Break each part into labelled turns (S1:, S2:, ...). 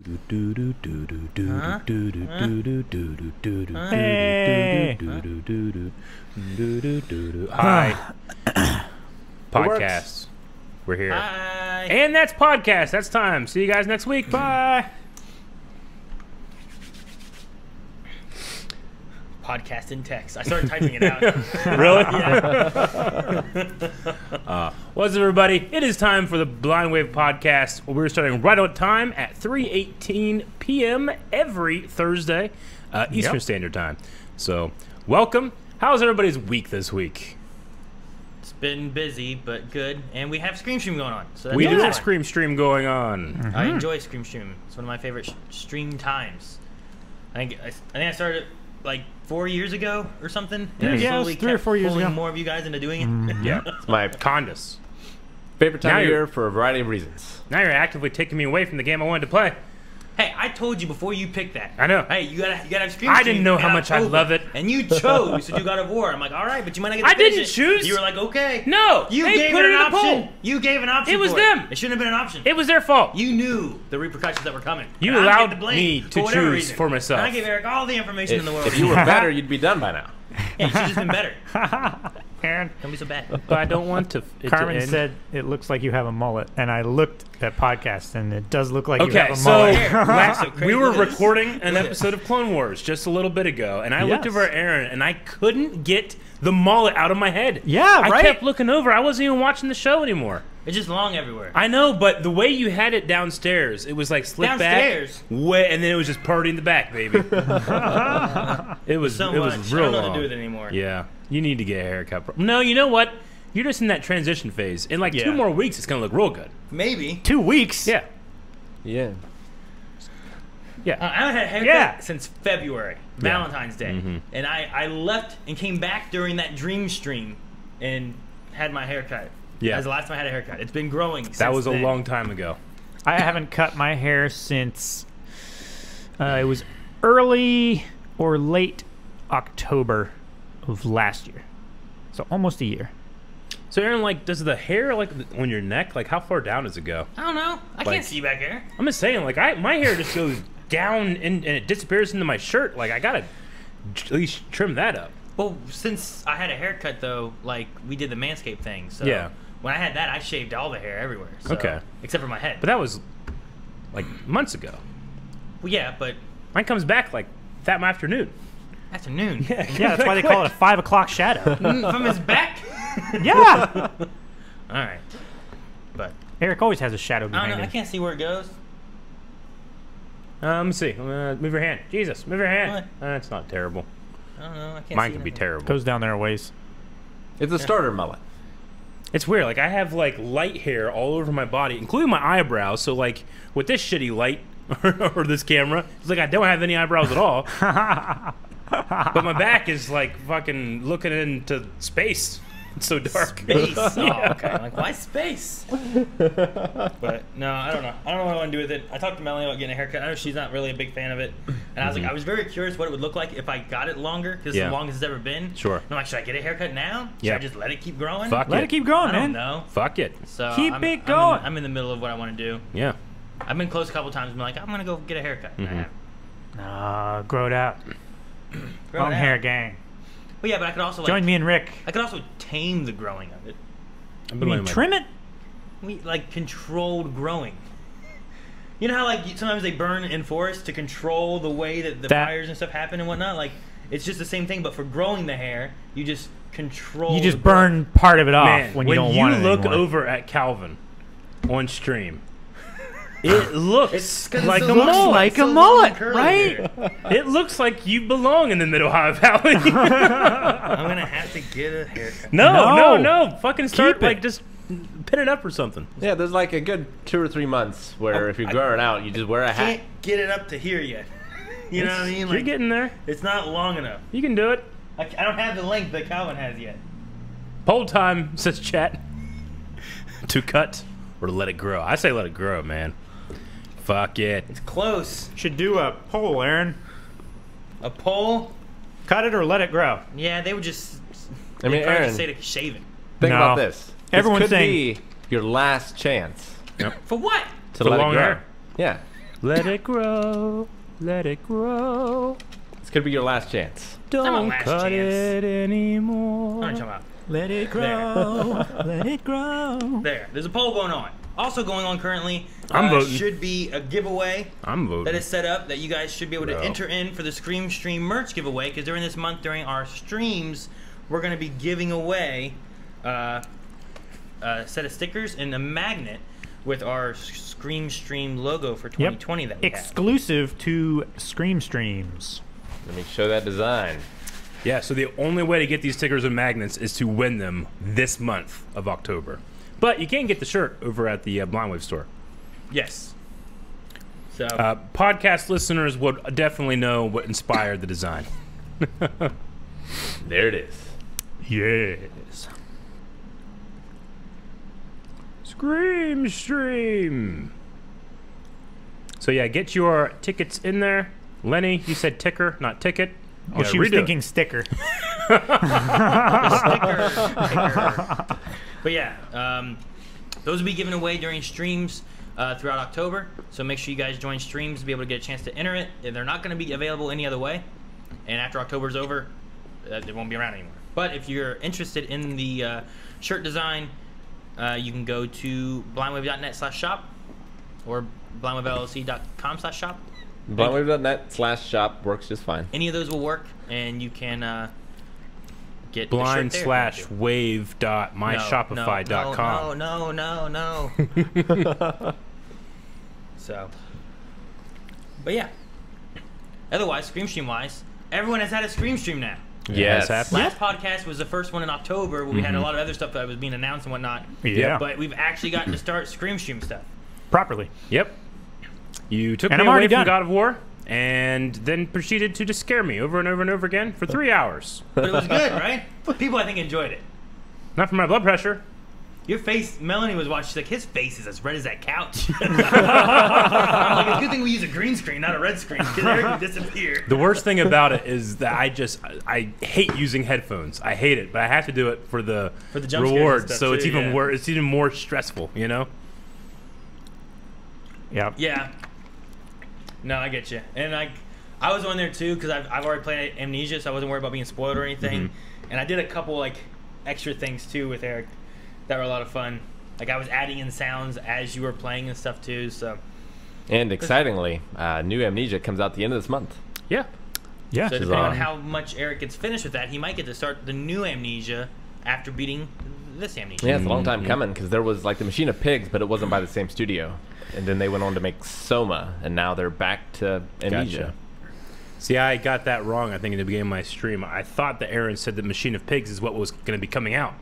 S1: Hi. Podcast. We're here.
S2: Hi.
S1: And that's podcast. That's time. See you guys next week. Bye.
S2: Podcast in text. I started typing it out.
S1: Really?
S2: Yeah.
S1: What's up, everybody? It is time for the Blind Wave podcast. We're starting right on time at 3:18 p.m. every Thursday, Eastern Standard Time. So, welcome. How's everybody's week this week?
S2: It's been busy, but good. And we have Scream Stream going on. So that's
S1: We do
S2: always
S1: have
S2: fun.
S1: Scream Stream going on.
S2: I enjoy Scream Stream. It's one of my favorite stream times. I think I started like 4 years ago or something. And I
S3: Yeah, it
S2: slowly
S3: was 3 or
S2: kept
S3: 4 years
S2: pulling
S3: ago.
S2: more of you guys into doing it.
S1: Yeah.
S4: It's my
S1: Condus.
S4: favorite
S1: Now
S4: time of
S1: you're-
S4: year for a variety of reasons.
S1: Now you're actively taking me away from the game I wanted to play.
S2: Hey, I told you before you picked that.
S1: I know.
S2: Hey, you gotta have Scream
S1: I
S2: Stream
S1: didn't know
S2: in
S1: how much I
S2: October.
S1: love it.
S2: And you chose to do God of War. I'm like, all right, but you might not get to
S1: I
S2: finish
S1: didn't
S2: it.
S1: choose.
S2: You were like, okay.
S1: No,
S2: You
S1: they
S2: gave
S1: put
S2: it
S1: it
S2: an
S1: in the
S2: option.
S1: poll.
S2: You gave an option.
S1: It was
S2: for
S1: them.
S2: It shouldn't have been an option.
S1: It was their fault.
S2: You knew the repercussions that were coming.
S1: You
S2: And I
S1: allowed
S2: get the blame
S1: me to
S2: for whatever
S1: choose
S2: reason.
S1: for myself.
S2: And I gave Eric all the information in the world.
S4: If you were better, you'd be done by now.
S2: Yeah, you should have just been better.
S3: Aaron,
S2: Don't be so bad.
S1: But I don't want to. It
S3: Carmen
S1: to end.
S3: said it looks like you have a mullet, and I looked at podcast, and it does look like you
S1: Okay,
S3: have a
S1: so
S3: mullet.
S1: last,
S2: So crazy.
S1: we were
S2: Look at this.
S1: recording an
S2: Look at this.
S1: episode of Clone Wars just a little bit ago, and I looked
S3: Yes.
S1: over at Aaron, and I couldn't get the mullet out of my head.
S3: Yeah,
S1: I
S3: right?
S1: kept looking over. I wasn't even watching the show anymore.
S2: It's just long everywhere.
S1: I know, but the way you had it downstairs, it was like slicked
S2: Downstairs?
S1: back, way, and then it was just party in the back, baby. It was
S2: so
S1: it
S2: much.
S1: was
S2: I
S1: real
S2: don't know what
S1: long.
S2: to do with it anymore.
S1: Yeah, you need to get a haircut. No, you know what? You're just in that transition phase. In like 2
S3: Yeah.
S1: more weeks, it's gonna look real good.
S2: Maybe.
S3: 2 weeks?
S1: Yeah,
S4: Yeah.
S1: yeah.
S2: I haven't had a haircut
S3: Yeah.
S2: since February, Valentine's Day. And I left and came back during that dream stream and had my haircut.
S1: Yeah.
S2: That's the last time I had a haircut. It's been growing since
S1: That was a
S2: then.
S1: long time ago.
S3: I haven't cut my hair since it was early or late October of last year. So almost a year.
S1: So Aaron, like, does the hair like on your neck, like, how far down does it go?
S2: I don't know. I
S1: Like-
S2: can't see you back there.
S1: I'm just saying, like, my hair just goes down and it disappears into my shirt. Like, I gotta at least trim that up.
S2: Well, since I had a haircut, though, like, we did the Manscaped thing. So
S1: Yeah.
S2: when I had that, I shaved all the hair everywhere. So,
S1: Okay.
S2: Except for my head.
S1: But that was like months ago.
S2: Well, yeah, but
S1: Mine comes back like that afternoon.
S2: afternoon.
S3: Yeah, that's why they call it a 5 o'clock shadow.
S2: From his back?
S3: Yeah!
S2: All right. But
S3: Eric always has a shadow
S2: I don't
S3: behind
S2: know. I
S3: him.
S2: can't see where it goes.
S1: Let me see. Move your hand. Jesus, move your hand.
S2: What?
S1: That's not terrible.
S2: I don't know. I can't
S1: Mine
S2: see
S1: can be
S2: nothing.
S1: terrible.
S3: Goes down there a ways.
S4: It's a starter mullet.
S1: It's weird. Like, I have like light hair all over my body, including my eyebrows. So like with this shitty light or this camera, it's like I don't have any eyebrows at all. But my back is like fucking looking into space. It's so dark.
S2: Space. Oh,
S1: Yeah.
S2: okay. Like, why space? But no, I don't know. I don't know what I want to do with it. I talked to Melanie about getting a haircut. I know she's not really a big fan of it, and I was like, I was very curious what it would look like if I got it longer, because it's
S1: Yeah.
S2: the longest it's ever been.
S1: Sure.
S2: And I'm like, should I get a haircut now? Should
S1: Yeah.
S2: I just let it keep growing?
S1: Fuck
S3: Let
S1: it.
S3: it keep growing,
S2: I
S3: man.
S2: don't know.
S1: Fuck it.
S2: So
S3: Keep it going.
S2: I'm in the middle of what I want to do.
S1: Yeah.
S2: I've been close a couple times. I'm like, I'm gonna go get a haircut. And I haven't.
S3: Grow it out.
S2: Grow it
S3: Long
S2: out.
S3: hair gang.
S2: Well, yeah, but I could also like
S3: Join me and Rick.
S2: I could also tame the growing of it.
S1: I've
S3: You
S1: been
S3: mean
S1: letting my-
S3: trim it?
S2: We like controlled growing. You know how like sometimes they burn in forests to control the way that the
S3: That-
S2: fires and stuff happen and whatnot. Like it's just the same thing, but for growing the hair, you just control.
S3: You just
S2: the growth.
S3: burn part of it off
S1: Man,
S3: when you don't want it
S1: look
S3: anymore.
S1: over at Calvin on stream, it looks
S2: It's 'cause
S1: like
S2: it
S1: a
S2: looks
S1: mullet.
S3: like
S2: so
S3: a
S2: long
S3: mullet,
S2: and curly
S3: right?
S2: here.
S1: It looks like you belong in the Mid Ohio Valley.
S2: I'm gonna have to get a haircut.
S1: No. Fucking start
S3: Keep it.
S1: like just pin it up or something.
S4: Yeah, there's like a good 2 or 3 months where if you grow it out, you just wear a hat.
S2: Can't get it up to here yet. You know what I mean?
S1: You're
S2: Like
S1: getting there.
S2: it's not long enough.
S1: You can do it.
S2: I don't have the length that Calvin has yet.
S1: Poll time, says chat. To cut or to let it grow. I say let it grow, man. Fuck it.
S2: It's close.
S3: Should do a poll, Aaron.
S2: A pole?
S3: Cut it or let it grow.
S2: Yeah, they would just.
S4: I mean,
S2: they'd probably
S4: Aaron,
S2: just say to shave it.
S4: think
S3: No.
S4: about this.
S3: Everyone's
S4: this could
S3: saying-
S4: be your last chance
S2: For what?
S4: to
S1: For
S4: let
S1: long
S4: it grow.
S1: hair.
S4: Yeah.
S1: Let it grow. Let it grow.
S4: This could be your last chance.
S1: Don't
S2: last
S1: cut
S2: chance.
S1: it anymore.
S2: What are you talking about?
S3: Let it grow. Let it grow.
S2: There. There's a poll going on. Also going on currently.
S1: I'm voting.
S2: Should be a giveaway
S1: I'm voting.
S2: that is set up that you guys should be able to
S1: Bro.
S2: enter in for the Scream Stream merch giveaway, because during this month, during our streams, we're going to be giving away a set of stickers and a magnet with our Scream Stream logo for 2020 that we have.
S3: Exclusive to Scream Streams.
S4: Let me show that design.
S1: Yeah, so the only way to get these stickers and magnets is to win them this month of October. But you can get the shirt over at the Blind Wave store.
S2: Yes. So
S1: Podcast listeners would definitely know what inspired the design.
S4: There it is.
S1: Yes. Scream Stream. So yeah, get your tickets in there. Lenny, you said ticker, not ticket. You
S3: Oh,
S1: gotta
S3: she was
S1: redo it.
S3: thinking sticker.
S2: sticker. But yeah, those will be given away during streams throughout October. So make sure you guys join streams to be able to get a chance to enter it. They're not going to be available any other way. And after October's over, they won't be around anymore. But if you're interested in the shirt design, you can go to blindwave.net/shop or blindwavellc.com/shop.
S4: Blindwave.net/shop works just fine.
S2: Any of those will work, and you can get the shirt there.
S1: blind/wave.myshopify.com.
S2: No. So, but yeah. Otherwise, Scream Stream wise, everyone has had a Scream Stream now.
S4: Yes.
S2: Last podcast was the first one in October where we had a lot of other stuff that was being announced and whatnot.
S3: Yeah.
S2: But we've actually gotten to start Scream Stream stuff.
S3: Properly.
S1: Yep. You took
S3: And
S1: me
S3: I'm
S1: away
S3: already
S1: from
S3: done.
S1: God of War and then proceeded to just scare me over and over and over again for 3 hours.
S2: But it was good, right? People, I think, enjoyed it.
S1: Not for my blood pressure.
S2: Your face, Melanie was watching. She's like, his face is as red as that couch. I'm like, it's a good thing we use a green screen, not a red screen, because Eric would disappear.
S1: The worst thing about it is that I hate using headphones. I hate it, but I have to do it for the
S2: For the jump scares and
S1: reward.
S2: stuff,
S1: So it's
S2: too,
S1: even
S2: yeah.
S1: worse. It's even more stressful, you know.
S3: Yep.
S2: Yeah. No, I get you. And I was on there too because I've already played Amnesia, so I wasn't worried about being spoiled or anything. And I did a couple like extra things too with Eric that were a lot of fun. Like I was adding in sounds as you were playing and stuff too. So
S4: And excitingly, new Amnesia comes out the end of this month.
S1: Yeah.
S3: Yeah.
S2: So depending on
S4: on.
S2: how much Eric gets finished with that, he might get to start the new Amnesia after beating this Amnesia.
S4: Yeah, it's a long time coming because there was like the Machine of Pigs, but it wasn't by the same studio. And then they went on to make Soma, and now they're back to Amnesia.
S1: Gotcha. See, I got that wrong, I think, in the beginning of my stream. I thought that Aaron said that Machine of Pigs is what was going to be coming out.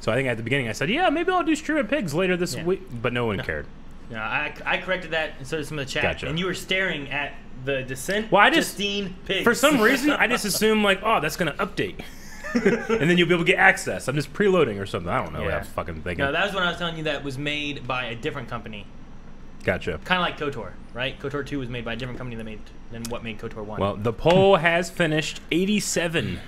S1: So I think at the beginning I said, yeah, maybe I'll do Stream of Pigs later this week. But no one cared.
S2: No, I corrected that and so did some of the chat.
S1: Gotcha.
S2: And you were staring at the Descent
S1: Well, I just-
S2: Justine Pigs.
S1: For some reason, I just assumed, like, oh, that's going to update. And then you'll be able to get access. I'm just preloading or something. I don't know what
S2: Yeah.
S1: I'm fucking thinking.
S2: No, that was when I was telling you that was made by a different company.
S1: Gotcha.
S2: Kind of like KOTOR, right? KOTOR 2 was made by a different company than what made KOTOR 1.
S1: Well, the poll has finished. 87%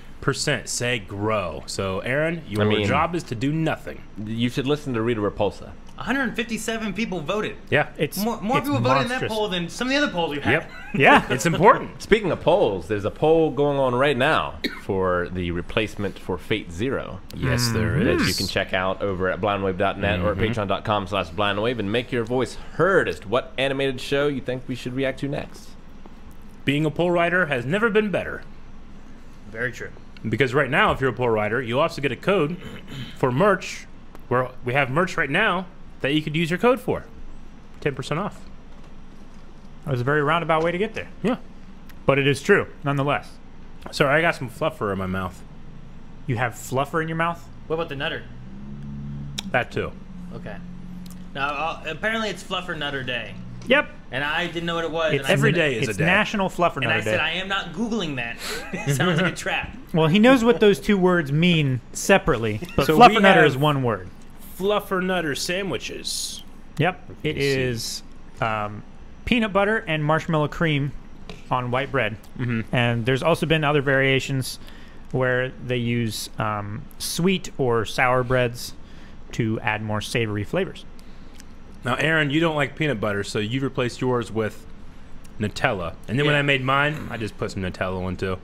S1: say grow. So, Aaron, your job is to do nothing.
S4: You should listen to Rita Repulsa.
S2: 157 people voted.
S1: Yeah.
S3: It's
S2: More
S3: it's
S2: people voted in that
S3: monstrous.
S2: poll than some of the other polls we've had.
S1: Yep.
S3: Yeah.
S1: It's important.
S4: Speaking of polls, there's a poll going on right now for the replacement for Fate Zero
S1: Yes, there
S4: that
S1: is.
S4: you can check out over at blindwave.net or at patreon.com/blindwave and make your voice heard as to what animated show you think we should react to next.
S1: Being a poll writer has never been better.
S2: Very true.
S1: Because right now, if you're a poll writer, you also get a code for merch, where we have merch right now that you could use your code for. 10% off.
S3: That was a very roundabout way to get there.
S1: Yeah.
S3: But it is true, nonetheless.
S1: Sorry, I got some fluffer in my mouth.
S3: You have fluffer in your mouth?
S2: What about the Nutter?
S1: That too.
S2: Okay. Now, apparently it's Fluffer Nutter Day.
S3: Yep.
S2: And I didn't know what it was.
S3: It's
S2: and I
S1: every
S2: said-
S1: day is
S3: It's
S1: a day.
S3: National Fluffer
S2: And I
S3: Nutter
S2: said,
S3: Day.
S2: I am not Googling that. It sounds like a trap.
S3: Well, he knows what those two words mean separately, but
S1: So
S3: Fluffer
S1: we
S3: Nutter
S1: have-
S3: is one word.
S1: Fluffer Nutter sandwiches.
S3: Yep. It
S1: you see.
S3: is peanut butter and marshmallow cream on white bread. And there's also been other variations where they use sweet or sour breads to add more savory flavors.
S1: Now, Aaron, you don't like peanut butter, so you've replaced yours with Nutella, and then when
S2: Yeah.
S1: I made mine, I just put some Nutella on too.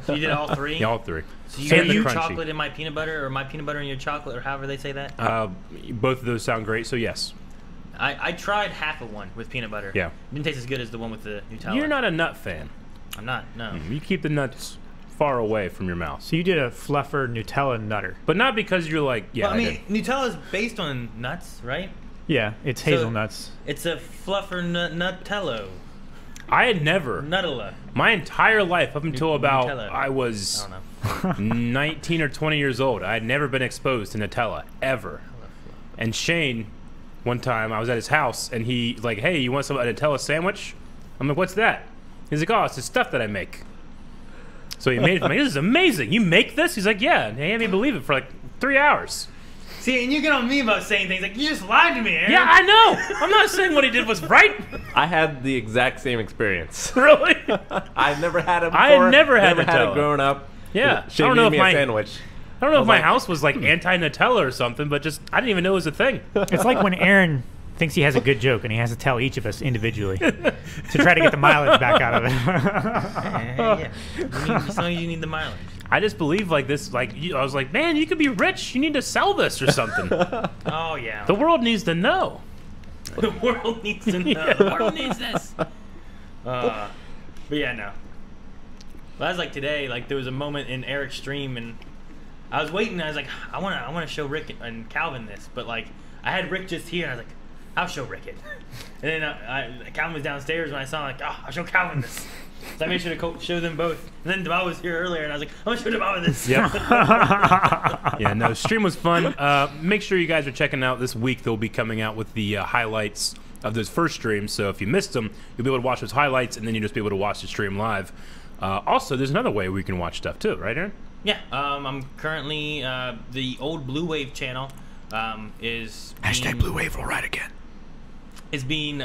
S2: So you did all three?
S1: Yeah, all three.
S2: So you
S1: And
S2: got
S1: the
S2: your
S1: crunchy.
S2: chocolate in my peanut butter, or my peanut butter in your chocolate, or however they say that?
S1: Both of those sound great, so yes.
S2: I tried half of one with peanut butter.
S1: Yeah.
S2: Didn't taste as good as the one with the Nutella.
S1: You're not a nut fan.
S2: I'm not, no.
S1: You keep the nuts far away from your mouth.
S3: So you did a fluffer Nutella nutter.
S1: But not because you're like, yeah,
S2: Well, I
S1: I
S2: mean, Nutella is based on nuts, right?
S3: Yeah, it's
S2: So-
S3: hazelnuts.
S2: It's a fluffer Nutello.
S1: I had never,
S2: Nutella.
S1: my entire life, up until about,
S2: Nutella.
S1: I was
S2: I don't know.
S1: 19 or 20 years old, I had never been exposed to Nutella, ever. And Shane, one time, I was at his house, and he like, hey, you want a Nutella sandwich? I'm like, what's that? He's like, oh, it's the stuff that I make. So he made it for me. This is amazing. You make this? He's like, yeah. And he had me believe it for like 3 hours.
S2: See, and you get on me about saying things like, you just lied to me, Aaron.
S1: Yeah, I know. I'm not saying what he did was right.
S4: I had the exact same experience.
S1: Really?
S4: I've never had it before.
S1: I had never had
S4: had
S1: Nutella.
S4: it growing up.
S1: Yeah.
S4: She
S1: I don't
S4: made
S1: know
S4: me
S1: if
S4: a
S1: my
S4: sandwich.
S1: I don't know if
S4: was
S1: my
S4: like,
S1: house was like anti-Nutella or something, but just I didn't even know it was a thing.
S3: It's like when Aaron thinks he has a good joke and he has to tell each of us individually to try to get the mileage back out of it.
S2: Yeah. Sometimes you need the mileage.
S1: I just believe like this. Like I was like, man, you could be rich. You need to sell this or something.
S2: Oh, yeah.
S1: The world needs to know.
S2: The world needs to know. The world needs this. But yeah, no. Well, that's like today. Like there was a moment in Eric's stream, and I was waiting. I was like, I want to show Rick and Calvin this, but like I had Rick just here, and I was like, I'll show Rick it. And then Calvin was downstairs when I saw him, like, I'll show Calvin this. So I made sure to show them both. And then Deval was here earlier, and I was like, I'm gonna show Deval this.
S1: Yep. Yeah, no, stream was fun. Make sure you guys are checking out this week. They'll be coming out with the highlights of those first streams. So if you missed them, you'll be able to watch those highlights, and then you'll just be able to watch the stream live. Also, there's another way we can watch stuff too, right, Aaron?
S2: Yeah, I'm currently the old Blue Wave channel is
S3: Blue Wave will ride again.
S2: is being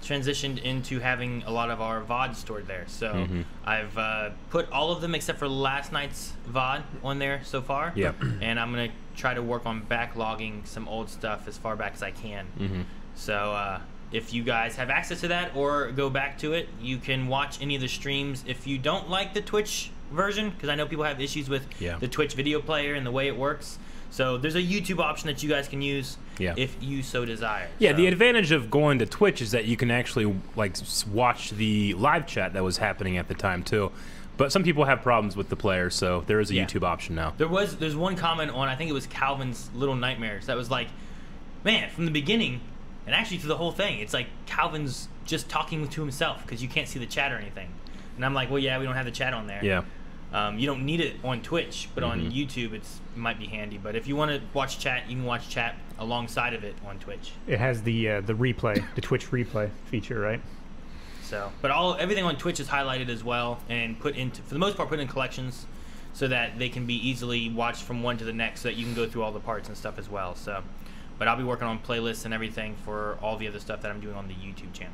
S2: transitioned into having a lot of our VOD stored there. So I've put all of them except for last night's VOD on there so far.
S1: Yep.
S2: And I'm gonna try to work on backlogging some old stuff as far back as I can. So if you guys have access to that or go back to it, you can watch any of the streams. If you don't like the Twitch version, because I know people have issues with the Twitch video player and the way it works, so there's a YouTube option that you guys can use if you so desire.
S1: Yeah,
S2: so,
S1: the advantage of going to Twitch is that you can actually like watch the live chat that was happening at the time too. But some people have problems with the player, so there is a YouTube option now.
S2: there's one comment on, I think it was Calvin's Little Nightmares, that was like, man, from the beginning and actually through the whole thing, it's like Calvin's just talking to himself because you can't see the chat or anything. And I'm like, well, yeah, we don't have the chat on there.
S1: Yeah.
S2: You don't need it on Twitch, but on YouTube it might be handy. But if you want to watch chat, you can watch chat alongside of it on Twitch.
S3: It has the replay, the Twitch replay feature, right?
S2: So, but everything on Twitch is highlighted as well and put into, for the most part, put in collections so that they can be easily watched from one to the next, so that you can go through all the parts and stuff as well. So, but I'll be working on playlists and everything for all the other stuff that I'm doing on the YouTube channel.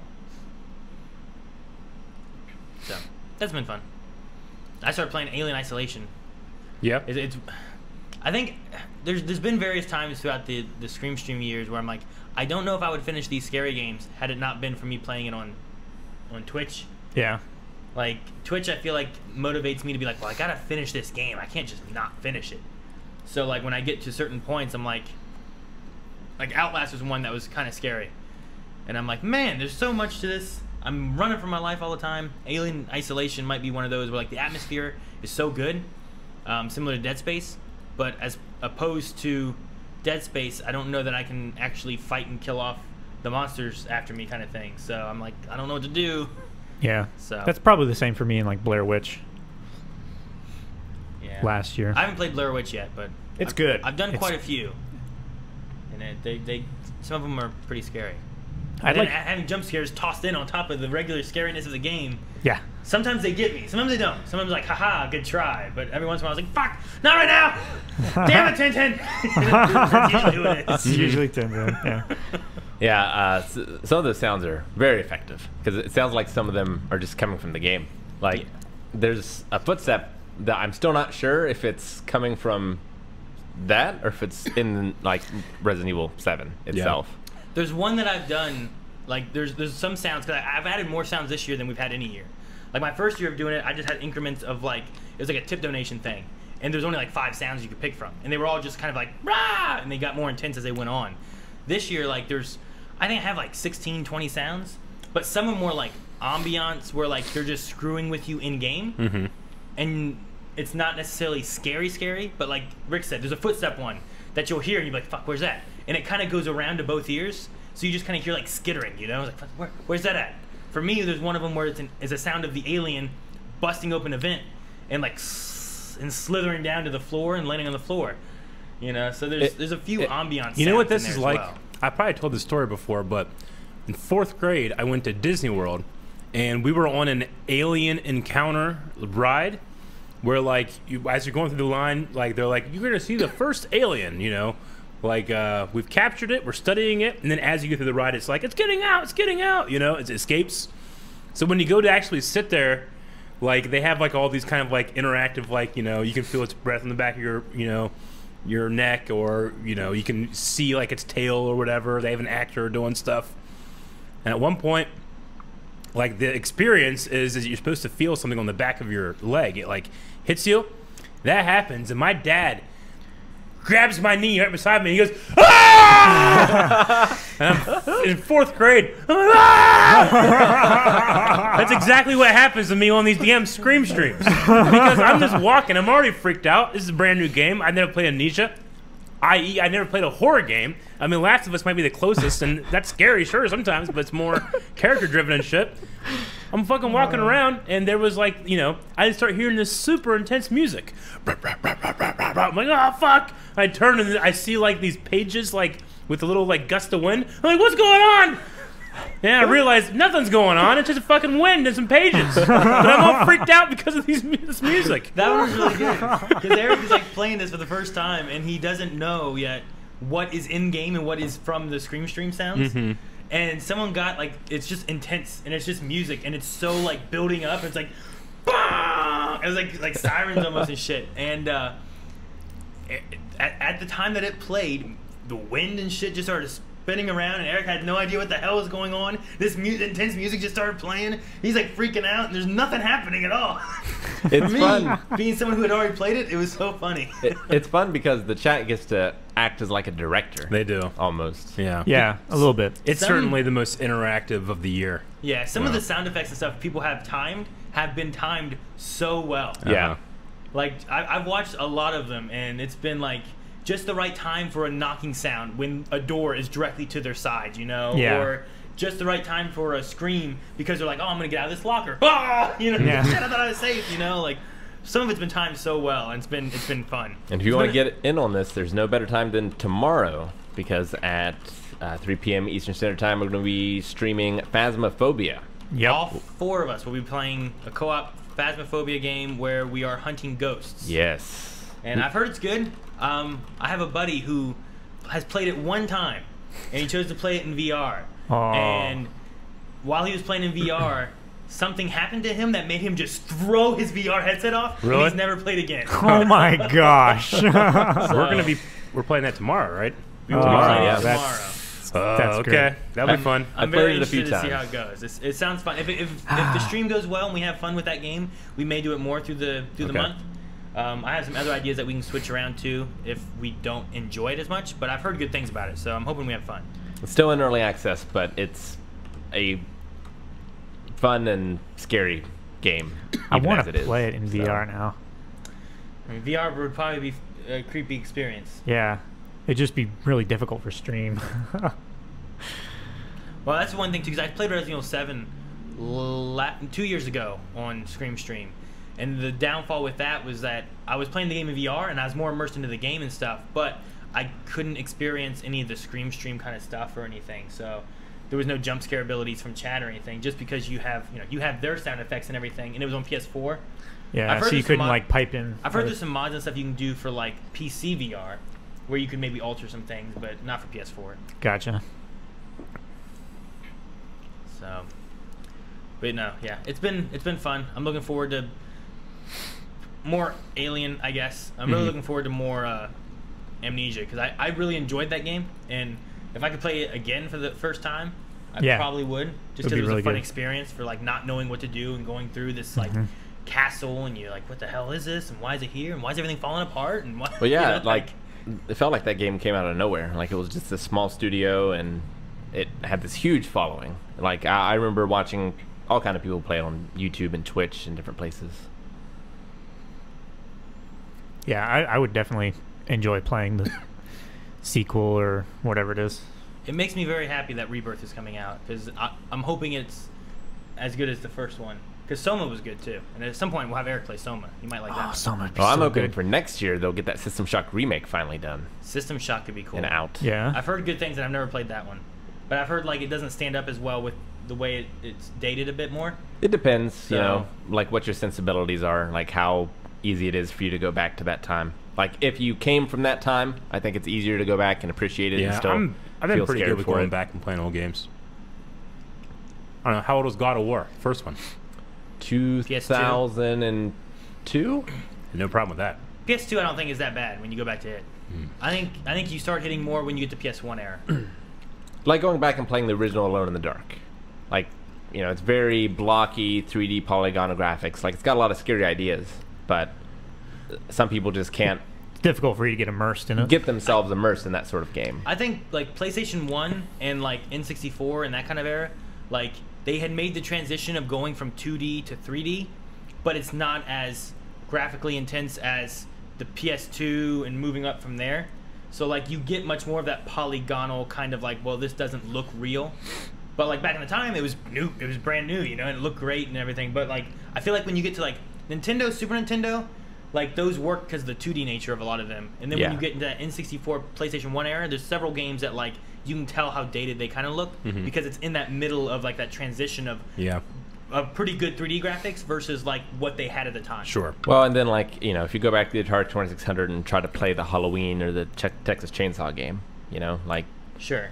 S2: So that's been fun. I started playing Alien Isolation.
S1: Yeah.
S2: It's I think there's been various times throughout the Scream stream years where I'm like, I don't know if I would finish these scary games had it not been for me playing it on Twitch.
S3: Yeah.
S2: Like Twitch, I feel like motivates me to be like, well, I gotta finish this game. I can't just not finish it. So like when I get to certain points, I'm like Outlast was one that was kind of scary, and I'm like, man, there's so much to this. I'm running for my life all the time. Alien Isolation might be one of those where like the atmosphere is so good, similar to Dead Space, but as opposed to Dead Space, I don't know that I can actually fight and kill off the monsters after me kind of thing. So I'm like, I don't know what to do.
S3: Yeah.
S2: So
S3: That's probably the same for me in like Blair Witch
S2: yeah.
S3: last year.
S2: I haven't played Blair Witch yet, but
S3: It's good.
S2: I've done
S3: It's-
S2: quite a few, and they some of them are pretty scary.
S3: I'd
S2: And then
S3: like.
S2: having jump scares tossed in on top of the regular scariness of the game.
S3: Yeah.
S2: Sometimes they get me. Sometimes they don't. Sometimes like, haha, good try. But every once in a while I was like, fuck, not right now. Damn it, Tintin. That's usually who it
S3: It's
S2: is.
S3: usually 10. Yeah.
S4: Yeah, some of those sounds are very effective because it sounds like some of them are just coming from the game. Like, there's a footstep that I'm still not sure if it's coming from that or if it's in like Resident Evil 7 itself.
S2: There's one that I've done Like there's some sounds, because I've added more sounds this year than we've had any year. Like my first year of doing it, I just had increments of like, it was like a tip donation thing, and there's only like 5 sounds you could pick from, and they were all just kind of like rah, and they got more intense as they went on. This year, like I think I have like 16, 20 sounds, but some are more like ambiance, where like they're just screwing with you in game, and it's not necessarily scary, but like Rick said, there's a footstep one that you'll hear and you're like, fuck, where's that? And it kind of goes around to both ears, so you just kind of hear like skittering, you know? It's like, where's that at? For me, there's one of them where it's a sound of the alien busting open a vent and like and slithering down to the floor and landing on the floor, you know? So there's a few ambiance.
S1: You know what this
S2: sounds
S1: is
S2: in there
S1: like?
S2: as well.
S1: I probably told this story before, but in 4th grade, I went to Disney World, and we were on an alien encounter ride, where like as you're going through the line, like they're like, you're gonna see the first alien, you know, like we've captured it, we're studying it, and then as you get through the ride, it's like it's getting out, you know, it escapes. So when you go to actually sit there, like they have like all these kind of like interactive, like, you know, you can feel its breath in the back of your, you know, your neck, or, you know, you can see like its tail or whatever. They have an actor doing stuff, and at one point, like the experience is you're supposed to feel something on the back of your leg. It like hits you. That happens, and my dad grabs my knee right beside me. He goes, "Ah!" And I'm in 4th grade. I'm like, "Ah!" That's exactly what happens to me on these damn Scream streams, because I'm just walking. I'm already freaked out. This is a brand new game. I never played Amnesia, i.e., I never played a horror game. I mean, Last of Us might be the closest, and that's scary, sure, sometimes, but it's more character-driven and shit. I'm fucking walking around, and there was like, you know, I just start hearing this super intense music. I'm like, oh, fuck. I turn, and I see like these pages, like, with a little like gust of wind. I'm like, what's going on? And I realized nothing's going on. It's just a fucking wind and some pages. But I'm all freaked out because of this music.
S2: That one was really good, because Eric is like playing this for the first time, and he doesn't know yet what is in game and what is from the Scream stream sounds. And someone got like, it's just intense, and it's just music, and it's so like building up. It's like, bah! It was like sirens almost and shit. And at the time that it played, the wind and shit just started spinning around, and Eric had no idea what the hell was going on. This intense music just started playing. He's like freaking out, and there's nothing happening at all.
S4: It's
S2: For me,
S4: fun.
S2: being someone who had already played it, it was so funny.
S4: It's fun because the chat gets to act as like a director.
S1: They do.
S4: Almost.
S1: Yeah.
S3: Yeah, a little bit.
S1: It's
S2: Some-
S1: certainly the most interactive of the year.
S2: Yeah, some of the sound effects and stuff people have been timed so well.
S4: Yeah.
S2: Like I've watched a lot of them, and it's been like just the right time for a knocking sound when a door is directly to their side, you know,
S3: Yeah.
S2: or just the right time for a scream because they're like, oh, I'm gonna get out of this locker, ah! You know,
S3: Yeah.
S2: shit, I thought I was safe, you know, like some of it's been timed so well, and it's been fun.
S4: And if you want to get in on this, there's no better time than tomorrow, because at 3 p.m. Eastern Standard Time, we're going to be streaming Phasmophobia.
S3: Yep.
S2: All 4 of us will be playing a co-op Phasmophobia game where we are hunting ghosts.
S4: Yes.
S2: And I've heard it's good. I have a buddy who has played it one time, and he chose to play it in VR.
S3: Oh.
S2: And while he was playing in VR, something happened to him that made him just throw his VR headset off.
S1: Really?
S2: And he's never played again.
S3: Oh my gosh.
S1: We're playing that tomorrow, right?
S4: Tomorrow, yeah.
S2: Tomorrow.
S3: That's
S1: okay.
S3: great.
S1: That'll be fun.
S2: I'm
S4: played
S2: very
S4: it a few
S2: interested to see how
S4: times.
S2: it goes. It sounds fun. If the stream goes well and we have fun with that game, we may do it more through the
S1: Okay.
S2: month. I have some other ideas that we can switch around to if we don't enjoy it as much, but I've heard good things about it, so I'm hoping we have fun.
S4: It's still in early access, but it's a fun and scary game.
S3: I
S4: even
S3: want
S4: as
S3: to
S4: it is.
S3: play it in
S4: So,
S3: VR now.
S2: I mean, VR would probably be a creepy experience.
S3: Yeah. It'd just be really difficult for stream.
S2: Well, that's one thing too, because I played Resident Evil 7 2 years ago on Scream Stream, and the downfall with that was that I was playing the game in VR and I was more immersed into the game and stuff, but I couldn't experience any of the Scream Stream kind of stuff or anything. So there was no jump scare abilities from chat or anything, just because you have their sound effects and everything, and it was on PS4.
S3: Yeah,
S2: I've heard
S3: so you
S2: there's
S3: couldn't
S2: some
S3: like pipe in.
S2: I've heard there's some mods and stuff you can do for like PC VR, where you could maybe alter some things, but not for PS4.
S3: Gotcha.
S2: So, but no, yeah, it's been fun. I'm looking forward to more Alien, I guess. I'm really looking forward to more Amnesia, because I really enjoyed that game, and if I could play it again for the first time, I
S3: Yeah.
S2: probably would. Just
S3: Would
S2: because
S3: be
S2: it was
S3: really
S2: a fun
S3: good.
S2: experience for like not knowing what to do and going through this like castle and you're like, what the hell is this? And why is it here? And why is everything falling apart? And what?
S4: Well, yeah,
S2: you know,
S4: like it felt like that game came out of nowhere. Like it was just a small studio, and it had this huge following. Like I remember watching all kind of people play it on YouTube and Twitch and different places.
S3: Yeah, I would definitely enjoy playing the sequel or whatever it is.
S2: It makes me very happy that Rebirth is coming out because I'm hoping it's as good as the first one. Because Soma was good too, and at some point we'll have Eric play Soma. You might like that. one.
S3: Soma.
S4: Well, I'm hoping for next year they'll get that System Shock remake finally done
S2: System Shock could be cool.
S4: and out.
S3: Yeah.
S2: I've heard good things, and I've never played that one. But I've heard like it doesn't stand up as well with the way it's dated a bit more.
S4: It depends, you
S2: So-
S4: know, like what your sensibilities are, like how easy it is for you to go back to that time. Like if you came from that time, I think it's easier to go back and appreciate it and
S1: Yeah,
S4: still
S1: I've been
S4: feel
S1: pretty
S4: scared
S1: good with
S4: for
S1: going
S4: it.
S1: back and playing old games. I don't know. How old was God of War? First one.
S4: 2002?
S1: No problem with that.
S2: PS2 I don't think is that bad when you go back to it.
S1: Hmm.
S2: I think you start hitting more when you get to PS1 era.
S4: Like going back and playing the original Alone in the Dark. Like, you know, it's very blocky, 3D polygonal graphics. Like, it's got a lot of scary ideas, but some people just can't
S3: It's difficult for you to get immersed in it.
S4: get themselves immersed in that sort of game.
S2: I think like PlayStation 1 and like N64 and that kind of era, like they had made the transition of going from 2D to 3D, but it's not as graphically intense as the PS2 and moving up from there. So like you get much more of that polygonal kind of like, well, this doesn't look real. But like back in the time, it was new, it was brand new, you know, and it looked great and everything. But like I feel like when you get to like Nintendo, Super Nintendo, like those work because of the 2D nature of a lot of them. And then
S4: Yeah.
S2: when you get into that N64, PlayStation 1 era, there's several games that like you can tell how dated they kind of look because it's in that middle of like that transition
S1: Yeah,
S2: of pretty good 3D graphics versus like what they had at the time.
S1: sure.
S4: Well, and then, like, you know, if you go back to the Atari 2600 and try to play the Halloween or the Texas Chainsaw game, you know, like,
S2: Sure.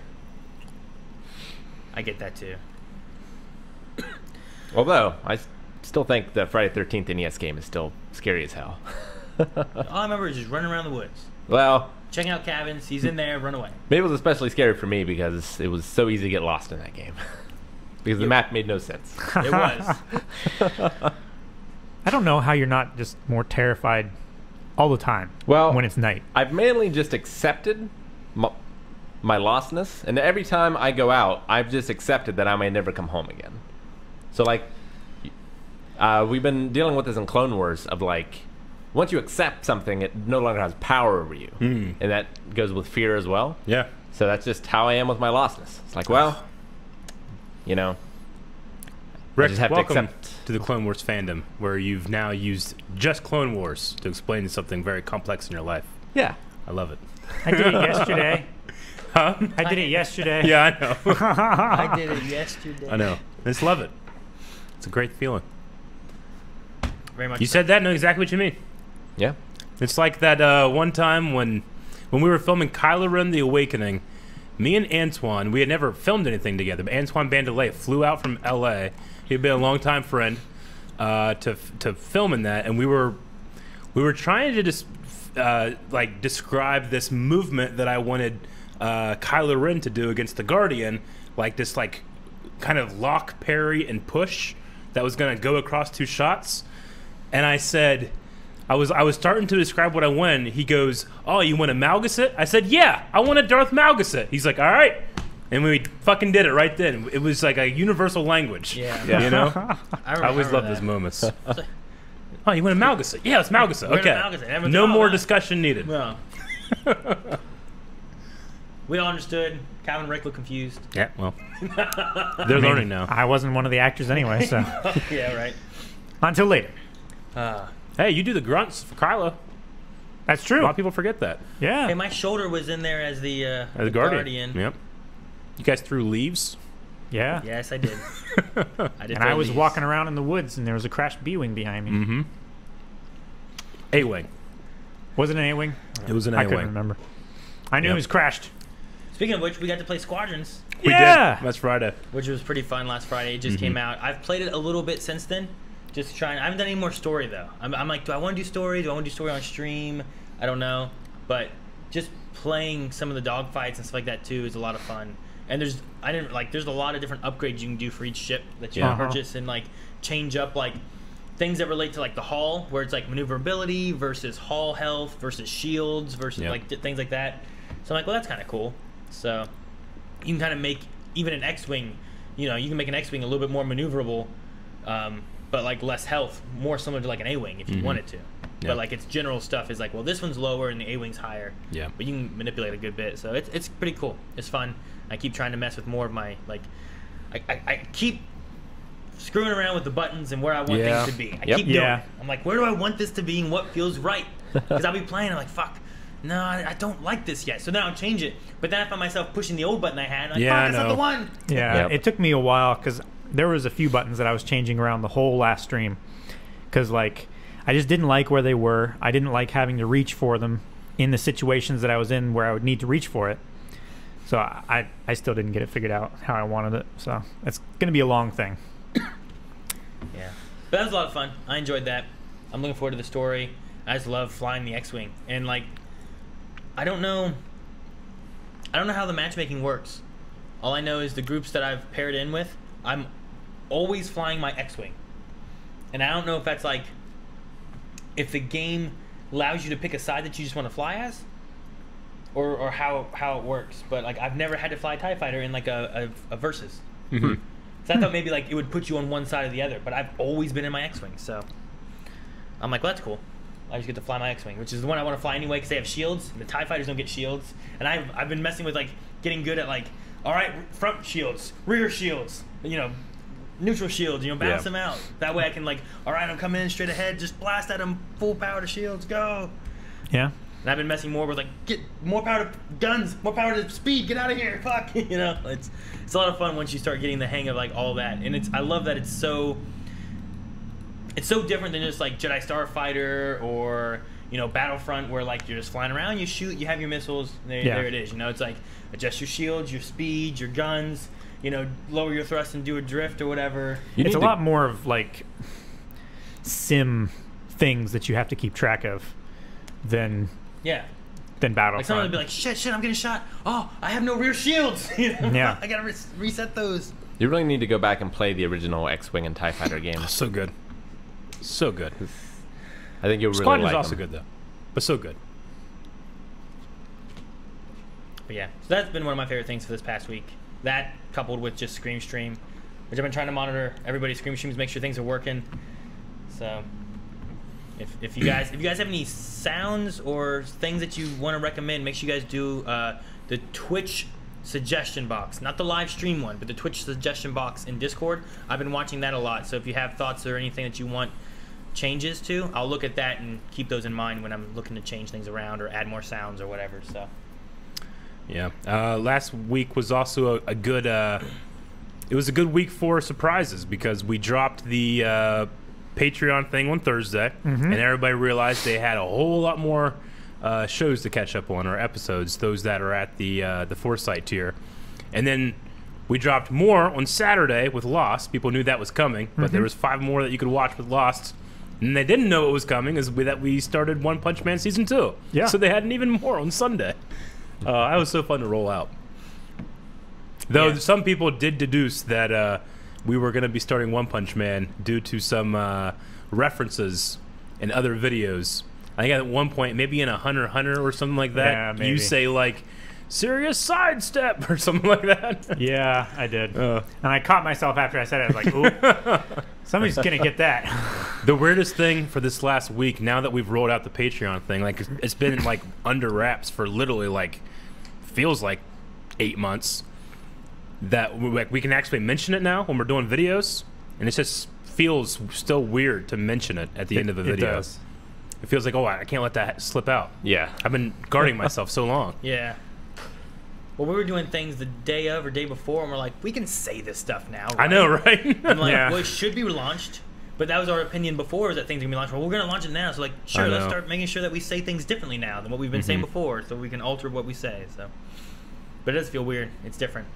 S2: I get that too.
S4: although I still think the Friday 13th NES game is still scary as hell.
S2: All I remember is just running around the woods,
S4: Well,
S2: checking out cabins. He's in there, run away.
S4: maybe it was especially scary for me because it was so easy to get lost in that game. Because the map made no sense.
S2: It was.
S3: I don't know how you're not just more terrified all the time
S4: Well,
S3: when it's night.
S4: I've mainly just accepted my lostness, and every time I go out, I've just accepted that I may never come home again. So, like, we've been dealing with this in Clone Wars of, like, once you accept something, it no longer has power over you. And that goes with fear as well.
S1: Yeah.
S4: So that's just how I am with my lostness. It's like, well, you know,
S1: Rick,
S4: just have to
S1: welcome
S4: accept-
S1: to the Clone Wars fandom, where you've now used just Clone Wars to explain something very complex in your life.
S4: yeah.
S1: I love it.
S3: I did it yesterday.
S1: Huh?
S3: I did it yesterday.
S1: Yeah, I know.
S2: I did it yesterday.
S1: I know. I just love it. It's a great feeling.
S2: Very much.
S1: You said that, know exactly what you mean.
S4: Yeah.
S1: It's like that one time when we were filming Kylo Ren: The Awakening. Me and Antoine, we had never filmed anything together, but Antoine Bandelet flew out from L.A. He'd been a longtime friend to film in that, and we were trying to just like describe this movement that I wanted Kylo Ren to do against the Guardian, like this like kind of lock, parry, and push that was going to go across two shots. And I said, I was starting to describe what I wanted. He goes, "Oh, you want to Malgus-it?" I said, "Yeah, I want to Darth Malgus-it." He's like, "All right." And we fucking did it right then. It was like a universal language.
S2: Yeah.
S4: Yeah.
S1: You know?
S2: I
S1: I always love
S2: that.
S1: those moments. Oh, you want to Malgus-it? Yeah, let's Malgus-it.
S2: We're
S1: Okay.
S2: gonna Malgus-it. Everyone's
S1: No
S2: like, "Oh,
S1: more
S2: wow."
S1: discussion needed.
S2: No. We all understood. Calvin and Rick look confused.
S1: Yeah, well. They're learning now.
S3: I wasn't one of the actors anyway, so
S2: Yeah, right.
S3: until later.
S1: Hey, you do the grunts for Kylo.
S3: That's
S1: A
S3: true.
S1: lot of people forget that.
S3: Yeah.
S2: Hey, my shoulder was in there as the
S1: The Guardian. Yep. You guys threw leaves?
S3: Yeah.
S2: Yes, I did. I did.
S3: And I was walking around in the woods, and there was a crashed B-wing behind me.
S1: Mm-hmm. A-Wing.
S3: Was it an A-wing?
S1: It was an
S3: I couldn't
S1: A-Wing.
S3: remember. I knew
S1: Yep.
S3: it was crashed.
S2: Speaking of which, we got to play Squadrons,
S1: We
S3: Yeah.
S1: did. That's Friday.
S2: which was pretty fun last Friday. It just came out. I've played it a little bit since then. Just trying. I haven't done any more story though. I'm like, do I want to do story? Do I want to do story on stream? I don't know. But just playing some of the dogfights and stuff like that too is a lot of fun. And there's a lot of different upgrades you can do for each ship that you
S1: Yeah.
S2: can purchase, and like change up like things that relate to like the hull, where it's like maneuverability versus hull health versus shields versus
S1: Yep.
S2: like things like that. So I'm like, well, that's kind of cool. So you can kind of make even an X-wing, you know, you can make an X-wing a little bit more maneuverable, but like less health, more similar to like an A-wing if you wanted to.
S1: Yeah.
S2: But like its general stuff is like, well, this one's lower and the A-wing's higher.
S1: Yeah.
S2: But you can manipulate a good bit, so it's pretty cool. It's fun. I keep trying to mess with more of my like, I keep screwing around with the buttons and where I want
S1: Yeah.
S2: things to be. I
S4: Yep.
S2: keep doing
S3: Yeah.
S2: it. I'm like, where do I want this to be and what feels right? Because I'll be playing, I'm like, fuck. No, I don't like this yet. So then I'll change it. But then I find myself pushing the old button I had. I'm like,
S1: Yeah, I
S2: fuck, that's not
S1: know.
S2: the one.
S3: Yeah,
S4: Yep.
S3: it took me a while because there was a few buttons that I was changing around the whole last stream. Because like, I just didn't like where they were. I didn't like having to reach for them in the situations that I was in where I would need to reach for it. So I still didn't get it figured out how I wanted it. So it's going to be a long thing.
S2: Yeah. But that was a lot of fun. I enjoyed that. I'm looking forward to the story. I just love flying the X-Wing. And like, I don't know how the matchmaking works. All I know is the groups that I've paired in with, I'm always flying my X-Wing. And I don't know if that's like, if the game allows you to pick a side that you just want to fly as, or how it works. But like, I've never had to fly a TIE Fighter in like a Versus.
S1: Mhm.
S2: So I thought maybe like it would put you on one side or the other, but I've always been in my X-Wing, so I'm like, well, that's cool. I just get to fly my X-Wing, which is the one I want to fly anyway because they have shields. The TIE Fighters don't get shields, and I've been messing with like getting good at like, all right, front shields, rear shields, you know, neutral shields, you know, balance
S1: Yeah.
S2: them out. That way I can like, all right, I'm coming in straight ahead, just blast at them, full power to shields, go.
S3: Yeah.
S2: And I've been messing more with like, get more power to guns, more power to speed, get out of here, fuck. You know, it's a lot of fun once you start getting the hang of like all that. And I love that it's so different than just like Jedi Starfighter or, you know, Battlefront, where like you're just flying around, you shoot, you have your missiles, there it is. You know, it's like adjust your shields, your speed, your guns, you know, lower your thrust and do a drift or whatever.
S3: It's a lot more of like sim things that you have to keep track of than
S2: Yeah.
S3: Battlefront.
S2: Like someone would be like, shit, I'm getting shot. Oh, I have no rear shields. You know?
S3: Yeah.
S2: I gotta reset those.
S4: You really need to go back and play the original X-Wing and TIE Fighter games.
S1: So good. So good.
S4: I think you'll really
S1: Squadron's
S4: like
S1: also
S4: them.
S1: good though, but so good.
S2: But yeah, so that's been one of my favorite things for this past week. That coupled with just Scream Stream, which I've been trying to monitor everybody's Scream Streams, make sure things are working. So if you guys have any sounds or things that you want to recommend, make sure you guys do the Twitch suggestion box, not the live stream one, but the Twitch suggestion box in Discord. I've been watching that a lot, so if you have thoughts or anything that you want changes to, I'll look at that and keep those in mind when I'm looking to change things around or add more sounds or whatever. So
S1: Yeah. Last week was also a good. It was a good week for surprises because we dropped the Patreon thing on Thursday, and everybody realized they had a whole lot more shows to catch up on, or episodes. Those that are at the Foresight tier, and then we dropped more on Saturday with Lost. People knew that was coming, but there was 5 more that you could watch with Lost. And they didn't know it was coming, is that we started One Punch Man Season 2.
S3: Yeah.
S1: So they had even more on Sunday. That was so fun to roll out. Though
S2: Yeah.
S1: some people did deduce that we were going to be starting One Punch Man due to some references in other videos. I think at one point, maybe in a Hunter x Hunter or something like that,
S3: Yeah,
S1: you
S3: maybe.
S1: say like, serious sidestep or something like that.
S3: Yeah, I did. And I caught myself after I said it. I was like, ooh, somebody's going to get that.
S1: The weirdest thing for this last week, now that we've rolled out the Patreon thing, like it's been like under wraps for literally like, feels like 8 months, that we can actually mention it now when we're doing videos, and it just feels still weird to mention it at the end of a video.
S3: It does.
S1: It feels like, oh, I can't let that slip out.
S4: Yeah.
S1: I've been guarding myself so long.
S2: yeah. Well, we were doing things the day of or day before, and we're like, we can say this stuff now. Right?
S1: I know, right?
S2: I'm like,
S3: Yeah.
S2: well, it should be launched. But that was our opinion before, is that things are going to be launched. Well, we're going to launch it now. So, like, sure,
S1: I
S2: let's
S1: know.
S2: start making sure that we say things differently now than what we've been saying before, so we can alter what we say. So, but it does feel weird. It's different.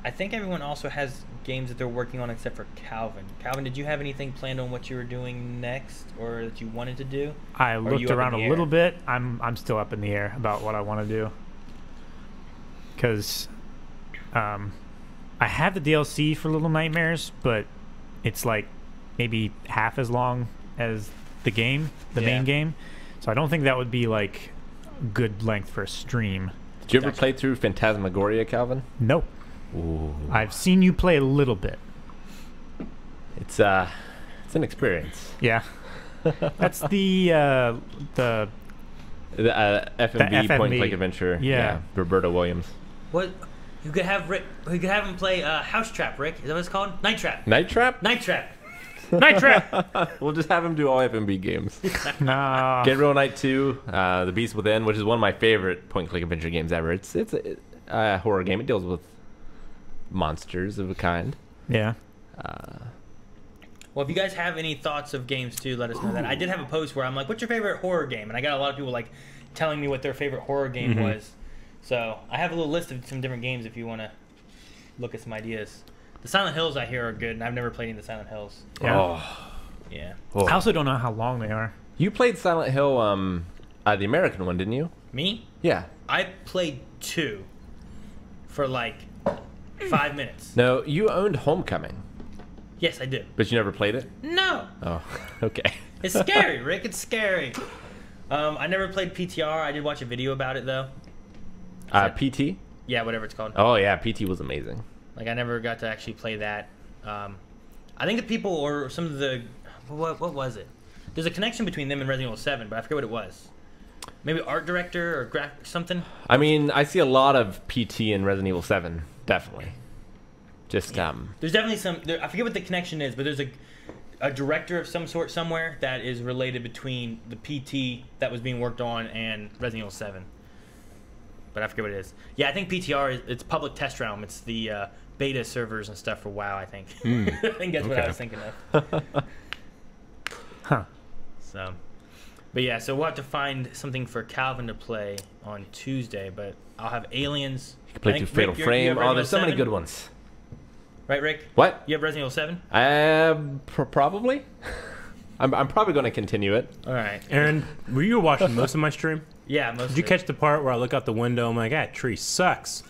S2: I think everyone also has games that they're working on except for Calvin. Calvin, did you have anything planned on what you were doing next, or that you wanted to do?
S3: I
S2: Or are
S3: looked
S2: you up in
S3: around
S2: the
S3: a
S2: air?
S3: little bit. I'm still up in the air about what I want to do. Because I have the DLC for Little Nightmares, but it's like maybe half as long as the game, the
S2: Yeah.
S3: main game. So I don't think that would be like good length for a stream.
S4: Did you ever
S2: Gotcha.
S4: play through Phantasmagoria, Calvin?
S3: Nope.
S4: Ooh.
S3: I've seen you play a little bit.
S4: It's an experience.
S3: Yeah. That's the
S4: The FMV point
S3: FMV.
S4: click adventure.
S3: Yeah.
S4: Roberta Williams.
S2: What? You could have Rick. We could have him play House Trap. Rick, is that what it's called? Night Trap.
S4: Night Trap?
S2: Night Trap.
S1: Night Trap.
S4: We'll just have him do all FMV games.
S3: nah.
S4: Gabriel Knight 2, The Beast Within, which is one of my favorite point click adventure games ever. It's a horror game. It deals with monsters of a kind.
S3: Yeah.
S2: Well, if you guys have any thoughts of games too, let us know that. I did have a post where I'm like, "What's your favorite horror game?" And I got a lot of people like telling me what their favorite horror game was. So I have a little list of some different games if you want to look at some ideas. The Silent Hills I hear are good, and I've never played any of the Silent Hills.
S3: Yeah.
S4: Oh.
S2: Yeah.
S4: Oh.
S3: I also don't know how long they are.
S4: You played Silent Hill, the American one, didn't you?
S2: Me?
S4: Yeah.
S2: I played 2 for like 5 minutes.
S4: No, you owned Homecoming,
S2: Yes, I did.
S4: but you never played it?
S2: No.
S4: Oh, okay.
S2: It's scary, Rick. It's scary. I never played PTR. I did watch a video about it though.
S4: PT?
S2: Yeah, whatever it's called.
S4: Oh, yeah, PT was amazing.
S2: Like I never got to actually play that. I think the people or some of the what was it? There's a connection between them and Resident Evil 7, but I forget what it was. Maybe art director or something.
S4: I mean, I see a lot of PT in Resident Evil 7, definitely. Just,
S2: There's definitely some. I forget what the connection is, but there's a director of some sort somewhere that is related between the PT that was being worked on and Resident Evil 7. But I forget what it is. Yeah, I think PTR it's public test realm. It's the beta servers and stuff for WoW. I think. I think that's what I
S4: okay.
S2: was thinking of.
S3: Huh.
S2: So, but yeah, so we'll have to find something for Calvin to play on Tuesday. But I'll have Aliens.
S4: you can play
S2: I
S4: through
S2: think,
S4: Fatal
S2: Rick, you
S4: Frame.
S2: have
S4: Oh,
S2: Resident
S4: there's so
S2: Evil
S4: many
S2: 7?
S4: good ones.
S2: Right, Rick?
S4: What?
S2: You have Resident Evil 7?
S4: Probably. I'm probably going to continue it.
S2: All right.
S1: Aaron, were you watching most of my stream?
S2: Yeah, most.
S1: Did you catch the part where I look out the window? I'm like, that tree sucks.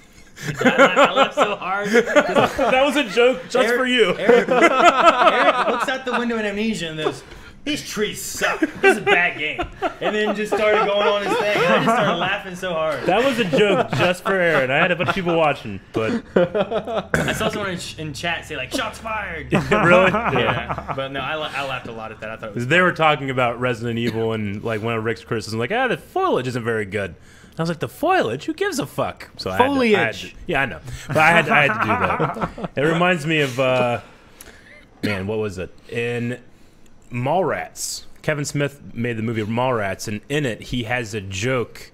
S2: I laughed so hard.
S1: That was a joke just for you.
S2: Eric looks out the window in Amnesia and goes, "These trees suck. This is a bad game." And then just started going on his thing. And I just started laughing so hard.
S1: That was a joke just for Aaron. I had a bunch of people watching, but
S2: I saw someone in chat say like, "Shots fired."
S1: really,
S2: Yeah, but no, I laughed a lot at that. I thought it was.
S1: they were talking about Resident Evil and like one of Rick's criticisms, like, the foliage isn't very good. I was like, the foliage? Who gives a fuck? So I had to-
S3: Foliage.
S1: yeah, I know, but I had to do that. It reminds me of man, what was it in Mallrats? Kevin Smith made the movie Mallrats, and in it he has a joke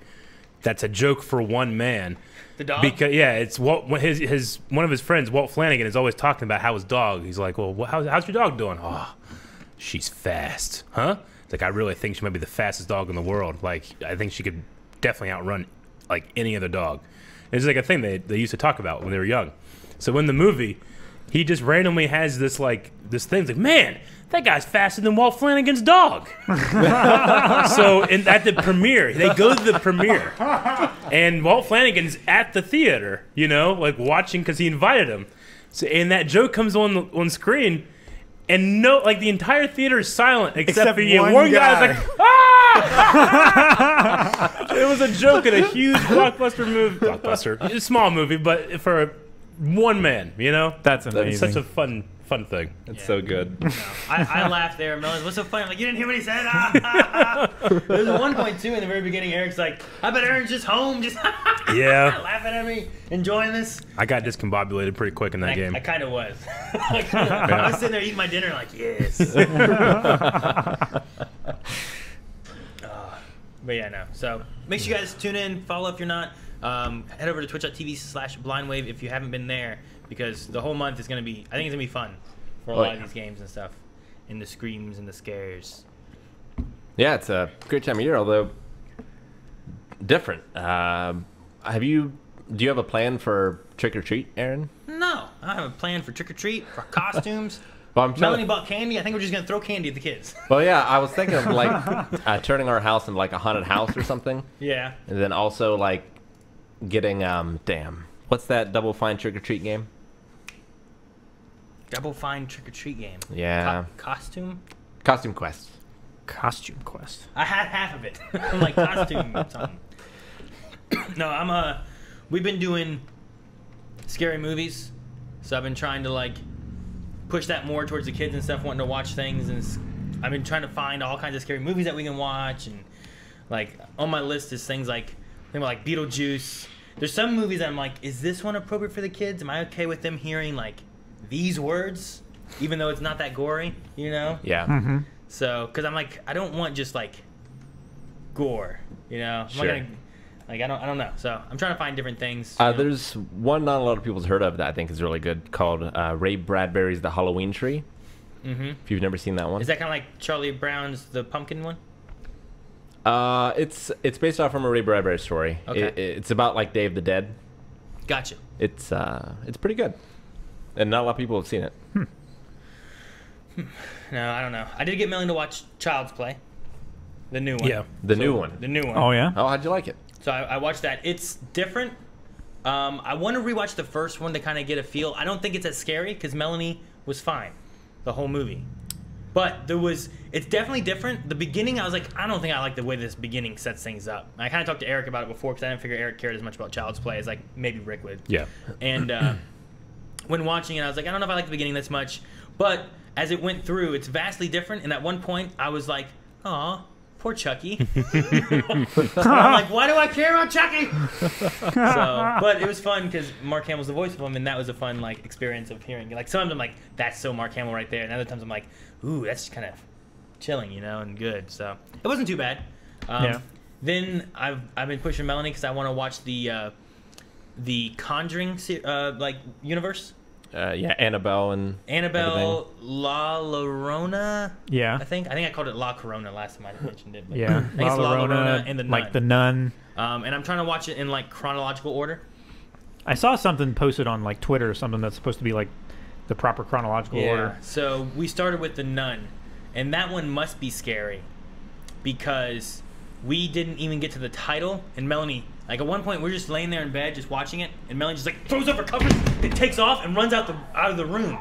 S1: that's a joke for one man.
S2: The dog.
S1: Because it's Walt, his one of his friends, Walt Flanagan, is always talking about how his dog. He's like, well, how's your dog doing? Oh, she's fast, huh? It's like, I really think she might be the fastest dog in the world. Like, I think she could definitely outrun like any other dog. It's like a thing they used to talk about when they were young. So in the movie, he just randomly has this thing. It's like, man, that guy's faster than Walt Flanagan's dog. So at the premiere, they go to the premiere, and Walt Flanagan's at the theater, like watching because he invited him. So, and that joke comes on screen, and the entire theater is silent except for you.
S3: one
S1: One
S3: guy.
S1: guy's like, ah! It was a joke in a huge blockbuster movie. It's a small movie, but for one man,
S3: That's
S1: it's
S3: amazing.
S1: such a fun thing.
S4: It's so good.
S2: No, I laughed there. Melon, what's so funny? I'm like, you didn't hear what he said? There's a 1.2 in the very beginning. Eric's like, I bet Aaron's just home, just
S1: Yeah,
S2: laughing at me, enjoying this.
S1: I got discombobulated pretty quick in that game.
S2: I kind of was. I was sitting there eating my dinner like, yes. But yeah, no. So make sure you guys tune in, follow if you're not. Head over to twitch.tv/blindwave if you haven't been there, because the whole month is going to be, I think it's going to be fun for a lot of these games and stuff. And the screams and the scares.
S4: Yeah, it's a great time of year, although different. Have you Do you have a plan for trick or treat, Aaron?
S2: No, I don't have a plan for trick or treat, for costumes.
S4: Well, I'm trying
S2: Melanie
S4: to-
S2: bought candy. I think we're just gonna throw candy at the kids.
S4: Well, yeah, I was thinking of like turning our house into like a haunted house or something,
S2: Yeah.
S4: and then also like getting damn, what's that Double Fine trick or treat game?
S2: Double Fine trick or treat game.
S4: Yeah,
S2: Costume.
S4: Costume Quest.
S3: Costume Quest.
S2: I had half of it. I'm like costume something. No, we've been doing scary movies, so I've been trying to like push that more towards the kids and stuff, wanting to watch things, and I've been trying to find all kinds of scary movies that we can watch, and like on my list is things like Beetlejuice. There's some movies that I'm like, is this one appropriate for the kids? Am I okay with them hearing like these words, even though it's not that gory, you know?
S4: Yeah.
S3: Mm-hmm.
S2: So, because I'm like, I don't want just like gore, you know? I'm
S4: Sure.
S2: not gonna, like, I don't know. So I'm trying to find different things. you know?
S4: There's one not a lot of people's heard of that I think is really good called Ray Bradbury's The Halloween Tree.
S2: Mhm.
S4: If you've never seen that one.
S2: Is that kind of like Charlie Brown's The Pumpkin one?
S4: It's based off from a Ray Bradbury story.
S2: Okay.
S4: It's about like Day of the Dead.
S2: Gotcha.
S4: It's pretty good, and not a lot of people have seen it.
S2: No, I don't know. I did get Melanie to watch Child's Play, the new one.
S1: Yeah.
S4: The new one.
S2: The new one.
S3: Oh yeah.
S4: Oh, how'd you like it?
S2: So I watched that. It's different. I want to rewatch the first one to kind of get a feel. I don't think it's as scary because Melanie was fine the whole movie. But it's definitely different. The beginning, I was like, I don't think I like the way this beginning sets things up. I kind of talked to Eric about it before because I didn't figure Eric cared as much about Child's Play as like maybe Rick would.
S1: Yeah.
S2: And when watching it, I was like, I don't know if I like the beginning this much. But as it went through, it's vastly different. And at one point, I was like, aw, poor Chucky. I'm like, why do I care about Chucky? So, but it was fun because Mark Hamill's the voice of him, and that was a fun like experience of hearing. Like sometimes I'm like, that's so Mark Hamill right there, and other times I'm like, ooh, that's kind of chilling, you know, and good. So it wasn't too bad.
S3: Yeah.
S2: Then I've been pushing Melanie because I want to watch the Conjuring like universe.
S4: Yeah, Annabelle and
S2: Annabelle La Llorona.
S3: Yeah.
S2: I think I called it La Corona last time I mentioned it. But
S3: Yeah.
S2: I think it's La Llorona and the Nun.
S3: like the Nun.
S2: And I'm trying to watch it in like chronological order.
S3: I saw something posted on like Twitter or something that's supposed to be like the proper chronological order.
S2: So we started with the Nun, and that one must be scary because we didn't even get to the title. And Melanie, like at one point, we're just laying there in bed, just watching it, and Melanie just like throws up her covers, and takes off and runs out of the room.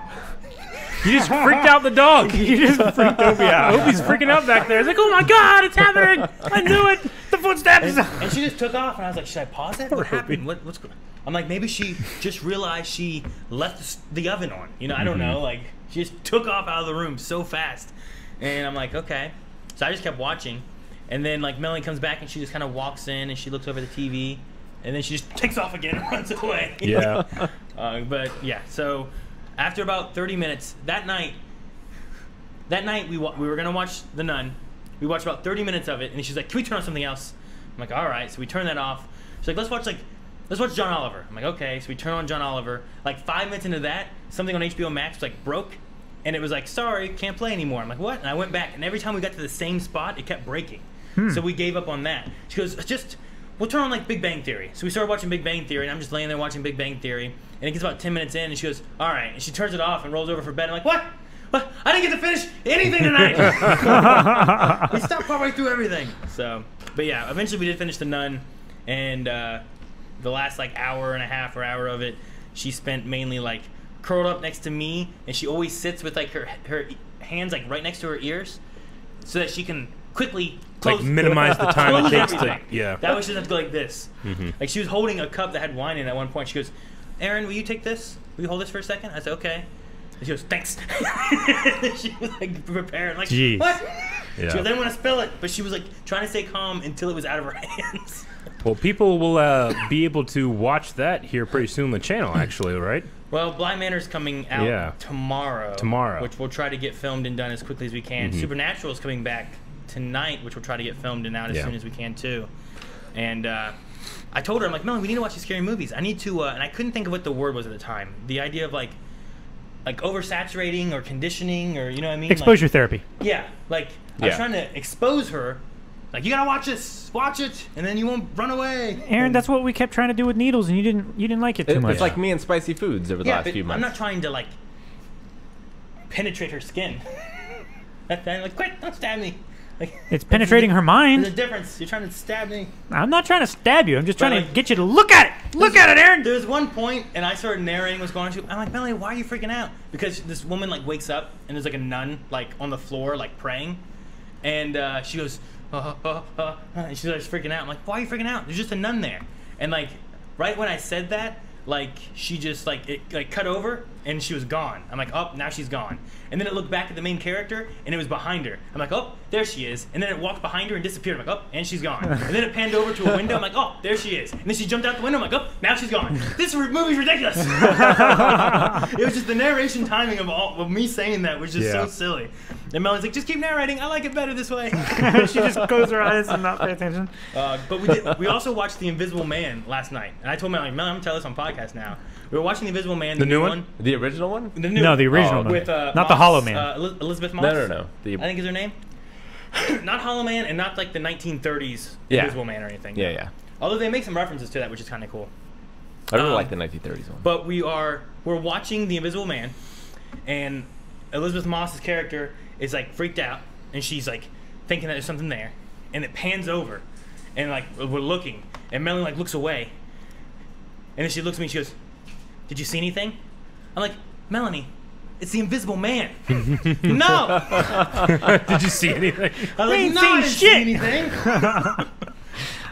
S1: You just freaked out the dog.
S3: You just freaked Opie out.
S1: Opie's freaking out back there. It's like, oh my god, it's happening! I knew it. The footsteps.
S2: And she just took off, and I was like, should I pause it? What happened? What's going on? I'm like, maybe she just realized she left the oven on. You know, I don't know. Like, she just took off out of the room so fast. And I'm like, okay. So I just kept watching. And then, like, Melanie comes back, and she just kind of walks in, and she looks over the TV. And then she just takes off again and runs away.
S1: Yeah.
S2: But, yeah, so after about 30 minutes, that night we were going to watch The Nun. We watched about 30 minutes of it, and she's like, can we turn on something else? I'm like, all right. So we turn that off. She's like, let's watch John Oliver. I'm like, okay. So we turn on John Oliver. Like 5 minutes into that, something on HBO Max was like broke, and it was like, sorry, can't play anymore. I'm like, what? And I went back, and every time we got to the same spot, it kept breaking. So we gave up on that. She goes, we'll turn on like Big Bang Theory. So we started watching Big Bang Theory, and I'm just laying there watching Big Bang Theory, and it gets about 10 minutes in, and she goes, all right. And she turns it off and rolls over for bed. I'm like, what? What? I didn't get to finish anything tonight. We stopped partway through everything. So, but yeah, eventually we did finish The Nun, and the last like hour and a half or hour of it, she spent mainly like curled up next to me, and she always sits with like her hands like right next to her ears, so that she can quickly close,
S1: Like minimize the time it
S2: close
S1: takes to,
S2: everything.
S1: yeah.
S2: That way she doesn't have to go like this. Like she was holding a cup that had wine in it at one point. She goes, "Aaron, will you take this? Will you hold this for a second?" I said, "Okay." And she goes, "Thanks." She was like prepared, like
S3: Jeez.
S2: what?
S1: Yeah.
S2: She goes, "I didn't want to spill it," but she was like trying to stay calm until it was out of her hands.
S1: Well, people will be able to watch that here pretty soon on the channel, actually, right?
S2: Well, Blind Manor's coming out
S1: Yeah.
S2: tomorrow, which we'll try to get filmed and done as quickly as we can.
S1: Mm-hmm.
S2: Supernatural is coming back tonight, which we'll try to get filmed and out as
S1: Yeah.
S2: soon as we can too. And I told her, I'm like, Melanie, we need to watch these scary movies. I need to, and I couldn't think of what the word was at the time. The idea of like oversaturating or conditioning, or you know what I mean?
S3: Exposure therapy.
S2: Yeah, like I was
S4: Yeah.
S2: trying to expose her Like, you gotta watch it, and then you won't run away.
S3: Aaron, that's what we kept trying to do with needles, and you didn't like it too much.
S4: It's like me and spicy foods over the last
S2: but
S4: few months.
S2: I'm not trying to like penetrate her skin. Like, quick, don't stab me. Like,
S3: It's penetrating her mind.
S2: There's a difference. You're trying to stab me.
S3: I'm not trying to stab you. I'm just trying
S2: like,
S3: to get you to look at it. Look at it, Aaron.
S2: There's one point, and I started narrating what's going on. I'm like, Melanie, why are you freaking out? Because this woman like wakes up, and there's like a nun like on the floor like praying, and she goes, and she starts freaking out. I'm like, why are you freaking out? There's just a nun there. And like, right when I said that, like she just like it like cut over, and she was gone. I'm like, oh, now she's gone. And then it looked back at the main character, and it was behind her. I'm like, oh, there she is. And then it walked behind her and disappeared. I'm like, oh, and she's gone. And then it panned over to a window. I'm like, oh, there she is. And then she jumped out the window. I'm like, oh, now she's gone. This movie's ridiculous. It was just the narration timing of me saying that was just so silly. And Melanie's like, just keep narrating. I like it better this way.
S3: She just closed her eyes and not pay attention.
S2: But we also watched The Invisible Man last night. And I told Melanie, I'm going to tell this on podcast now. We were watching The Invisible Man.
S1: The new one?
S4: The original one?
S2: The new
S3: No, the original one.
S2: with
S3: Not
S2: Moss,
S3: the Hollow Man.
S2: Elizabeth Moss.
S4: No.
S2: I think is her name. Not Hollow Man, and not like the 1930s
S4: Yeah.
S2: Invisible Man or anything.
S4: Yeah.
S2: Although they make some references to that, which is kind of cool.
S4: I really like the 1930s one.
S2: But we're watching The Invisible Man, and Elizabeth Moss's character is like freaked out, and she's like thinking that there's something there, and it pans over, and like we're looking, and Melanie like looks away, and then she looks at me and she goes, "Did you see anything?" I'm like, "Melanie, it's the Invisible Man." No.
S1: Did you see anything?
S2: I was like,
S3: ain't
S2: "No,
S3: seen
S2: I didn't
S3: shit."
S2: see anything."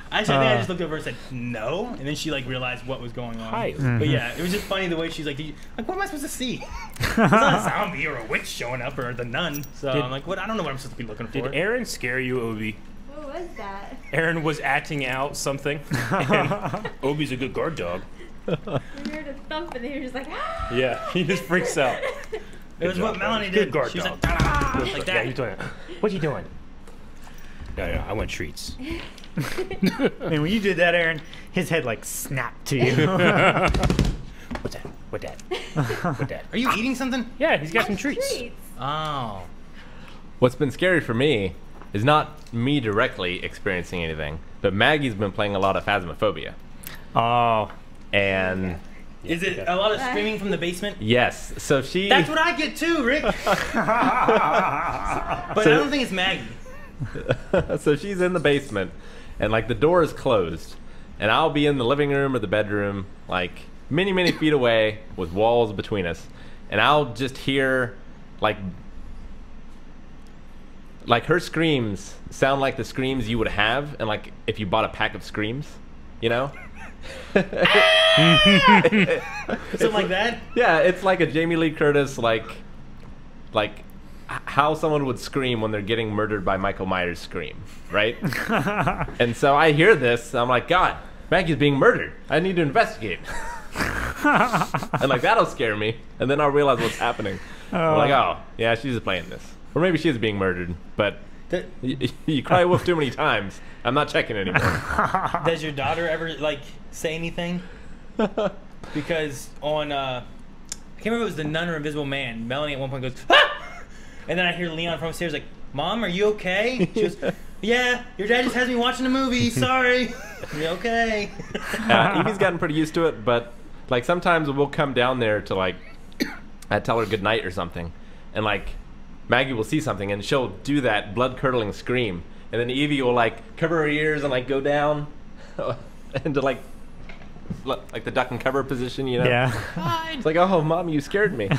S2: I think I just looked over and said no, and then she like realized what was going on.
S1: Hi.
S2: But yeah, it was just funny the way she's like, what am I supposed to see? It's not a zombie or a witch showing up or the nun. So I'm like, what? I don't know what I'm supposed to be looking for.
S1: Did Aaron scare you, Obi?
S5: What was that?
S1: Aaron was acting out something, and Obi's a good guard dog.
S5: We heard a thump and they were just like, ah!
S1: Yeah, he just freaks out.
S2: It was
S1: Good
S2: what
S1: job,
S2: Melanie
S1: buddy.
S2: did.
S1: Good guard
S2: She was
S1: dog.
S2: like, "Ah!" like
S1: Yeah,
S2: that.
S1: he's doing it. What you doing? Yeah, I want treats.
S3: And when you did that, Aaron, his head like snapped to you.
S1: What's that? What that? What that?
S2: Are you eating something?
S1: Yeah, he's got some
S5: What's
S1: treats.
S2: Oh.
S4: What's been scary for me is not me directly experiencing anything, but Maggie's been playing a lot of Phasmophobia.
S3: Oh.
S4: And
S2: Is it a lot of screaming from the basement?
S4: yes, so she...
S2: That's what I get too, Rick. But I don't think it's Maggie.
S4: So she's in the basement, and like the door is closed, and I'll be in the living room or the bedroom, like many feet away with walls between us, and I'll just hear like her screams sound like the screams you would have, and like if you bought a pack of screams, you know.
S2: Something like that.
S4: Yeah, it's like a Jamie Lee Curtis like how someone would scream when they're getting murdered by Michael Myers scream, right? And so I hear this, and I'm like, God, Maggie's being murdered. I need to investigate. And like that'll scare me, and then I'll realize what's happening. I'm like, oh, yeah, she's just playing this, or maybe she is being murdered, but you cry wolf too many times. I'm not checking anymore.
S2: Does your daughter ever like say anything? Because on I can't remember if it was The Nun or Invisible Man. Melanie at one point goes, ah! And then I hear Leon from upstairs like, "Mom, are you okay?" She goes, "Yeah, your dad just has me watching a movie. Sorry." You okay?
S4: Evie's gotten pretty used to it, but like sometimes we'll come down there to like I tell her good night or something, and like Maggie will see something and she'll do that blood curdling scream, and then Evie will like cover her ears and like go down into like the duck and cover position, you know?
S3: Yeah.
S4: It's like, oh, Mom, you scared me.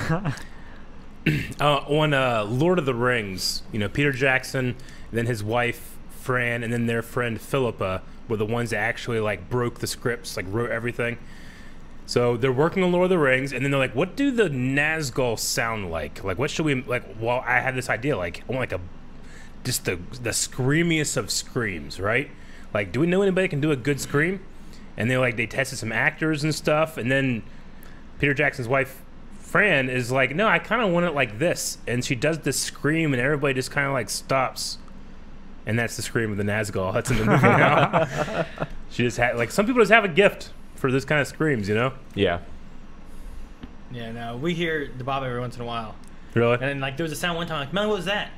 S1: On Lord of the Rings, you know, Peter Jackson, then his wife Fran, and then their friend Philippa were the ones that actually like broke the scripts, like wrote everything. So they're working on Lord of the Rings, and then they're like, "What do the Nazgul sound like? Like, what should we like?" Well, I had this idea, like, I want like just the screamiest of screams, right? Like, do we know anybody can do a good scream? And they tested some actors and stuff, and then Peter Jackson's wife Fran is like, "No, I kind of want it like this," and she does this scream, and everybody just kind of like stops, and that's the scream of the Nazgul. That's in the movie now. She just had like some people just have a gift for this kind of screams, you know?
S4: Yeah.
S2: Yeah, no, we hear the Bob every once in a while.
S1: Really?
S2: And then like there was a sound one time like, "Melanie, what was that?"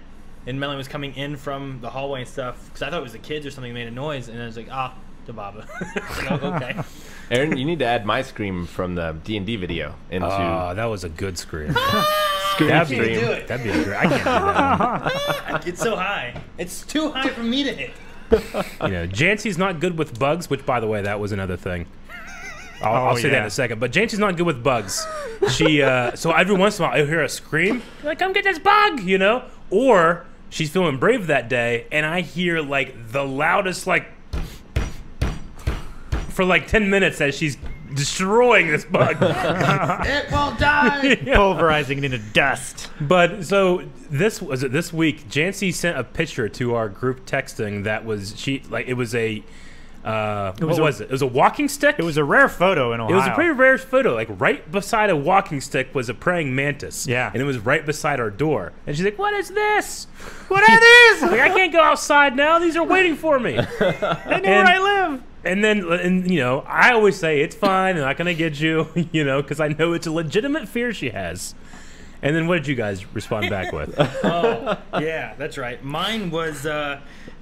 S2: and Melanie was coming in from the hallway and stuff because I thought it was the kids or something made a noise, and I was like, Dababa. Like, oh, okay.
S4: Aaron, you need to add my scream from the D&D video into
S1: That was a good scream.
S4: Scream
S1: That'd
S2: You
S1: be,
S2: can't do it.
S1: that'd be great. I can't do that.
S2: It's so high. It's too high for me to hit.
S1: Jancy's not good with bugs, which, by the way, that was another thing. I'll say that in
S3: yeah.
S1: a second. But Jancy's not good with bugs. She so every once in a while I hear a scream, like, "Come get this bug," or she's feeling brave that day, and I hear like the loudest for like 10 minutes as she's destroying this bug.
S2: It will die.
S3: Pulverizing it into dust.
S1: But so this week, Jancy sent a picture to our group texting that was it was a what was it? It was a walking stick.
S3: It was a rare photo in Ohio.
S1: It was a pretty rare photo. Like right beside a walking stick was a praying mantis.
S3: Yeah.
S1: And it was right beside our door. And she's like, "What is this? What are these? Like, I can't go outside now. These are waiting for me."
S3: They know where I live.
S1: And then, I always say, "It's fine. I'm not going to get you," because I know it's a legitimate fear she has. And then what did you guys respond back with?
S2: Oh, yeah, that's right. Mine was,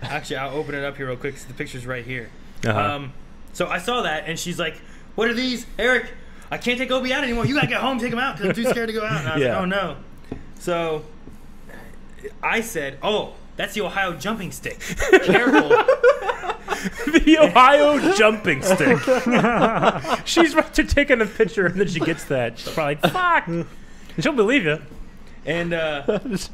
S2: actually, I'll open it up here real quick because the picture's right here.
S1: Uh-huh.
S2: So I saw that, and she's like, "What are these? Eric, I can't take Obi out anymore. You got to get home and take him out because I'm too scared to go out." And I was
S1: Yeah.
S2: like, "Oh, no." So I said, "Oh, that's the Ohio jumping stick. Careful."
S1: The Ohio jumping stick. She's right there taking a picture, and then she gets that. She's probably like, "Fuck." And she'll believe you.
S2: And the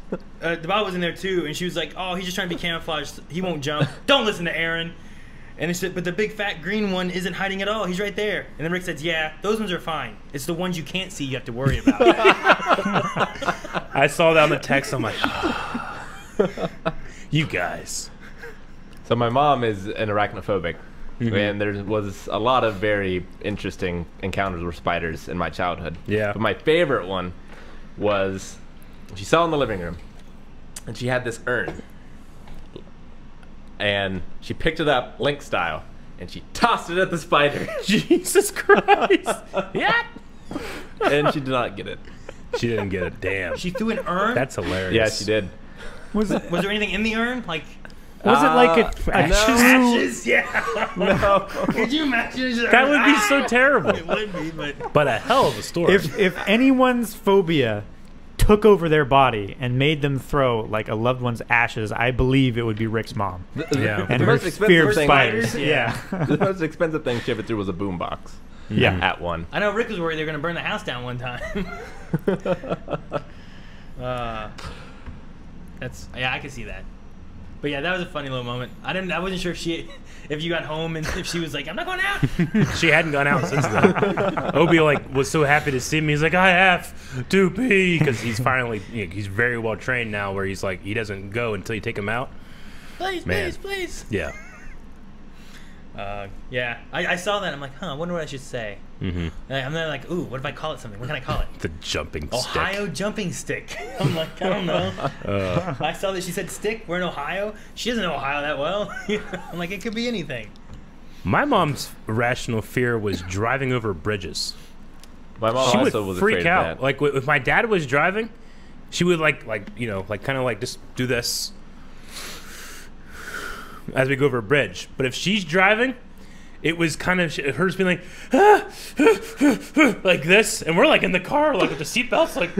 S2: Bob was in there too, and she was like, "Oh, he's just trying to be camouflaged. He won't jump. Don't listen to Aaron." And he said, "But the big fat green one isn't hiding at all. He's right there." And then Rick said, "Yeah, those ones are fine. It's the ones you can't see you have to worry about."
S1: I saw that on the text. I'm like, you guys.
S4: So my mom is an arachnophobic, and there was a lot of very interesting encounters with spiders in my childhood.
S1: Yeah.
S4: But my favorite one was she saw in the living room, and she had this urn, and she picked it up Link style, and she tossed it at the spider,
S1: Jesus Christ. Yeah.
S4: and she did not get it.
S1: She didn't get it. Damn.
S2: She threw an urn.
S1: That's hilarious.
S4: Yeah, she did.
S3: Was it
S2: Was there anything in the urn? Like
S3: like a
S4: no.
S2: ashes? Yeah.
S4: No.
S2: Could you imagine?
S1: That would be so terrible.
S2: It would be, but
S1: But a hell of a story.
S3: if anyone's phobia took over their body and made them throw like a loved one's ashes, I believe it would be Rick's mom.
S1: Yeah.
S3: And
S4: The
S3: her
S4: most expensive
S3: fear of
S4: thing-
S3: spiders.
S2: Yeah.
S3: Yeah.
S4: The most expensive thing she ever threw was a boombox.
S3: Yeah.
S4: At one.
S2: I know Rick was worried they were going to burn the house down one time. I can see that. But yeah, that was a funny little moment. I wasn't sure if you got home and if she was like, "I'm not going out."
S1: She hadn't gone out since then. Obi was so happy to see me. He's like, "I have to pee," because he's finally he's very well trained now. Where he's like, he doesn't go until you take him out.
S2: Please,
S1: Man.
S2: please.
S1: Yeah.
S2: Yeah, I saw that. I'm like, I wonder what I should say.
S1: Mm-hmm.
S2: And I'm then like, ooh, what if I call it something? What can I call it?
S1: The jumping
S2: Ohio jumping stick. I'm like, I don't know. I saw that she said stick. We're in Ohio. She doesn't know Ohio that well. I'm like, it could be anything.
S1: stick. My mom's irrational fear was driving over bridges.
S4: My mom
S1: She
S4: also
S1: would
S4: was
S1: freak
S4: afraid
S1: out.
S4: of that.
S1: Like if my dad was driving, she would like kind of like just do this as we go over a bridge. But if she's driving, it was kind of her just being like like this, and we're like in the car like with the seatbelts like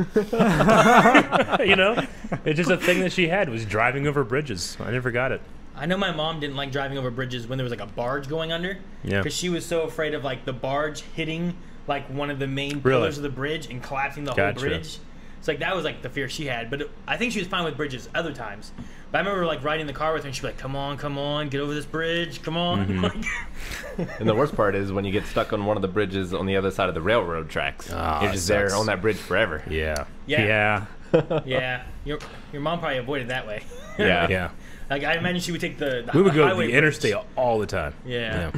S1: it's just a thing that she had was driving over bridges. I never got it.
S2: I know my mom didn't like driving over bridges when there was like a barge going under.
S1: Yeah.
S2: Because she was so afraid of like the barge hitting like one of the main
S1: Really?
S2: pillars of the bridge and collapsing the
S1: Gotcha.
S2: whole bridge. It's like that was like the fear she had. But I think she was fine with bridges other times. But I remember like riding in the car with her and she'd be like, come on, get over this bridge, come on.
S1: Mm-hmm.
S4: And the worst part is when you get stuck on one of the bridges on the other side of the railroad tracks.
S1: Ah,
S4: You're
S1: it
S4: just there
S1: sucks.
S4: on that bridge forever.
S1: Yeah.
S2: Yeah.
S3: Yeah.
S2: Yeah. Your mom probably avoided that way.
S4: Yeah.
S1: Yeah.
S2: Like I imagine she would take the
S1: We would go to
S2: highway
S1: the
S2: bridge.
S1: interstate all the time.
S2: Yeah.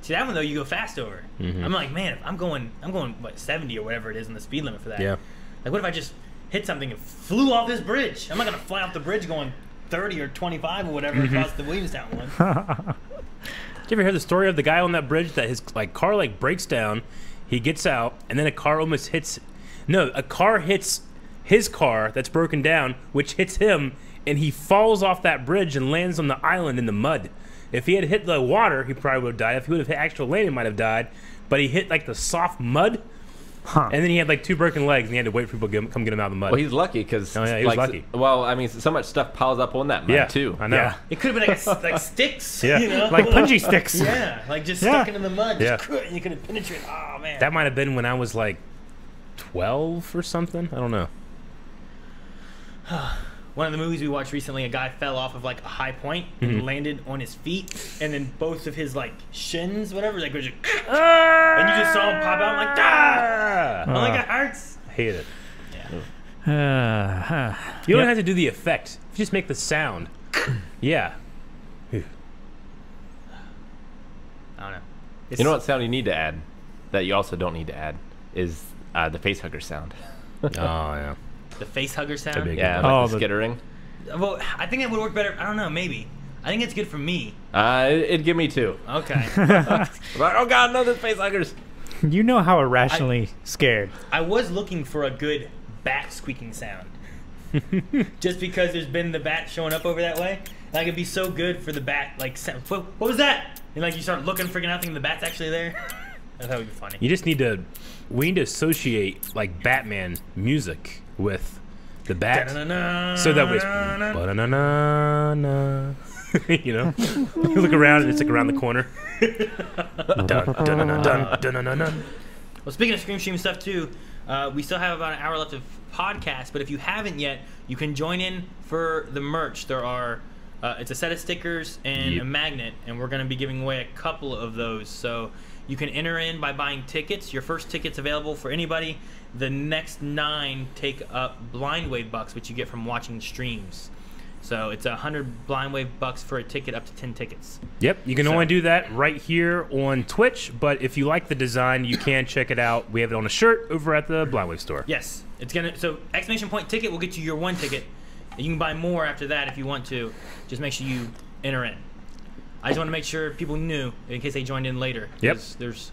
S2: See that one though, you go fast over.
S1: Mm-hmm.
S2: I'm like, man, if I'm going what 70 or whatever it is in the speed limit for that.
S1: Yeah.
S2: Like, what if I just hit something and flew off this bridge? I'm not gonna fly off the bridge going 30 or 25 or whatever
S1: Mm-hmm.
S2: across the Williamstown one.
S1: Did you ever hear the story of the guy on that bridge that his car breaks down, he gets out, and then a car hits his car that's broken down, which hits him, and he falls off that bridge and lands on the island in the mud. If he had hit the water, he probably would have died. If he would have hit actual land, he might have died. But he hit like the soft mud, and then he had like 2 broken legs, and he had to wait for people to come get him out of the mud.
S4: Well, he's lucky because
S1: Oh, yeah, he was lucky.
S4: Well, I mean, so much stuff piles up on that mud
S1: yeah,
S4: too.
S1: I know.
S3: Yeah.
S2: It could have been like sticks.
S1: Yeah.
S2: You know?
S3: Like punji sticks.
S2: Yeah, like just
S3: Yeah.
S2: stuck into the mud. Just
S1: Yeah.
S2: and you could have penetrated. Oh man.
S1: That might have been when I was like 12 or something. I don't know.
S2: One of the movies we watched recently, a guy fell off of like a high point and landed on his feet, and then both of his like shins, whatever, like, was just, and you just saw him pop out. I'm like, ah! I'm like, it hurts.
S1: I hate it.
S2: Yeah.
S1: You don't have to do the effect. You just make the sound. Yeah.
S2: I don't know.
S4: You know what sound you need to add that you also don't need to add is the face hugger sound.
S1: Oh, yeah.
S2: The face hugger sound.
S1: That'd be
S4: Yeah,
S1: good.
S4: like
S3: Oh,
S4: the
S3: the-
S4: skittering.
S2: Well, I think that would work better. I don't know. Maybe. I think it's good for me.
S4: It'd give me 2.
S2: Okay.
S4: Like, oh god, no, there's face huggers.
S3: You know how irrationally scared.
S2: I was looking for a good bat squeaking sound. Just because there's been the bat showing up over that way. Like, it'd be so good for the bat, like, sound. What was that? And, like, you start looking, freaking out, thinking the bat's actually there. I thought it would be funny.
S1: You just need to. We need to associate like Batman music with the bat, so that way it's ba-na-na-na-na. You know, you look around and it's like around the corner. Dun, dun, dun, dun, dun, dun, dun.
S2: Well, speaking of Scream Stream stuff too, we still have about an hour left of podcast. But if you haven't yet, you can join in for the merch. There are, it's a set of stickers and
S1: Yep.
S2: a magnet, and we're going to be giving away a couple of those. So you can enter in by buying tickets. Your first ticket's available for anybody. The next 9 take up Blind Wave bucks, which you get from watching streams. So it's 100 Blind Wave bucks for a ticket, up to 10 tickets.
S1: Yep, you can
S2: So-
S1: only do that right here on Twitch. But if you like the design, you can check it out. We have it on a shirt over at the Blind Wave store.
S2: Yes, it's gonna. So exclamation point ticket will get you your 1 ticket. And you can buy more after that if you want to. Just make sure you enter in. I just want to make sure people knew in case they joined in later.
S1: Yep.
S2: 'Cause there's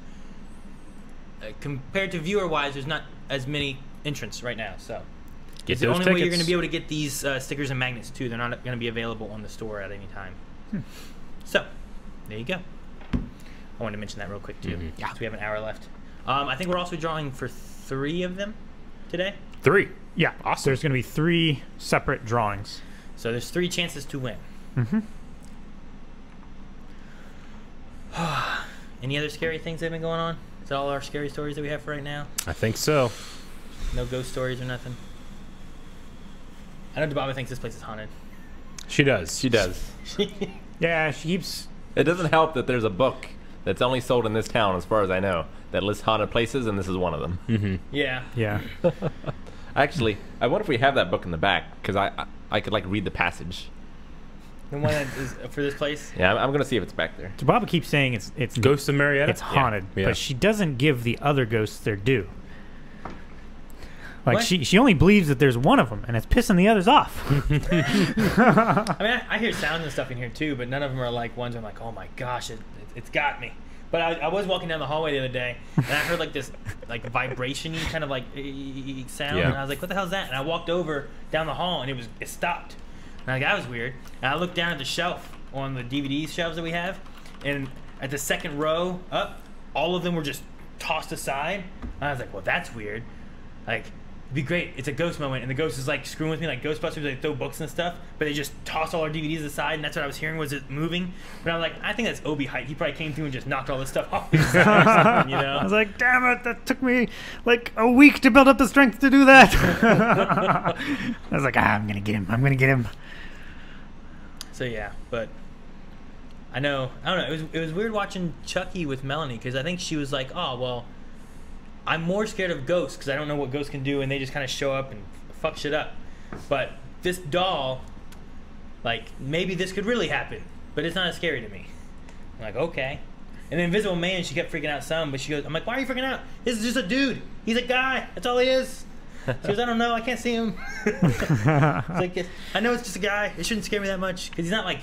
S2: compared to viewer wise, there's not as many entrants right now. So
S1: Get
S2: it's the
S1: those
S2: only way you're
S1: tickets.
S2: going to be able to get these stickers and magnets too. They're not going to be available on the store at any time. So there you go. I wanted to mention that real quick too.
S1: Mhm.
S2: So we have an hour left. I think we're also drawing for 3 of them today.
S1: 3.
S3: Yeah.
S1: Awesome.
S3: There's going to be 3 separate drawings.
S2: So there's 3 chances to win.
S3: Mm-hmm.
S2: Any other scary things that have been going on? Is that all our scary stories that we have for right now?
S1: I think so.
S2: No ghost stories or nothing? I know Dababa thinks this place is haunted.
S1: She does.
S4: She does.
S3: Yeah, she keeps.
S4: It doesn't help that there's a book that's only sold in this town, as far as I know, that lists haunted places, and this is one of them.
S1: Mm-hmm.
S2: Yeah.
S3: Yeah.
S4: Actually, I wonder if we have that book in the back, because I could like read the passage.
S2: The one that is for this place?
S4: Yeah, I'm gonna see if it's back there.
S3: Baba keeps saying it's
S1: Ghost of Marietta.
S3: it's haunted,
S1: Yeah.
S3: but she doesn't give the other ghosts their due. Like
S2: What?
S3: she only believes that there's one of them, and it's pissing the others off.
S2: I mean, I hear sounds and stuff in here too, but none of them are like ones I'm like, oh my gosh, it's got me. But I was walking down the hallway the other day, and I heard like this like vibration-y kind of like sound,
S1: Yeah.
S2: and I was like, what the hell is that? And I walked over down the hall, and it stopped. And I was like, that was weird. And I looked down at the shelf on the DVD shelves that we have, and at the second row up, all of them were just tossed aside. And I was like, well, that's weird. Like, it'd be great. It's a ghost moment, and the ghost is like screwing with me, like Ghostbusters. They throw books and stuff, but they just toss all our DVDs aside, and that's what I was hearing was it moving. But I was like, I think that's Obi height. He probably came through and just knocked all this stuff off. His side or something, you know?
S3: I was like, damn it, that took me like a week to build up the strength to do that. I was like, I'm gonna get him. I'm gonna get him.
S2: So yeah, but I don't know. It was weird watching Chucky with Melanie because I think she was like, oh well, I'm more scared of ghosts because I don't know what ghosts can do and they just kind of show up and fuck shit up. But this doll, like maybe this could really happen, but it's not as scary to me. I'm like, okay. And the Invisible Man, she kept freaking out some, but she goes, I'm like, why are you freaking out? This is just a dude. He's a guy. That's all he is. She goes, I don't know. I can't see him. It's like, I know it's just a guy. It shouldn't scare me that much because he's not like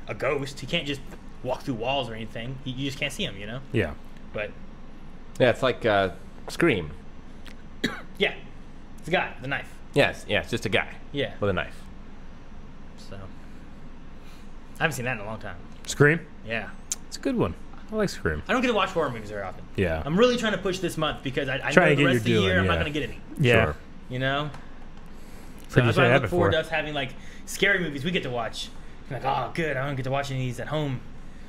S2: a ghost. He can't just walk through walls or anything. You just can't see him, you know?
S1: Yeah.
S2: But
S4: Yeah, it's like Scream.
S2: yeah, it's a guy with a knife.
S4: Yes, yeah, it's just a guy
S2: Yeah.
S4: with a knife.
S2: I haven't seen that in a long time.
S1: Scream.
S2: Yeah.
S1: It's a good one. I like Scream.
S2: I don't get to watch horror movies very often.
S1: Yeah.
S2: I'm really trying to push this month because I
S1: Try
S2: know
S1: to
S2: the
S1: get
S2: rest of the
S1: your
S2: year
S1: doing,
S2: I'm not
S1: yeah.
S2: going to get any.
S3: Yeah.
S1: Sure.
S2: You know? So
S3: Heard you
S2: that's
S3: say
S2: why I
S3: that
S2: look forward
S3: before.
S2: to us having like scary movies we get to watch. I'm like, oh, good. I don't get to watch any of these at home.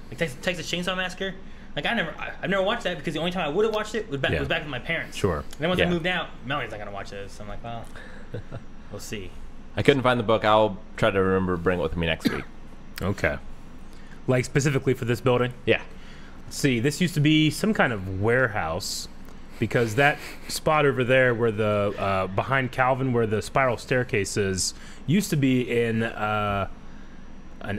S2: Like Texas Chainsaw Massacre. Like I've never watched that because the only time I would have watched it was back with my parents.
S1: Sure.
S2: And then once
S4: Yeah.
S2: I moved out, Melanie's not going to watch those. So I'm like, well, we'll see.
S4: I couldn't find the book. I'll try to remember to bring it with me next week.
S1: Okay. Like specifically for this building?
S4: Yeah.
S1: See, this used to be some kind of warehouse because that spot over there where the behind Calvin where the spiral staircase is used to be in an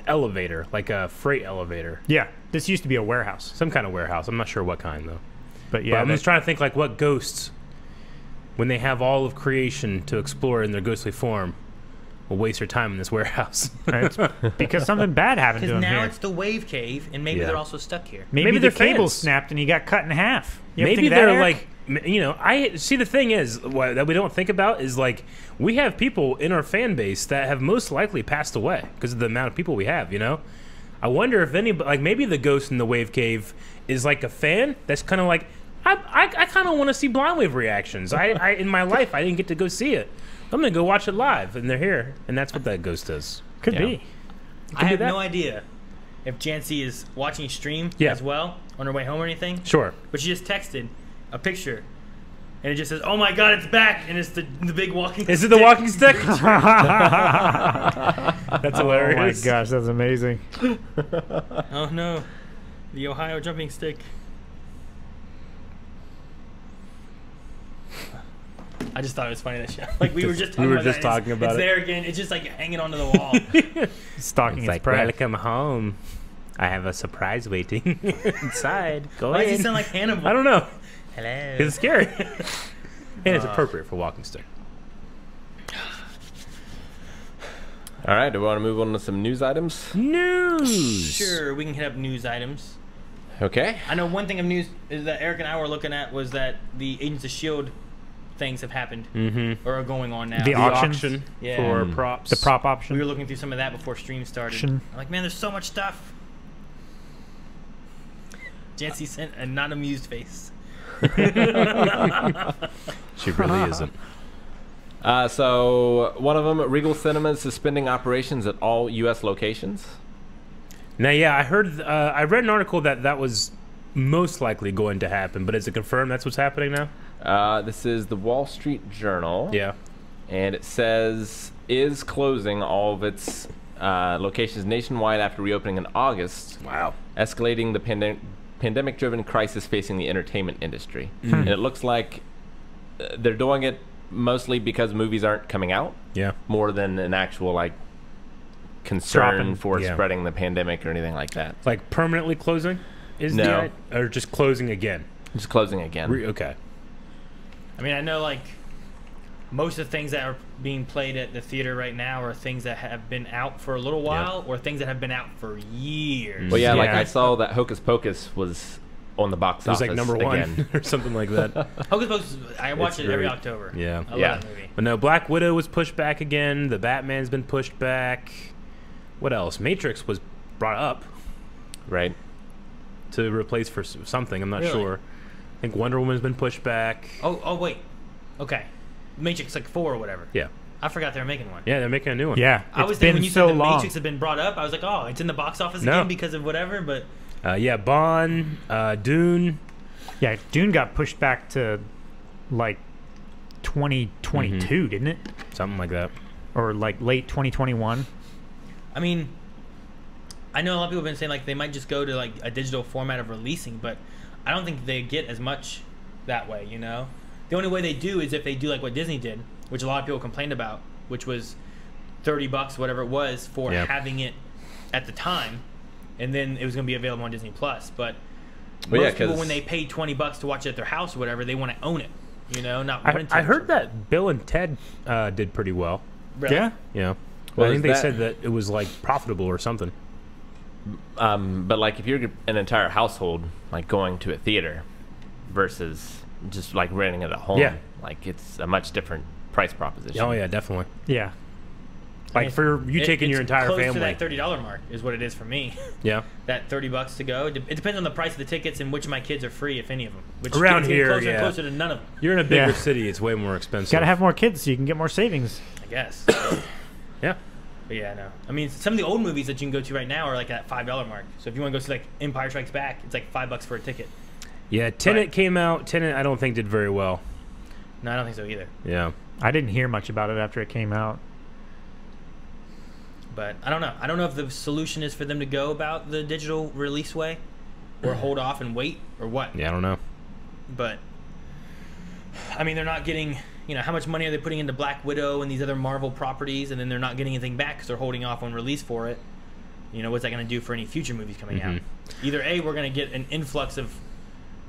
S1: elevator, like a freight elevator.
S3: Yeah. This used to be a warehouse.
S1: Some kind of warehouse. I'm not sure what kind though.
S3: But
S1: But
S3: yeah,
S1: I'm just trying to think like what ghosts, when they have all of creation to explore in their ghostly form, will waste their time in this warehouse.
S3: it's because something bad happened to
S2: Because
S3: him
S2: now
S3: here.
S2: it's the wave cave, and maybe
S1: Yeah.
S2: they're also stuck here.
S3: Maybe
S1: maybe
S3: the
S1: they're
S3: cable
S1: fans.
S3: snapped and he got cut in half. You ever
S1: Maybe
S3: think of that,
S1: they're
S3: Eric?
S1: like, you know, I see the thing is what, that we don't think about is like we have people in our fan base that have most likely passed away because of the amount of people we have. You know, I wonder if any like maybe the ghost in the wave cave is like a fan that's kind of like I kind of want to see Blind Wave reactions. I in my life I didn't get to go see it. I'm gonna go watch it live, and they're here, and that's what that ghost is.
S3: Could
S4: Yeah.
S3: be.
S2: I have
S1: that.
S2: no idea if Jancy is watching stream
S1: Yeah.
S2: as well on her way home or anything.
S1: Sure.
S2: But she just texted a picture, and it just says, "Oh my God, it's back!" And it's the big walking.
S1: Is it the
S2: stick.
S1: walking stick? That's
S3: Oh my
S1: hilarious.
S3: gosh, that's amazing.
S2: Oh no, the Ohio jumping stick. I just thought it was funny that she, like we were just talking about that.
S1: talking about
S2: it's
S1: it.
S2: there again. It's just like hanging onto the wall.
S3: Stalking its prey.
S1: welcome home. I have a surprise waiting inside. Go
S2: Why does he sound like Hannibal?
S1: I don't know.
S2: Hello.
S1: It's scary. And it's appropriate for walking stick.
S4: All right. Do we want to move on to some news items?
S1: News.
S2: Sure, we can hit up news items.
S4: Okay.
S2: I know one thing of news is that Eric and I were looking at was that the Agents of S.H.I.E.L.D. things have happened
S1: Mm-hmm.
S2: or are going on now.
S3: The
S1: The
S3: Auctions?
S1: auction
S2: Yeah.
S1: for
S4: Mm.
S1: props.
S3: The prop
S2: We
S3: option.
S2: were looking through some of that before stream started.
S3: Auction.
S2: I'm like, man, there's so much stuff. Jancy sent a not amused face.
S1: She really isn't.
S4: So one of them, Regal Cinemas suspending operations at all U.S. locations.
S1: Now, yeah, I heard. I read an article that was most likely going to happen, but is it confirmed that's what's happening now?
S4: This is the Wall Street Journal.
S1: Yeah.
S4: And it says is closing all of its locations nationwide after reopening in August,
S1: Wow.
S4: escalating the pandemic-driven crisis facing the entertainment industry. And it looks like they're doing it mostly because movies aren't coming out,
S1: Yeah.
S4: more than an actual like concern
S3: Dropping.
S4: for
S1: Yeah.
S4: spreading the pandemic or anything like that.
S1: Like permanently closing? Is
S4: No.
S1: or just closing again?
S4: Just closing again.
S1: Okay.
S2: I mean, I know like most of the things that are being played at the theater right now are things that have been out for a little while or things that have been out for years.
S4: Well, yeah, like
S3: Yeah.
S4: I saw that Hocus Pocus was on the box
S1: It was
S4: office
S1: like number
S4: again.
S1: one or something like that.
S2: Hocus Pocus, I watch
S1: It's
S2: it every
S1: great.
S2: October.
S1: Yeah.
S2: I love
S4: Yeah.
S2: that movie.
S1: But no, Black Widow was pushed back again. The Batman's been pushed back. What else? Matrix was brought up
S4: Right.
S1: to replace for something. I'm not
S2: Really?
S1: sure. I think Wonder Woman's been pushed back.
S2: Oh wait. Okay. Matrix like 4 or whatever.
S1: Yeah.
S2: I forgot they were making one.
S1: Yeah, they're making a new one.
S3: Yeah,
S2: I was
S3: it's
S2: thinking
S3: been
S2: when you
S3: so
S2: said the
S3: long.
S2: Matrix had been brought up, I was like, oh, it's in the box office
S1: No.
S2: again because of whatever, but
S1: Yeah, Bond, Dune.
S3: Yeah, Dune got pushed back to like 2022, didn't it?
S1: Something like that.
S3: Or like late 2021.
S2: I mean, I know a lot of people have been saying like they might just go to like a digital format of releasing, but I don't think they get as much that way, you know? The only way they do is if they do like what Disney did, which a lot of people complained about, which was $30, whatever it was, for
S1: Yeah.
S2: having it at the time, and then it was going to be available on Disney Plus. But
S4: Well, yeah,
S2: most people,
S4: 'cause-
S2: when they pay $20 to watch it at their house or whatever, they want to own it, you know, not rent it.
S1: I
S2: or
S1: heard
S2: something.
S1: that Bill and Ted did pretty well.
S2: Really?
S3: Yeah.
S1: Yeah.
S4: Well,
S1: I think
S4: is
S1: they
S4: that-
S1: said that it was like profitable or something.
S4: But like if you're an entire household like going to a theater versus just like renting it at home,
S1: Yeah.
S4: like it's a much different price proposition.
S1: Oh yeah, definitely.
S3: Yeah.
S1: Like for you taking your entire
S2: close
S1: family.
S2: to that $30 mark is what it is for me.
S1: Yeah.
S2: That $30 to go. It depends on the price of the tickets and which of my kids are free, if any of them. Which
S1: Around
S2: gets me
S1: here,
S2: closer
S1: yeah.
S2: and closer to none of them,
S1: You're in a bigger
S3: Yeah.
S1: city. It's way more expensive.
S3: Got to have more kids so you can get more savings.
S2: I guess.
S1: Yeah.
S2: But yeah, no. I mean, some of the old movies that you can go to right now are like at that $5 mark. So if you want to go see like Empire Strikes Back, it's like $5 for a ticket.
S1: Yeah. Tenet
S2: Right.
S1: came out. Tenet, I don't think did very well.
S2: No, I don't think so either.
S1: Yeah.
S3: I didn't hear much about it after it came out.
S2: But I don't know. I don't know if the solution is for them to go about the digital release way, or hold off and wait, or what.
S1: Yeah. I don't know.
S2: But I mean, they're not getting. You know, how much money are they putting into Black Widow and these other Marvel properties, and then they're not getting anything back because they're holding off on release for it. You know, what's that going to do for any future movies coming out? Either A, we're going to get an influx of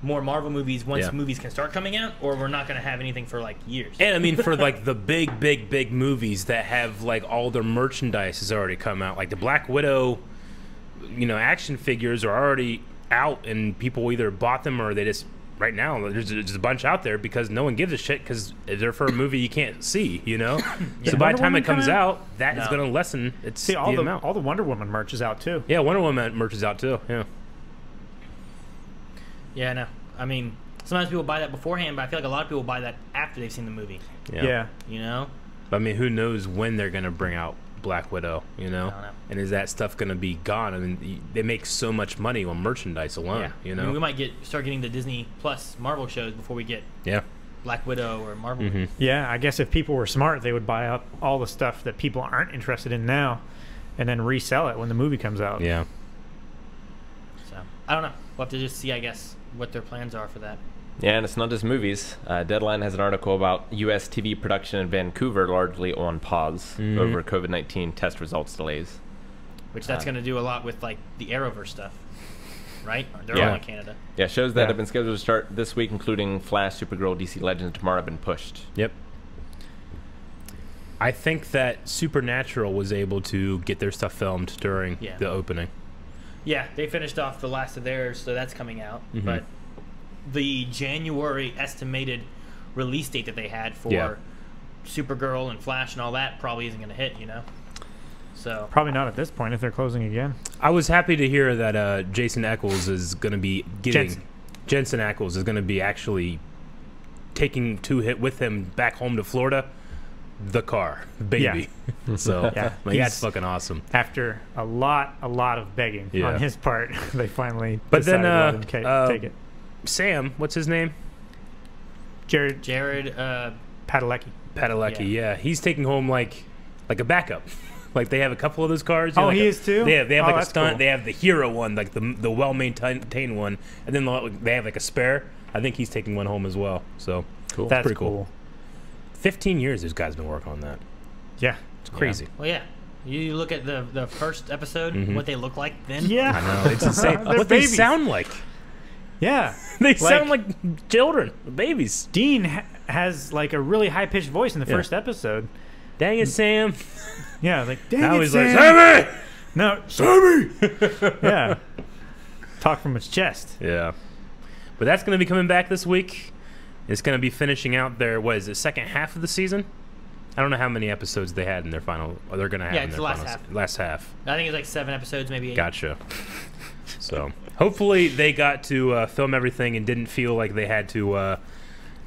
S2: more Marvel movies once
S1: Yeah.
S2: movies can start coming out, or we're not going to have anything for like years.
S1: And I mean, for like the big movies that have like all their merchandise has already come out, like the Black Widow, you know, action figures are already out, and people either bought them or they just right now there's a bunch out there because no one gives a shit because they're for a movie you can't see, you know. So by
S3: Wonder
S1: the time
S3: Woman
S1: it comes
S3: come out?
S1: out, that is
S2: No.
S1: going to lessen its
S3: See, all
S1: the
S3: the
S1: amount.
S3: all the Wonder Woman merch is out too.
S1: Yeah, Wonder Woman merch is out too. Yeah.
S2: Yeah, no. I mean, sometimes people buy that beforehand, but I feel like a lot of people buy that after they've seen the movie.
S3: Yeah.
S2: You know?
S1: But I mean, who knows when they're going to bring out Black Widow, you know?
S2: I don't know.
S1: And is that stuff going to be gone? I mean, they make so much money on merchandise alone, you know?
S2: I mean, we might start getting the Disney Plus Marvel shows before we get
S1: Yeah.
S2: Black Widow or Marvel.
S1: Mm-hmm.
S2: movies.
S3: Yeah, I guess if people were smart, they would buy up all the stuff that people aren't interested in now, and then resell it when the movie comes out.
S1: Yeah.
S2: So I don't know. We'll have to just see, I guess, what their plans are for that.
S4: Yeah, and it's not just movies. Deadline has an article about U.S. TV production in Vancouver largely on pause over COVID-19 test results delays.
S2: Which that's going to do a lot with like the Arrowverse stuff, right? They're
S4: Yeah.
S2: all in Canada.
S4: Yeah, shows that
S3: Yeah.
S4: have been scheduled to start this week, including Flash, Supergirl, DC Legends tomorrow, have been pushed.
S1: Yep. I think that Supernatural was able to get their stuff filmed during
S2: Yeah.
S1: the opening.
S2: Yeah, they finished off the last of theirs, so that's coming out.
S1: Mhm.
S2: But the January estimated release date that they had for
S1: Yeah.
S2: Supergirl and Flash and all that probably isn't going to hit, you know? So,
S3: Probably not at this point if they're closing again.
S1: I was happy to hear that Jason Ackles is going to be getting
S3: Jensen.
S1: Ackles is going to be actually taking with him back home to Florida the car, baby. So
S3: Yeah,
S1: like, that's
S3: he's-
S1: fucking awesome.
S3: After a lot of begging
S1: Yeah.
S3: on his part, they finally
S1: But then,
S3: decided to let him take it.
S1: Sam, what's his name?
S3: Jared
S2: Jared,
S3: Padalecki.
S1: Padalecki. Yeah, he's taking home like a backup. Like they have a couple of those cars.
S3: Oh,
S1: like
S3: he
S1: a-
S3: is too?
S1: They have
S3: Oh,
S1: like a
S3: that's
S1: stunt.
S3: cool.
S1: They have the hero one, like the well maintained one, and then they have like a spare. I think he's taking one home as well. So
S4: Cool.
S3: That's
S1: pretty
S3: cool.
S1: cool. 15 years this guy's been working on that.
S3: Yeah.
S1: It's crazy.
S2: well, yeah. You look at the first episode,
S1: Mhm.
S2: what they look like then.
S3: Yeah.
S1: I know it's insane.
S3: They're
S1: What
S3: babies.
S1: they sound like?
S3: Yeah.
S1: They sound like children, babies.
S3: Dean has like a really high pitched voice in the
S1: Yeah.
S3: first episode.
S1: Dang it, Sam!
S3: Yeah, like dang
S1: Now
S3: it,
S1: he's like,
S3: Sam."
S1: Sammy!
S3: No,
S1: Sammy!
S3: yeah. Talk from his chest.
S1: Yeah. But that's going to be coming back this week. It's going to be finishing out their, second half of the season? I don't know how many episodes they had in their final, or they're going to have
S2: Yeah,
S1: in
S2: it's
S1: their
S2: the last
S1: final
S2: half.
S1: last half.
S2: I think it's like 7 episodes, maybe 8.
S1: Gotcha. So hopefully they got to film everything and didn't feel like they had to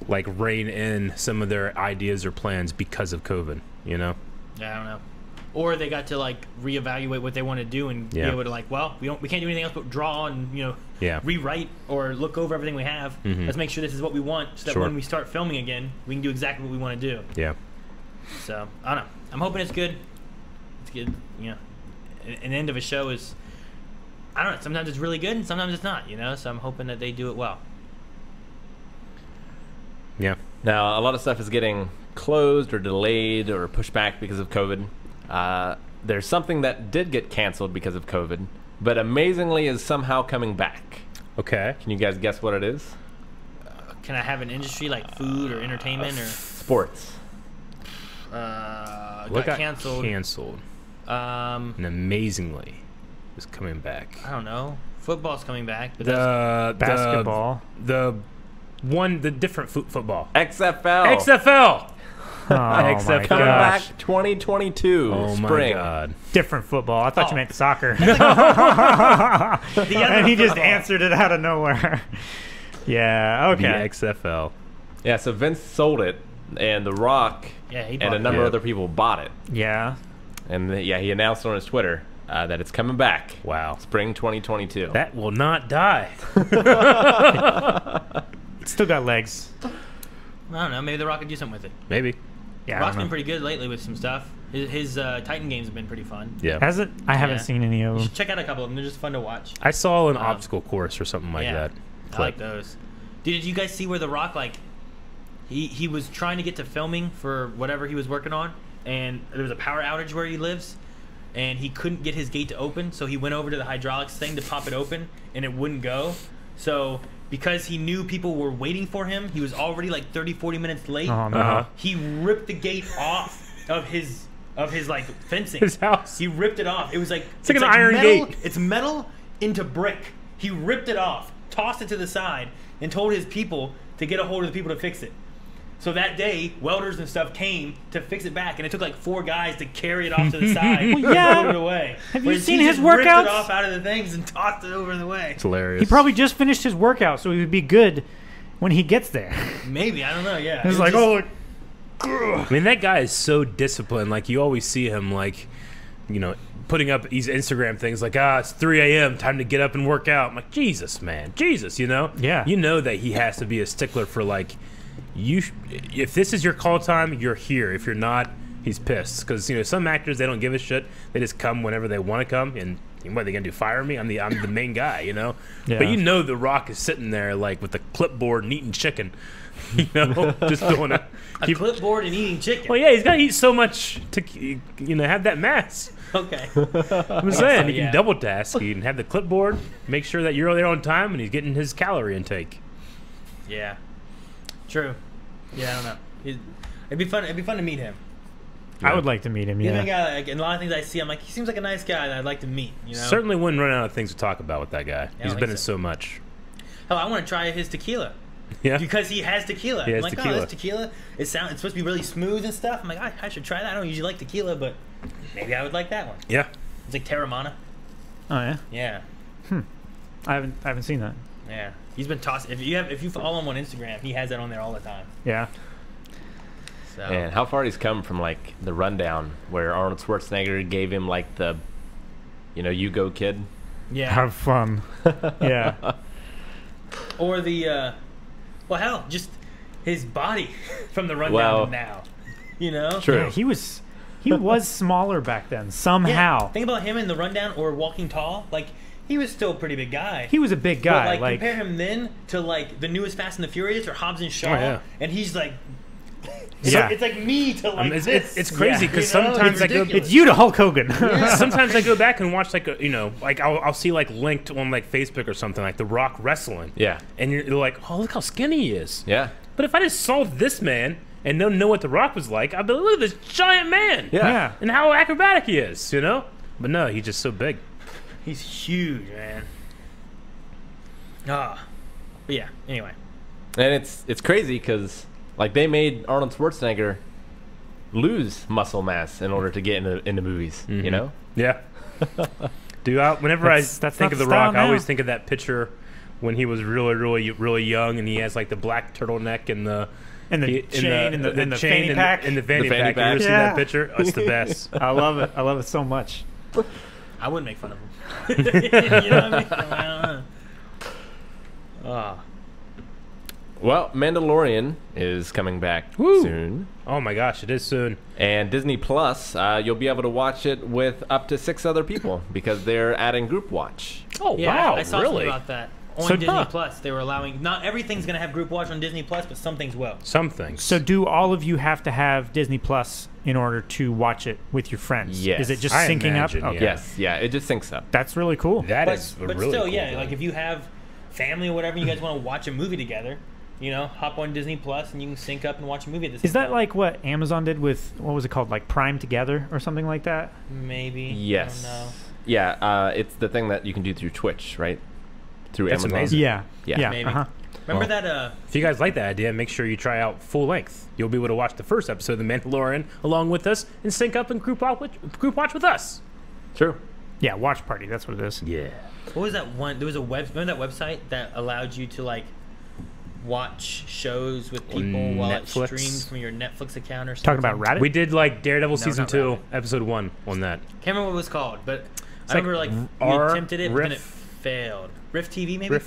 S1: like rein in some of their ideas or plans because of COVID, you know?
S2: Yeah, I don't know. Or they got to like reevaluate what they want to do and
S1: Yeah.
S2: be able to like, well, we can't do anything else but draw and
S1: Yeah.
S2: rewrite or look over everything we have.
S1: Mhm.
S2: Let's make sure this is what we want, so that
S1: Sure.
S2: when we start filming again, we can do exactly what we want to do.
S1: Yeah.
S2: So I don't know. I'm hoping it's good. It's good. An end of a show is, I don't know. Sometimes it's really good and sometimes it's not. So I'm hoping that they do it well.
S1: Yeah.
S4: Now, a lot of stuff is getting closed or delayed or pushed back because of COVID. There's something that did get canceled because of COVID, but amazingly is somehow coming back.
S1: Okay.
S4: Can you guys guess what it is?
S2: Can I have an industry like food or entertainment or
S4: Sports.
S1: What
S2: got canceled?
S1: Canceled. And amazingly is coming back.
S2: I don't know. Football's coming back, but that's
S3: Basketball.
S1: The different football.
S4: XFL.
S1: XFL.
S3: Oh my
S1: XFL.
S4: Coming
S3: gosh.
S4: back 2022
S1: Oh my
S4: spring.
S1: god.
S3: Different football. I thought
S2: Oh.
S3: you meant soccer.
S2: The other
S3: And he just
S2: football.
S3: answered it out of nowhere. Yeah,
S1: The
S3: okay.
S1: XFL.
S4: Yeah, so Vince sold it, and The Rock
S2: Yeah, he
S4: and
S2: bought
S4: a
S2: it.
S4: number of
S1: Yeah.
S4: other people bought it.
S3: Yeah.
S4: And yeah, he announced on his Twitter that it's coming back.
S1: Wow.
S4: Spring 2022.
S1: That will not die.
S3: It's still got legs.
S2: I don't know. Maybe The Rock could do something with it.
S1: Maybe.
S3: Yeah. I
S2: Rock's
S3: don't
S2: been
S3: know.
S2: pretty good lately with some stuff. His Titan games have been pretty fun.
S1: Yeah.
S3: Has it? I haven't
S2: Yeah.
S3: seen any of
S2: You
S3: them.
S2: should check out a couple of them. They're just fun to watch.
S1: I saw an obstacle course or something like
S2: yeah.
S1: that.
S2: I like those. Did you guys see where The Rock, like, he was trying to get to filming for whatever he was working on, and there was a power outage where he lives, and he couldn't get his gate to open, so he went over to the hydraulics thing to pop it open, and it wouldn't go. So because he knew people were waiting for him, he was already like 30, 40 minutes late.
S3: Oh, no.
S1: Uh-huh.
S2: He ripped the gate off of his like fencing.
S1: His house.
S2: He ripped it off. It was like
S1: It's like an iron
S2: metal,
S1: gate.
S2: It's metal into brick. He ripped it off, tossed it to the side, and told his people to get a hold of the people to fix it. So that day, welders and stuff came to fix it back, and it took like 4 guys to carry it off to the side
S3: Well, yeah.
S2: and put it away.
S3: Have you
S2: Whereas
S3: seen
S2: he
S3: his
S2: just ripped
S3: workouts?
S2: it off out of the things and tossed it over the way.
S1: It's hilarious.
S3: He probably just finished his workout, so he would be good when he gets there.
S2: Maybe, I don't know. Yeah,
S3: He's
S2: It was
S3: like,
S2: just-
S3: oh, look.
S1: I mean, that guy is so disciplined. Like, you always see him, like, you know, putting up these Instagram things like, it's 3 a.m., time to get up and work out. I'm like, Jesus, man. Jesus, you know?
S3: Yeah.
S1: You know that he has to be a stickler for, like, if this is your call time, you're here. If you're not, he's pissed. Because, you know, some actors, they don't give a shit. They just come whenever they want to come. And what are they going to do, fire me? I'm the main guy, you know?
S3: Yeah.
S1: But you know The Rock is sitting there, like, with the clipboard and eating chicken. You know? Just doing it.
S2: a clipboard and eating chicken.
S1: Well, yeah, he's got to eat so much to, you know, have that mass.
S2: Okay.
S1: I'm saying, he
S2: yeah.
S1: can double task. He can have the clipboard, make sure that you're there on time, and he's getting his calorie intake.
S2: Yeah. True. Yeah, I don't know. It'd be fun. It'd be fun to meet him.
S3: I would like to meet him,
S2: He's
S3: yeah.
S2: a guy. Like, in a lot of things I see, I'm like, he seems like a nice guy that I'd like to meet. You know.
S1: Certainly wouldn't run out of things to talk about with that guy.
S2: I
S1: He's
S2: don't
S1: been
S2: think
S1: in
S2: so.
S1: so much.
S2: Hell, I want to try his tequila.
S1: Yeah.
S2: Because he has tequila.
S1: He has
S2: I'm like,
S1: tequila.
S2: oh, this tequila. It's supposed to be really smooth and stuff. I'm like, I should try that. I don't usually like tequila, but maybe I would like that one.
S1: Yeah.
S2: It's like Terramana.
S3: Oh, yeah?
S2: Yeah.
S3: I haven't seen that.
S2: Yeah. He's been tossed. If you follow him on Instagram, he has that on there all the time.
S3: Yeah.
S2: So
S4: And how far he's come from like the rundown where Arnold Schwarzenegger gave him like the, you know, you go kid.
S2: yeah.
S3: Have fun. Yeah.
S2: Or the well, hell, just his body from the rundown
S4: Well,
S2: to now. You know.
S4: True.
S3: Yeah, he was smaller back then, somehow.
S2: Yeah. Think about him in the rundown or Walking Tall. Like, he was still a pretty big guy.
S3: He was a big
S2: But,
S3: guy.
S2: like, compare him then to, like, the newest Fast and the Furious or Hobbs and Shaw.
S1: Oh, yeah.
S2: And he's, like...
S3: Yeah.
S2: It's like me to, like,
S1: It's crazy because
S2: You know?
S1: sometimes I go.
S2: ridiculous.
S3: It's you to Hulk Hogan.
S1: Sometimes I go back and watch like like I'll see like linked on like Facebook or something like The Rock wrestling.
S4: Yeah.
S1: And you're like, oh, look how skinny he is.
S4: Yeah.
S1: But if I just saw this man and don't know what The Rock was like, I'd be like, look at this giant man.
S4: Yeah.
S3: Yeah.
S1: And how acrobatic he is, you know? But no, he's just so big.
S2: He's huge, man. But yeah, anyway.
S4: And it's crazy because like they made Arnold Schwarzenegger lose muscle mass in order to get into movies. You know.
S1: Yeah. Dude, whenever
S3: That's
S1: I
S3: not
S1: think of
S3: the
S1: The
S3: style
S1: Rock, I
S3: now.
S1: always think of that picture when he was really young and he has like the black turtleneck and the
S3: And the chain and the fanny pack.
S1: and the fanny
S4: fanny
S1: pack. You ever
S4: pack.
S1: seen
S3: Yeah.
S1: that picture? Oh, it's the best.
S3: I love it. I love it so much.
S2: I wouldn't make fun of him. You know what I mean? I don't know.
S4: Well, Mandalorian is coming back
S1: Woo.
S4: soon,
S1: Oh my gosh, it is soon.
S4: and Disney Plus, you'll be able to watch it with up to 6 other people because they're adding group watch.
S1: Oh
S2: Yeah,
S1: wow,
S2: I saw
S1: really?
S2: something about that. On
S3: So-
S2: Disney Plus, they were allowing... Not everything's going to have group watch on Disney Plus, but some things will.
S1: Some things.
S3: So, do all of you have to have Disney Plus in order to watch it with your friends?
S4: Yes.
S3: Is it just
S1: I
S3: syncing
S1: imagine,
S3: up?
S1: yeah.
S4: Yes, yeah, it just syncs up.
S3: That's really cool.
S1: That
S2: But,
S1: is
S2: but
S1: really
S2: still,
S1: cool
S2: yeah,
S1: thing.
S2: like if you have family or whatever, you guys want to watch a movie together, you know, hop on Disney Plus and you can sync up and watch a movie at the same
S3: Is that
S2: time.
S3: like what Amazon did with, what was it called, like Prime Together or something like that?
S2: Maybe.
S4: Yes.
S2: I don't know.
S4: Yeah, it's the thing that you can do through Twitch, right? Through
S1: That's
S4: Amazon.
S1: amazing.
S3: Yeah.
S4: Yeah.
S2: Maybe. Remember
S1: Well.
S2: that?
S1: If you guys like that idea, make sure you try out full length. You'll be able to watch the first episode of The Mandalorian along with us and sync up and group watch with us.
S4: True.
S3: Yeah, watch party. That's what it is.
S1: Yeah.
S2: What was that one? There was a remember that website that allowed you to like watch shows with people while it
S1: Netflix?
S2: streamed from your Netflix account or something.
S3: Talking about Reddit.
S1: We did like Daredevil season
S2: not
S1: 2,
S2: Rabbit.
S1: episode 1 on that.
S2: Can't remember what it was called, but I
S1: like
S2: remember like we
S1: R-
S2: attempted it, but then it
S1: Riff-
S2: failed. Rift TV maybe?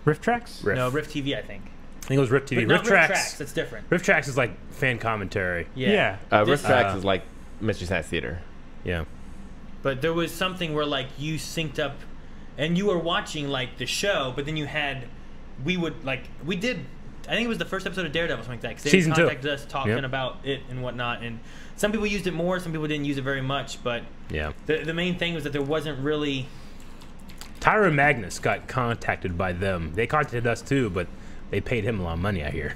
S3: Rift Tracks.
S1: Riff.
S2: No, Rift TV I think.
S1: I think it was Rift TV.
S2: But not
S1: Rift Tracks.
S2: That's different.
S1: Rift Tracks is like fan commentary.
S2: Yeah.
S3: Yeah.
S4: Rift
S2: This-
S4: Tracks is like Mystery Science Theater.
S1: Yeah.
S2: But there was something where like you synced up and you were watching like the show, but then you had we did I think it was the first episode of Daredevil, something like that. 'Cause they
S1: Season 2.
S2: contacted us talking
S1: Yep.
S2: about it and whatnot. And some people used it more, some people didn't use it very much. But
S1: Yeah.
S2: the main thing was that there wasn't really.
S1: Tyra Magnus got contacted by them. They contacted us too, but they paid him a lot of money, I hear,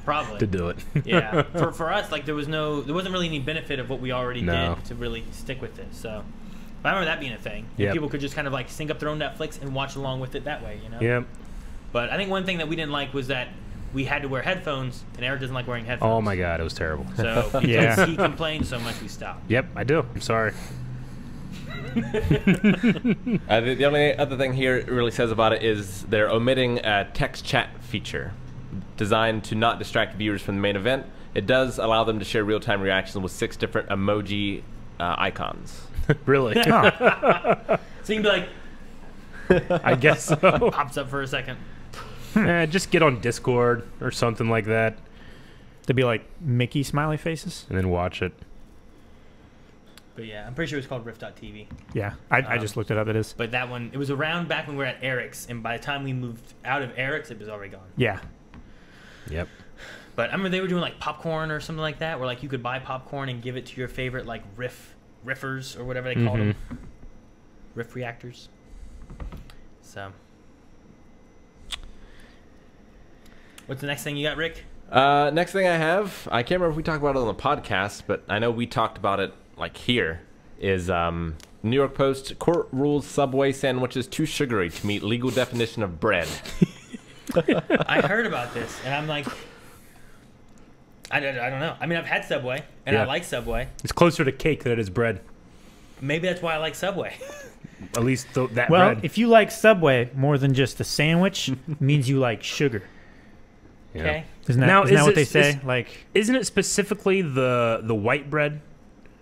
S2: Probably.
S1: to do it.
S2: Yeah. For us, like there wasn't really any benefit of what we already
S1: No.
S2: did to really stick with it. So I remember that being a thing. And
S1: Yep.
S2: people could just kind of like sync up their own Netflix and watch along with it that way, you know?
S1: Yep.
S2: But I think one thing that we didn't like was that we had to wear headphones, and Eric doesn't like wearing headphones.
S1: Oh my God, it was terrible.
S2: So because
S3: Yeah.
S2: he complained so much, we stopped.
S1: Yep, I do. I'm sorry.
S4: The only other thing here it really says about it is they're omitting a text chat feature designed to not distract viewers from the main event. It does allow them to share real-time reactions with 6 different emoji icons.
S1: Really?
S2: So you can be like,
S1: I guess so.
S2: pops up for a second.
S1: Just get on Discord or something like that
S3: To be like Mickey smiley faces.
S1: and then watch it.
S2: But yeah, I'm pretty sure it's called Rift.tv.
S3: Yeah, I just looked it up. It is.
S2: But that one, it was around back when we were at Eric's, and by the time we moved out of Eric's, it was already gone.
S3: Yeah.
S1: Yep.
S2: But I remember they were doing like popcorn or something like that, where like you could buy popcorn and give it to your favorite like riffers or whatever they called them, riff reactors. So, what's the next thing you got, Rick?
S4: Next thing I have, I can't remember if we talked about it on the podcast, but I know we talked about it like here, is New York Post, court rules Subway sandwiches too sugary to meet legal definition of bread.
S2: I heard about this, and I'm like, I don't know. I mean, I've had Subway, and I
S1: Yeah.
S2: like Subway.
S1: It's closer to cake than it is bread.
S2: Maybe that's why I like Subway.
S1: At least that
S3: Well,
S1: bread.
S3: if you like Subway more than just a sandwich, means you like sugar.
S1: Yeah.
S2: Okay.
S3: Isn't that,
S1: Now,
S3: isn't that
S1: is
S3: what
S1: it-
S3: they say?
S1: is-
S3: Like,
S1: Isn't it specifically the white bread?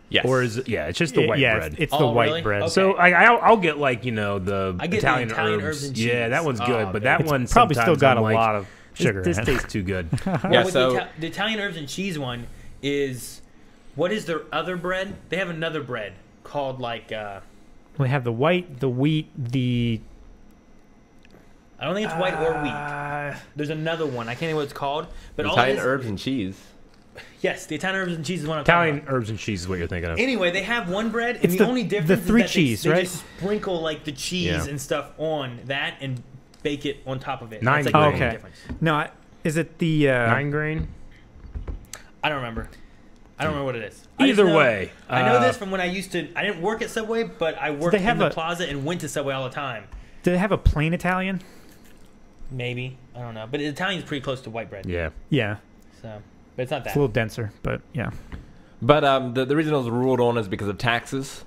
S4: Yes.
S1: Or is it? Yeah, it's just the white
S3: yeah,
S1: bread.
S3: it's the
S2: Oh,
S3: white
S2: really?
S3: bread.
S2: Okay.
S1: So I'll get like the
S2: I get the
S1: Italian,
S2: Italian
S1: herbs.
S2: herbs and
S1: Yeah,
S2: cheese.
S1: that one's
S2: Oh,
S1: good, but
S2: man.
S1: that
S3: It's
S1: one
S3: probably still
S1: sometimes
S3: got
S1: I'm
S3: a
S1: like,
S3: lot of sugar
S1: This
S3: in it.
S1: tastes too good.
S4: Yeah,
S2: With
S4: so
S2: the Italian herbs and cheese one is, what is their other bread? They have another bread called like,
S3: We have the white, the wheat, the
S2: I don't think it's white or wheat. There's another one. I can't think what it's called. But all
S4: Italian
S2: it is,
S4: herbs and cheese.
S2: Yes, the Italian herbs and cheese is one I'm talking
S1: Italian
S2: about.
S1: herbs and cheese is what you're thinking of.
S2: Anyway, they have one bread, and
S3: It's
S2: the
S3: the-
S2: only
S3: the
S2: difference
S3: three
S2: is that
S3: cheese,
S2: they
S3: right?
S2: just sprinkle like the cheese
S1: Yeah.
S2: and stuff on that and bake it on top of it.
S1: Nine
S2: That's like the
S1: grain.
S2: only
S3: Okay.
S2: difference.
S3: no. Is it the
S1: 9 grain.
S2: I don't remember. I don't remember what it is. I just
S1: Either
S2: know-
S1: way,
S2: I know this from when I used to. I didn't work at Subway, but I worked
S3: they
S2: in
S3: have
S2: the
S3: a-
S2: plaza and went to Subway all the time.
S3: Do they have a plain Italian?
S2: Maybe I don't know, but Italian's pretty close to white bread.
S1: Yeah.
S3: Yeah,
S2: So, but it's not
S3: it's
S2: that.
S3: a little denser, but yeah.
S4: But the reason it was ruled on is because of taxes.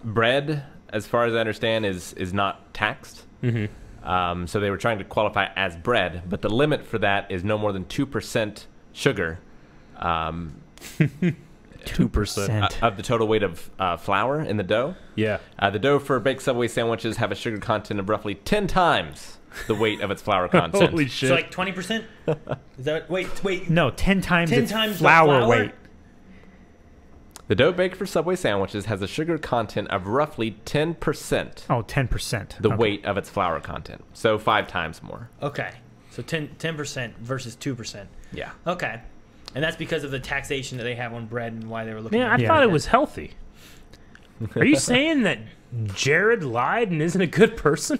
S4: Bread, as far as I understand, is not taxed.
S1: Mm-hmm.
S4: So they were trying to qualify as bread, but the limit for that is no more than 2% sugar
S1: 2%.
S4: of the total weight of flour in the dough.
S1: Yeah.
S4: The dough for baked Subway sandwiches have a sugar content of roughly 10 times the weight of its flour content.
S1: Holy shit.
S2: So like 20%. Is that wait?
S3: No, 10 times
S2: 10
S3: its
S2: times the
S3: flour
S2: flour?
S3: weight.
S4: The dough baked for Subway sandwiches has a sugar content of roughly 10%
S3: Oh, 10%.
S4: the
S3: Okay.
S4: weight of its flour content. So 5 times more.
S2: Okay, so 10% versus 2%.
S4: Yeah.
S2: Okay, and that's because of the taxation that they have on bread and why they were looking.
S1: Man, I
S2: at
S3: Yeah.
S1: thought it was healthy. Are you saying that Jared lied and isn't a good person?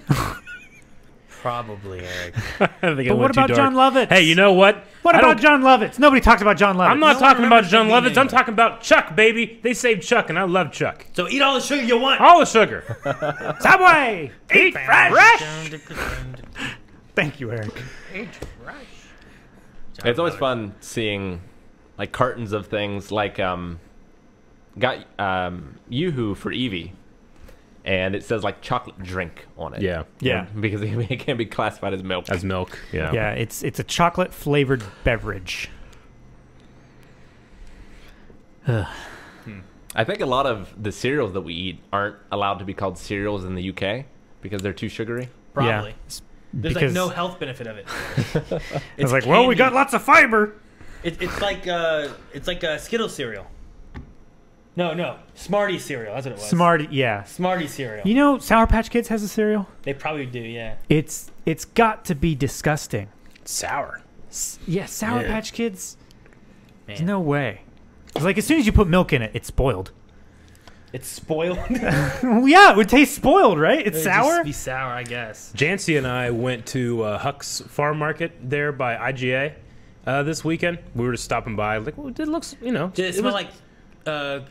S2: Probably, Eric.
S1: I think it
S3: But
S1: went
S3: what
S1: too
S3: about
S1: dark.
S3: John Lovitz?
S1: Hey, you know what?
S3: What
S1: I
S3: about
S1: don't-
S3: John Lovitz? Nobody talks about John Lovitz.
S1: I'm not
S2: No one
S1: talking about
S2: remembers
S1: John
S2: him being
S1: Lovitz. I'm
S2: in it.
S1: talking about Chuck, baby. They saved Chuck, and I love Chuck.
S2: So eat all the sugar you want.
S1: All the sugar.
S3: Subway!
S1: Eat fresh.
S3: Thank you, Eric.
S4: It's always fun seeing like cartons of things like got Yoo-Hoo for Eevee, and it says like chocolate drink on it.
S1: Yeah.
S3: Yeah.
S4: Because it can be classified as milk.
S1: As milk. Yeah.
S3: Yeah, it's a chocolate flavored beverage. Ugh.
S4: I think a lot of the cereals that we eat aren't allowed to be called cereals in the UK because they're too sugary.
S2: Probably.
S3: Yeah. It's
S2: There's
S3: because
S2: like no health benefit of it.
S3: it's like, well, we got
S2: candy.
S3: lots of fiber.
S2: It's like a Skittles cereal. No, Smarties cereal. That's what it was.
S3: Smarties
S2: cereal.
S3: You know, Sour Patch Kids has a cereal.
S2: They probably do, yeah.
S3: It's got to be disgusting.
S1: Sour.
S3: Yeah, Sour
S1: Yeah.
S3: Patch Kids. There's
S2: Man.
S3: no way. It's like as soon as you put milk in it, it's spoiled.
S2: It's spoiled.
S3: Well, yeah, it would taste spoiled, right? It's
S2: It would
S3: sour.
S2: Just be sour, I guess.
S1: Jancy and I went to Huck's Farm Market there by IGA this weekend. We were just stopping by. Like, well, it looks, you know.
S2: Did it smell
S1: was-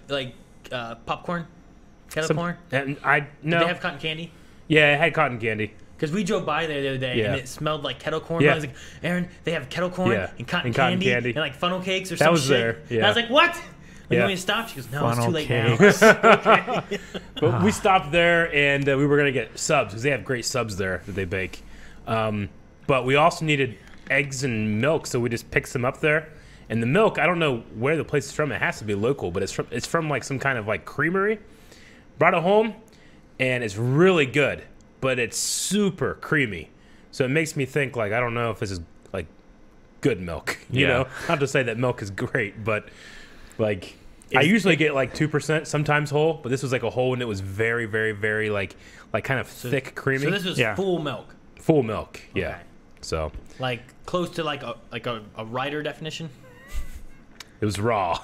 S2: like popcorn? Kettle
S1: some-
S2: corn?
S1: And I
S2: Did
S1: no.
S2: they have cotton candy?
S1: Yeah, it had cotton candy.
S2: Because we drove by there the other day
S1: Yeah.
S2: and it smelled like kettle corn.
S1: Yeah.
S2: I was like, Aaron, they have kettle corn
S1: Yeah,
S2: and cotton
S1: and cotton
S2: candy,
S1: candy.
S2: and like funnel cakes or
S1: That
S2: some
S1: was
S2: shit.
S1: there,
S2: And
S1: yeah.
S2: I was like, what? Like,
S1: Yeah.
S2: when we stopped, she goes, no, it's
S3: Funnel
S2: too late
S3: cakes.
S2: now.
S1: But we stopped there and we were gonna get subs because they have great subs there that they bake. But we also needed eggs and milk, so we just picked some up there. And the milk, I don't know where the place is from. It has to be local, but it's from like some kind of like creamery. Brought it home, and it's really good, but it's super creamy. So it makes me think like I don't know if this is like good milk. You
S4: Yeah.
S1: know, not to say that milk is great, but like I usually get like 2%, sometimes whole, but this was like a whole, and it was very, very, very like kind of thick, creamy,
S2: So this was
S3: Yeah.
S2: full milk.
S1: full milk. Yeah.
S2: Okay.
S1: So
S2: Like close to like a writer definition.
S1: it was raw.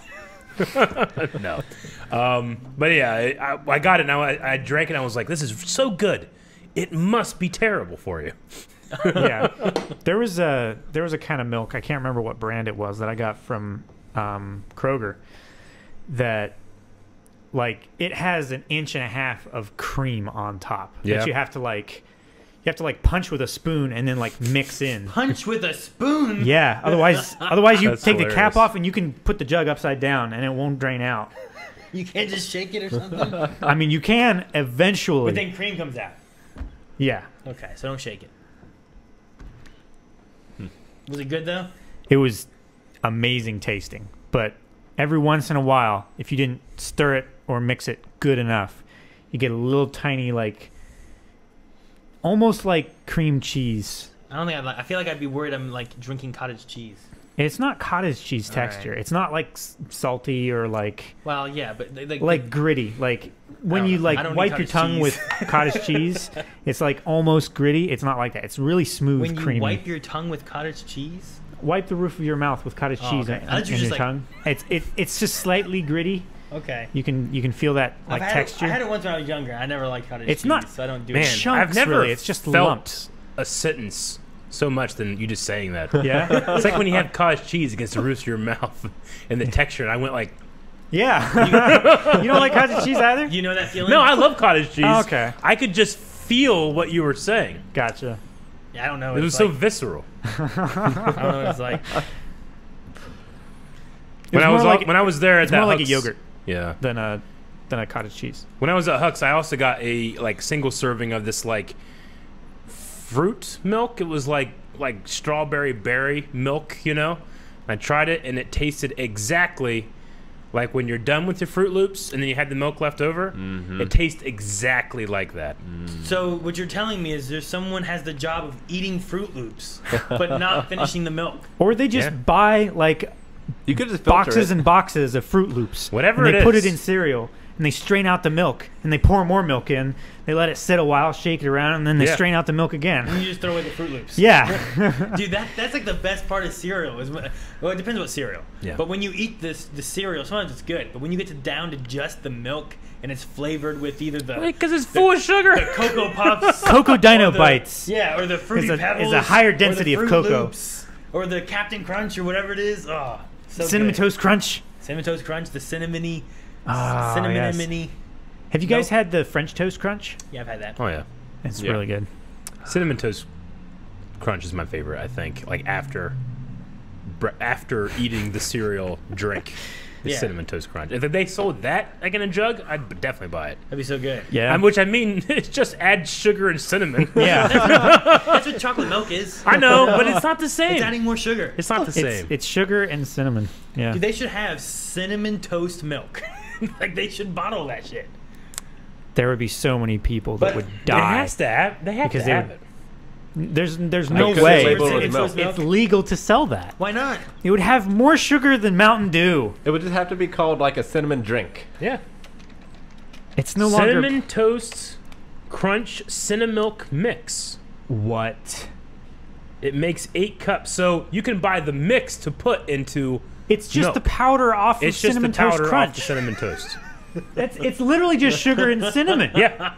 S1: No. But yeah, I got it now. I drank it. And I was like, this is so good. It must be terrible for you.
S3: Yeah, there was a kind of milk, I can't remember what brand it was, that I got from Kroger, that like it has an inch and a half of cream on top
S1: Yeah.
S3: that you have to like punch with a spoon and then like mix in.
S2: Punch with a spoon.
S3: Yeah, otherwise you
S1: That's
S3: take the cap
S1: hilarious.
S3: off and you can put the jug upside down and it won't drain out.
S2: You can't just shake it or something.
S3: I mean, you can eventually.
S2: But then cream comes out.
S3: Yeah,
S2: Okay, so don't shake it. Was it good though?
S3: it was amazing tasting, but every once in a while, if you didn't stir it or mix it good enough, you get a little tiny like almost like cream cheese.
S2: I don't think I feel like I'd be worried I'm like drinking cottage cheese.
S3: It's not cottage cheese
S2: All
S3: texture.
S2: right.
S3: It's not like salty or like
S2: Well, yeah, but
S3: gritty. Like when
S2: don't
S3: you
S2: know.
S3: like
S2: I don't
S3: wipe
S2: eat
S3: your
S2: cottage
S3: tongue
S2: cheese.
S3: with cottage cheese, it's like almost gritty. It's not like that. It's really smooth,
S2: when you
S3: creamy.
S2: wipe your tongue with cottage cheese.
S3: Wipe the roof of your mouth with cottage
S2: Oh,
S3: cheese
S2: okay. I
S3: on
S2: thought you
S3: your
S2: just, like-
S3: tongue. It's just slightly gritty.
S2: Okay.
S3: You can feel that like
S2: I
S3: texture.
S2: had it once when I was younger. I never liked cottage cheese.
S3: It's not-
S2: so I don't do
S1: Man,
S2: it.
S3: chunks,
S1: I've never
S3: really. It's just
S1: felt
S3: lumps.
S1: a sentence so much than you just saying that.
S3: Yeah,
S1: It's like when you have cottage cheese against the roof of your mouth and the texture, and I went like,
S3: yeah. You don't like cottage cheese either?
S2: You know that feeling?
S1: no, I love cottage cheese.
S3: Oh, okay.
S1: I could just feel what you were saying.
S3: Gotcha.
S2: Yeah, I don't know.
S1: It was so visceral.
S2: I don't know what it's like.
S1: When I
S3: more
S1: was
S3: like-
S1: when I was there at
S3: It's
S1: that
S3: more like a
S1: Huck's-
S3: yogurt
S1: Yeah.
S3: than a cottage cheese.
S1: When I was at Huck's, I also got a like single serving of this like fruit milk. It was like strawberry berry milk, you know. I tried it and it tasted exactly like when you're done with your Fruit Loops and then you had the milk left over. It tastes exactly like that.
S2: So what you're telling me is there's someone has the job of eating Fruit Loops, but not finishing the milk.
S3: Or they just
S1: Yeah.
S3: buy like
S4: You could just filter
S3: boxes
S4: it.
S3: and boxes of Fruit Loops.
S1: Whatever
S3: and they
S1: it
S3: put
S1: is.
S3: it in cereal and they strain out the milk and they pour more milk in. They let it sit a while, shake it around, and then they
S1: Yeah.
S3: strain out the milk again.
S2: And you just throw away the Fruit Loops.
S3: Yeah.
S2: Dude, that's like the best part of cereal. Well, it depends what cereal.
S1: Yeah.
S2: But when you eat the cereal, sometimes it's good. But when you get down to just the milk and it's flavored with either the
S1: Because it's full of sugar.
S2: the Cocoa Puffs,
S3: Cocoa Dino
S2: or the-
S3: Bites.
S2: yeah, or the Fruity
S3: Is a
S2: Pebbles,
S3: higher
S2: or the
S3: density of
S2: Fruit
S3: cocoa.
S2: Loops, or the Captain Crunch, or whatever it is. Oh, so
S3: Cinnamon
S2: good.
S3: Toast Crunch.
S2: Cinnamon Toast Crunch, the cinnamony,
S3: Ah,
S2: cinnamon
S3: yes.
S2: mini.
S3: Have you guys
S2: Nope.
S3: had the French Toast Crunch?
S2: Yeah, I've had that.
S1: Oh yeah,
S3: It's
S4: Yeah.
S3: really good.
S1: cinnamon toast Crunch is my favorite. I think like after eating the cereal drink. The
S2: Yeah.
S1: Cinnamon Toast Crunch. If they sold that like in a jug, I'd definitely buy it.
S2: That'd be so good.
S3: Yeah.
S1: Which I mean, it's just add sugar and cinnamon.
S3: Yeah.
S2: That's what chocolate milk is.
S1: I know, but it's not the same.
S2: It's adding more sugar.
S1: It's not the same.
S3: It's sugar and cinnamon. Yeah.
S2: Dude, they should have cinnamon toast milk. Like they should bottle that shit.
S3: There would be so many people that
S2: But
S3: would
S1: They
S3: die.
S1: has to have. They have
S3: Because
S1: to
S3: they
S1: have
S3: would-
S1: it.
S3: There's
S4: Like,
S3: no
S4: could
S3: way.
S4: they label it with
S2: It's
S4: milk?
S2: supposed
S3: It's legal to sell that.
S2: Why not?
S3: It would have more sugar than Mountain Dew.
S4: It would just have to be called like a cinnamon drink.
S1: Yeah.
S3: It's no longer
S1: Cinnamon Toast Crunch Cinnamilk Mix.
S3: what?
S1: It makes 8 cups, so you can buy the mix to put into.
S3: It's just
S1: milk.
S3: the powder off
S1: It's
S3: of
S1: just the
S3: cinnamon toast
S1: powder off
S3: crunch.
S1: the cinnamon toast.
S3: It's literally just sugar and cinnamon.
S1: Yeah,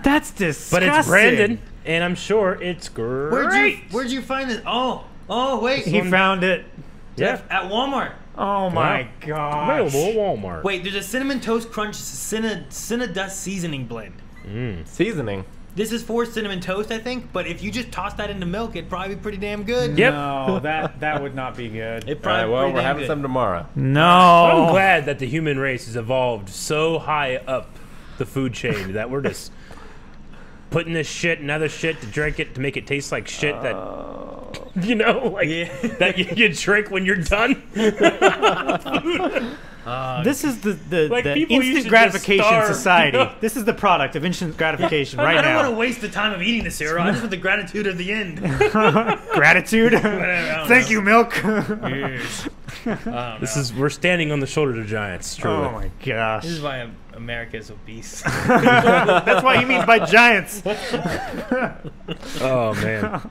S3: That's
S1: but
S3: disgusting.
S1: it's branded, and I'm sure it's great.
S2: Where'd you find this? Oh wait.
S3: He found it.
S1: Yeah,
S2: At Walmart.
S3: Oh my
S1: Wow.
S3: god.
S1: available at Walmart.
S2: Wait, there's a cinnamon toast crunch Cinnadust seasoning blend.
S4: Seasoning.
S2: This is for cinnamon toast, I think. But if you just toss that into milk, it'd probably be pretty damn good.
S1: Yep.
S3: No, that would not be good.
S2: It
S4: All
S2: probably
S4: right, well,
S2: pretty
S4: we're
S2: damn
S4: having
S2: good.
S4: some tomorrow.
S3: No.
S1: I'm glad that the human race has evolved so high up the food chain that we're just putting this shit and other shit to drink it to make it taste like shit that you know, like
S2: Yeah.
S1: that you drink when you're done.
S3: This is the
S1: Like, people used to
S3: instant
S1: just
S3: gratification
S1: starve,
S3: society.
S1: you know?
S3: This is the product of instant gratification right
S2: I don't want to
S3: now.
S2: waste the time of eating the cereal. I just want the gratitude at the end.
S3: Gratitude.
S2: don't
S3: Thank
S2: know.
S3: you, milk.
S1: We're standing on the shoulders of giants. Truly.
S3: Oh my gosh.
S2: This is why America is obese.
S3: That's what he means by giants.
S1: Oh man,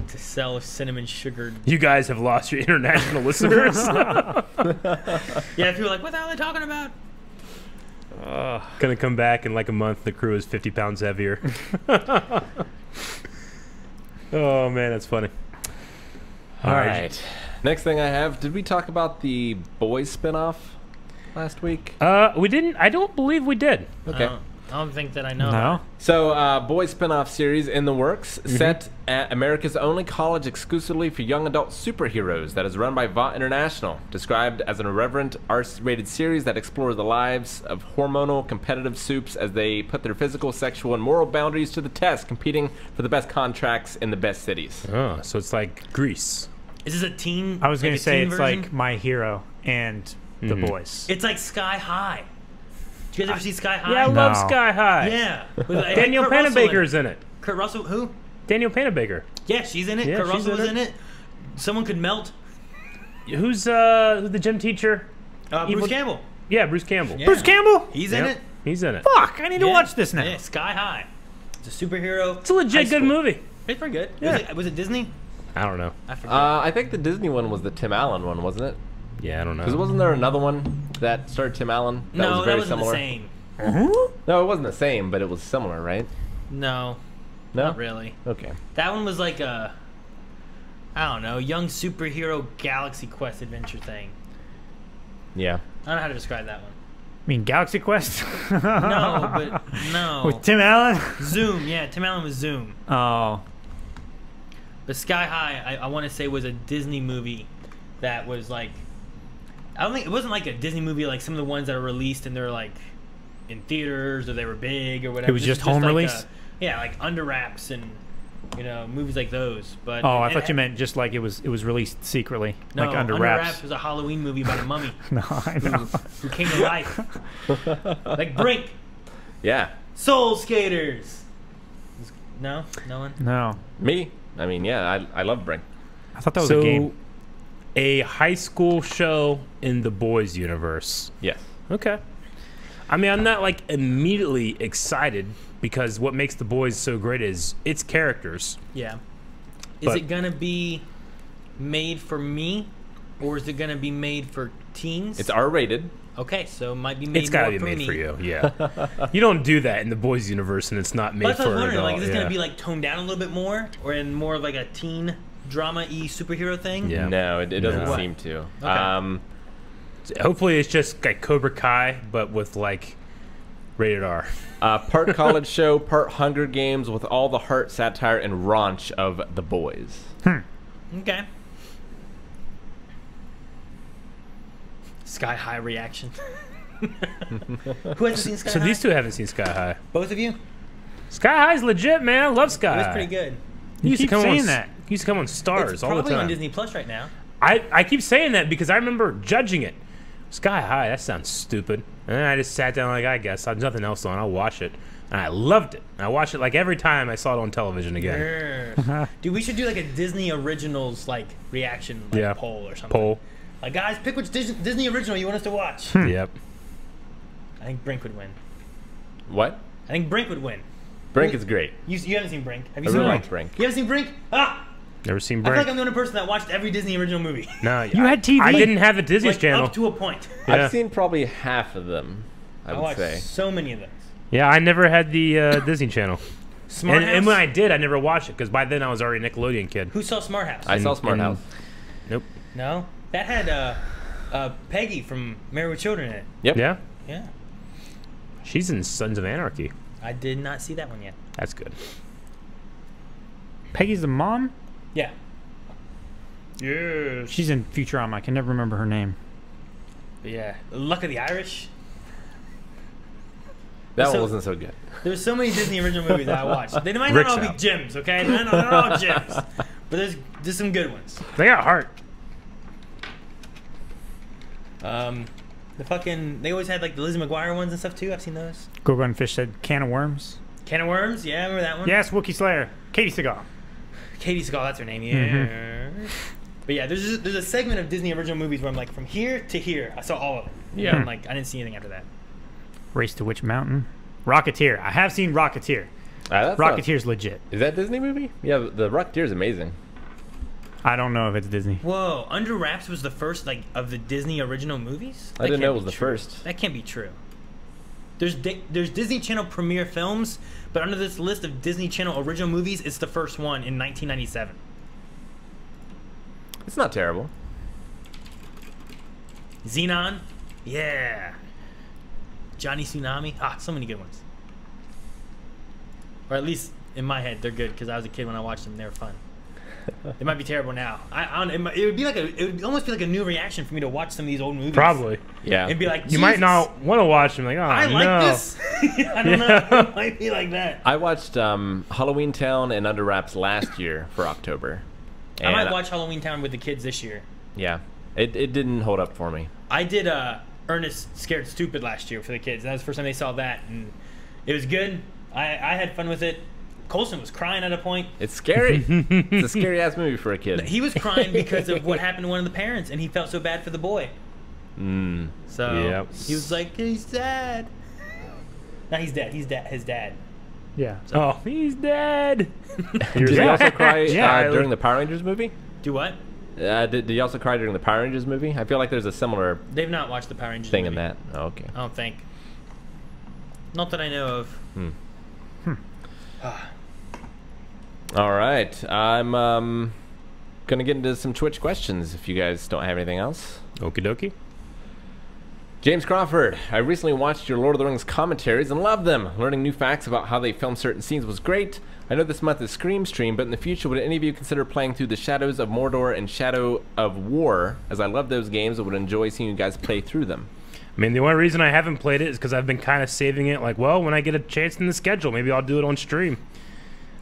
S2: To sell cinnamon sugared.
S1: you guys have lost your international listeners.
S2: Yeah, people are like, what the hell are they talking about?
S1: Gonna come back in like a month. The crew is 50 pounds heavier. Oh man, that's funny.
S4: All right. Next thing I have, did we talk about the Boys spinoff last week?
S1: We didn't. I don't believe we did.
S4: Okay.
S2: I don't think that I know.
S3: No.
S4: So, Boys spinoff series in the works, set at America's only college exclusively for young adult superheroes that is run by Vought International, described as an irreverent, R-rated series that explores the lives of hormonal competitive soups as they put their physical, sexual, and moral boundaries to the test, competing for the best contracts in the best cities.
S1: Oh, so it's like Grease.
S2: Is this a teen?
S3: I was
S2: like
S3: going
S2: a
S3: to say
S2: teen
S3: it's
S2: version?
S3: like My Hero and The Boys.
S2: It's like Sky High. Did you guys ever see Sky High?
S1: Yeah, I love
S3: No.
S1: Sky High.
S2: Yeah. With,
S1: Daniel
S2: Kurt Russell in
S1: Panabaker's in it.
S2: Kurt Russell, who?
S1: Daniel Panabaker.
S2: Yeah, she's in it.
S1: Yeah,
S2: Kurt
S1: she's
S2: Russell
S1: in
S2: was
S1: it.
S2: in it. Someone could melt.
S1: Who's the gym teacher?
S2: Bruce
S1: Evil-
S2: Campbell.
S1: Yeah, Bruce Campbell.
S2: Yeah.
S3: Bruce Campbell?
S2: He's in
S1: Yep,
S2: it.
S1: He's in it.
S3: Fuck, I need to
S2: Yeah.
S3: watch this now.
S2: Yeah, Sky High. It's a superhero.
S1: It's a legit
S2: high
S1: good
S2: school.
S1: movie.
S2: It's pretty good.
S1: Yeah.
S2: Was it Disney?
S1: I don't know.
S2: I forget.
S4: I think the Disney one was the Tim Allen one, wasn't it?
S1: Yeah, I don't know.
S4: Because wasn't there another one that starred Tim Allen that
S2: no,
S4: was
S2: that
S4: very
S2: wasn't
S4: similar?
S2: the same.
S4: No, it wasn't the same, but it was similar, right?
S2: No,
S4: No.
S2: not really.
S4: Okay.
S2: That one was like a, I don't know, young superhero Galaxy Quest adventure thing.
S4: Yeah.
S2: I don't know how to describe that one.
S3: I mean, Galaxy Quest?
S2: No, but no.
S3: With Tim Allen?
S2: Zoom, yeah, Tim Allen was Zoom.
S3: Oh.
S2: But Sky High, I want to say, was a Disney movie that was like, I don't think it wasn't like a Disney movie like some of the ones that are released and they're like in theaters or they were big or whatever.
S3: It was
S2: This
S3: just home
S2: like
S3: release?
S2: yeah, like Under Wraps and movies like those. But
S3: Oh, I
S2: and
S3: thought you meant just like it was released secretly,
S2: no,
S3: like under wraps.
S2: was a Halloween movie about a mummy
S3: No, I know.
S2: who came to life, like Brink,
S4: Yeah.
S2: Soul Skaters. No, no one.
S3: No,
S4: Me? I mean, yeah, I love Brink.
S3: I thought that was
S1: so,
S3: a game.
S1: a high school show in the boys universe.
S4: Yes.
S1: Okay. I mean, I'm not like immediately excited because what makes the boys so great is its characters.
S2: Yeah. Is
S1: But-
S2: it gonna be made for me, or is it gonna be made for teens?
S4: It's R-rated.
S2: Okay, so it might be made.
S1: It's got to
S2: more
S1: be made
S2: me.
S1: for you. Yeah. You don't do that in the boys universe, and it's not made
S2: But that's what I
S1: for
S2: was
S1: an
S2: wondering.
S1: adult.
S2: Like, is this
S1: yeah.
S2: gonna be like toned down a little bit more, or in more of like a teen drama-y superhero thing?
S1: Yeah.
S4: No, it doesn't
S1: No.
S4: seem to.
S2: Okay.
S1: Hopefully, it's just like Cobra Kai, but with like Rated R.
S4: Part college show, part Hunger Games, with all the heart, satire, and raunch of The Boys.
S2: Okay. Sky High reaction. Who hasn't seen Sky
S1: So
S2: High?
S1: these two haven't seen Sky High.
S2: Both of you?
S1: Sky High's legit, man. I love Sky
S2: It was
S1: High.
S2: pretty good.
S1: He used to
S3: keep
S1: come
S3: saying
S1: on,
S3: that.
S1: He used to come on Stars
S2: It's
S1: all the
S2: probably
S1: time.
S2: on Disney Plus right now.
S1: I keep saying that because I remember judging it. Sky High, that sounds stupid. And then I just sat down like, I guess there's nothing else on. I'll watch it. And I loved it. And I watched it like every time I saw it on television again.
S2: Dude, we should do like a Disney Originals like reaction like
S1: Yeah.
S2: poll or something.
S1: Poll.
S2: Like, guys, pick which Disney original you want us to watch.
S1: Yep.
S2: I think Brink would win.
S4: What?
S2: I think Brink would win.
S4: Brink is great.
S2: You haven't seen Brink. Have you
S4: I
S2: seen
S4: really
S2: Brink?
S4: liked Brink.
S2: You haven't seen Brink? Ah!
S1: Never seen
S2: I feel
S1: Brink.
S2: like I'm the only person that watched every Disney original movie.
S1: No,
S3: You had TV.
S1: I didn't have the Disney
S2: Like,
S1: Channel.
S2: up to a point.
S1: Yeah.
S4: I've seen probably half of them, I would
S2: watched
S4: say.
S2: so many of those.
S1: Yeah, I never had the Disney Channel.
S2: Smart
S1: And when I did, I never watched it because by then I was already a Nickelodeon kid.
S2: Who saw Smart House?
S4: I saw Smart
S1: and-
S4: House.
S1: Nope.
S2: No? That had Peggy from Married with Children in it.
S4: Yep.
S1: Yeah?
S2: Yeah.
S1: She's in Sons of Anarchy.
S2: I did not see that one yet.
S1: That's good.
S3: Peggy's the mom.
S2: Yeah. Yeah.
S3: She's in Futurama. I can never remember her name.
S2: Yeah. Luck of the Irish.
S4: That
S2: So-
S4: one wasn't so good.
S2: There's so many Disney original movies that I watched. They might not
S1: Rick's
S2: all be
S1: out.
S2: gems, okay? They're not all gems. But there's some good ones.
S1: They got heart.
S2: They always had like the Lizzie McGuire ones and stuff too. I've seen those.
S3: Go and Fish said can of worms.
S2: Can of Worms, yeah, remember that one?
S3: Yes, Wookiee Slayer. Katie Seagal.
S2: Katie Seagal, that's her name. Yeah. But yeah, there's a segment of Disney original movies where I'm like, from here to here, I saw all of it.
S4: Yeah.
S2: I'm like, I didn't see anything after that.
S3: Race to Witch Mountain. Rocketeer. I have seen Rocketeer.
S4: That's
S3: Rocketeer's legit.
S4: Is that Disney movie? Yeah, the Rocketeer is amazing.
S3: I don't know if it's Disney.
S2: Whoa, Under Wraps was the first like of the Disney original movies?
S4: I
S2: That
S4: didn't
S2: can't
S4: know it
S2: be
S4: was the
S2: true.
S4: first.
S2: That can't be true. There's Disney Channel premiere films, but under this list of Disney Channel original movies, it's the first one in 1997.
S4: It's not terrible.
S2: Xenon, yeah. Johnny Tsunami, so many good ones. Or at least in my head, they're good because I was a kid when I watched them. They were fun. They might be terrible now. It would be like it would almost be like a new reaction for me to watch some of these old movies.
S1: Probably.
S4: Yeah.
S2: And be like,
S1: You might
S2: "Jesus,
S1: not want to watch them. Like, oh,
S2: I like
S1: no.
S2: this. I don't know. It might be like that.
S4: I watched Halloween Town and Under Wraps last year for October.
S2: I might
S4: And,
S2: watch Halloween Town with the kids this year.
S4: Yeah. It didn't hold up for me.
S2: I did Ernest Scared Stupid last year for the kids. That was the first time they saw that, and it was good. I had fun with it. Colson was crying at a point.
S4: It's scary. It's a scary ass movie for a kid.
S2: He was crying because of what happened to one of the parents, and he felt so bad for the boy. So
S1: Yep.
S2: he was like, he's sad. Now he's dead. He's his dad.
S3: Yeah.
S1: Oh, he's dead.
S4: Did you also cry
S1: Yeah.
S4: during the Power Rangers movie?
S2: Do what?
S4: Did you also cry during the Power Rangers movie? I feel like there's a similar
S2: They've not watched the Power Rangers
S4: thing in
S2: movie.
S4: that. Oh, okay.
S2: I don't think. Not that I know of.
S4: All right. I'm gonna get into some Twitch questions if you guys don't have anything else.
S1: Okie dokie.
S4: James Crawford, I recently watched your Lord of the Rings commentaries and loved them. Learning new facts about how they filmed certain scenes was great. I know this month is Scream Stream, but in the future, would any of you consider playing through the Shadows of Mordor and Shadow of War? As I love those games, I would enjoy seeing you guys play through them.
S1: I mean, the only reason I haven't played it is because I've been kind of saving it. Like, well, when I get a chance in the schedule, maybe I'll do it on stream.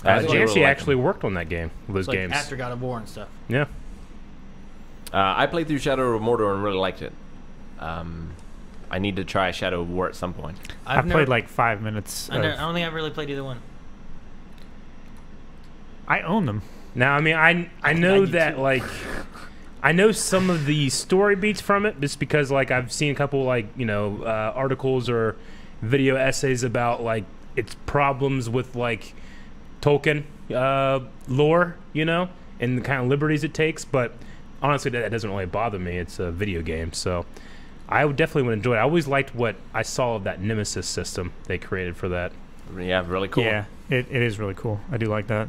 S4: I really
S1: Jamesy
S4: like
S1: actually worked on that game, those
S2: It's like
S1: games.
S2: after God of War and stuff.
S1: Yeah.
S4: I played through Shadow of Mordor and really liked it. I need to try Shadow of War at some point.
S3: I played like 5 minutes.
S2: I don't think I've really played either one.
S3: I own them.
S1: Now, I mean, I know
S2: do
S1: that,
S2: too.
S1: like, I know some of the story beats from it just because, like, I've seen a couple, like, you know, articles or video essays about, like, its problems with, like, Tolkien lore, you know, and the kind of liberties it takes. But honestly, that doesn't really bother me. It's a video game, so I would definitely enjoy it. I always liked what I saw of that Nemesis system they created for that.
S4: Yeah, really cool.
S3: Yeah, it is really cool. I do like that.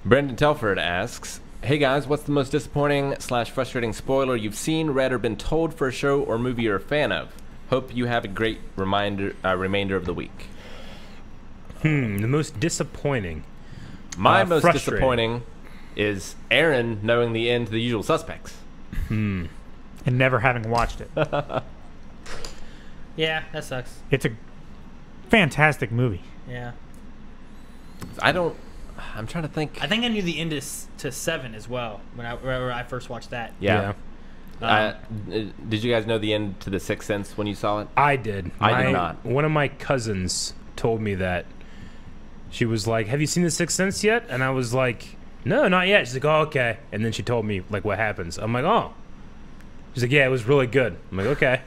S4: Brendan Telford asks, hey guys, what's the most disappointing / frustrating spoiler you've seen, read, or been told for a show or movie you're a fan of? Hope you have a great remainder of the week.
S1: The most disappointing.
S4: My most
S1: frustrating.
S4: disappointing is Aaron knowing the end to The Usual Suspects.
S3: And never having watched it.
S2: Yeah, that sucks.
S3: It's a fantastic movie.
S2: Yeah.
S4: I'm trying to think.
S2: I think I knew the end to 7 as well whenever I first watched that.
S4: Yeah. Did you guys know the end to The Sixth Sense when you saw it?
S1: I did.
S4: I did not.
S1: One of my cousins told me that. She was like, "Have you seen The Sixth Sense yet?" And I was like, "No, not yet." She's like, "Oh, okay." And then she told me like what happens. I'm like, "Oh." She's like, "Yeah, it was really good." I'm like, "Okay."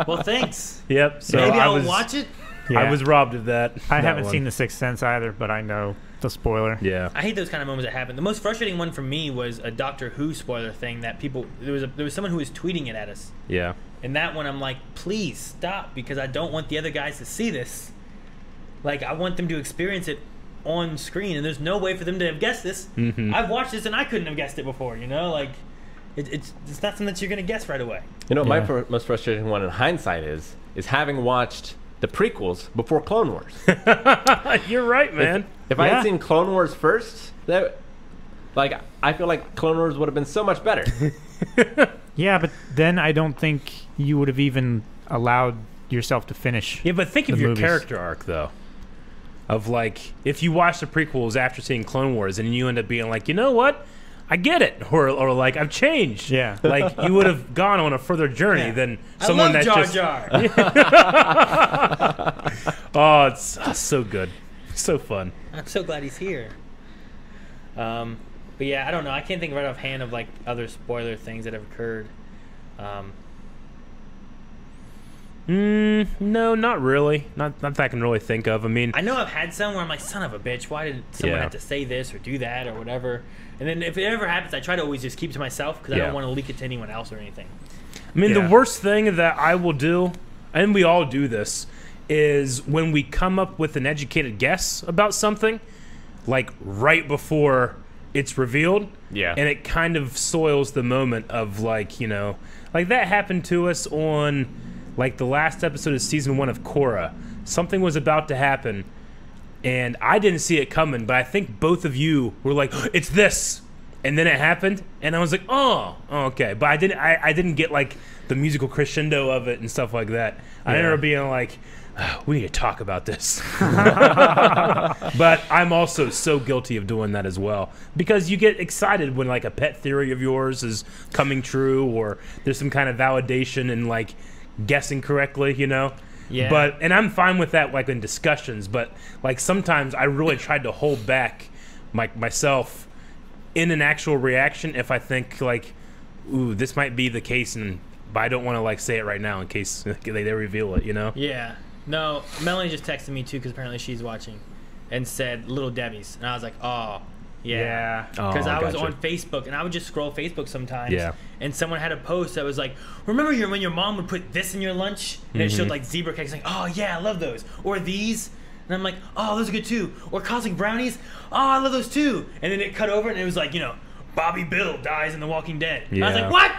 S2: Well, thanks.
S1: Yep. So
S2: Maybe
S1: I
S2: I'll
S1: was
S2: watch it.
S3: Yeah.
S1: I was robbed of that.
S3: I
S1: that
S3: haven't
S1: one.
S3: seen The Sixth Sense either, but I know the spoiler.
S1: Yeah.
S2: I hate those kind of moments that happen. The most frustrating one for me was a Doctor Who spoiler thing that there was someone who was tweeting it at us.
S1: Yeah.
S2: And that one I'm like, please stop, because I don't want the other guys to see this. Like, I want them to experience it on screen, and there's no way for them to have guessed this.
S1: Mhm.
S2: I've watched this and I couldn't have guessed it before, you know? Like, it's not something that you're going to guess right away.
S4: You know, what
S1: Yeah.
S4: my most frustrating one in hindsight is having watched the prequels before Clone Wars.
S1: You're right, man.
S4: If I
S3: Yeah.
S4: had seen Clone Wars first, I feel like Clone Wars would have been so much better.
S3: Yeah, but then I don't think you would have even allowed yourself to finish.
S1: Yeah, but think of
S3: the
S1: your
S3: movies.
S1: character arc though. Of like, if you watch the prequels after seeing Clone Wars, and you end up being like, you know what, I get it, or like I've changed.
S3: Yeah.
S1: Like you would have gone on a further journey
S2: Yeah.
S1: than someone
S2: I
S1: that's
S2: love
S1: just.
S2: Jar Jar.
S1: Oh, it's so good, so fun.
S2: I'm so glad he's here. But yeah, I don't know. I can't think right offhand of like other spoiler things that have occurred.
S1: No, not really. Not that I can really think of. I mean,
S2: I know I've had some where I'm like, son of a bitch, why did someone
S1: Yeah.
S2: have to say this or do that or whatever? And then if it ever happens, I try to always just keep it to myself because I
S1: Yeah.
S2: don't want to leak it to anyone else or anything.
S1: I mean,
S3: Yeah.
S1: the worst thing that I will do, and we all do this, is when we come up with an educated guess about something, like right before it's revealed.
S4: Yeah.
S1: And it kind of soils the moment of like, you know, like that happened to us on like the last episode of season 1 of Korra. Something was about to happen, and I didn't see it coming, but I think both of you were like, "It's this," and then it happened, and I was like, "Oh, okay." But I didn't get like the musical crescendo of it and stuff like that. I
S3: Yeah.
S1: remember being like, "We need to talk about this." But I'm also so guilty of doing that as well, because you get excited when like a pet theory of yours is coming true, or there's some kind of validation in like guessing correctly, you know.
S2: Yeah.
S1: But and I'm fine with that, like in discussions. But like sometimes I really tried to hold back myself in an actual reaction if I think like, ooh, this might be the case, but I don't want to like say it right now in case they reveal it, you know.
S2: Yeah. No, Melanie just texted me too because apparently she's watching and said Little Debbie's. And I was like, oh, yeah.
S1: Oh,
S2: Because I was
S1: gotcha.
S2: on Facebook and I would just scroll Facebook sometimes.
S1: Yeah.
S2: And someone had a post that was like, remember when your mom would put this in your lunch? And it
S1: Mm-hmm.
S2: showed like zebra cakes. Like, oh, yeah, I love those. Or these. And I'm like, oh, those are good too. Or cosmic brownies. Oh, I love those too. And then it cut over and it was like, you know, Bobby Bill dies in The Walking Dead. And I was
S1: Yeah.
S2: like, what?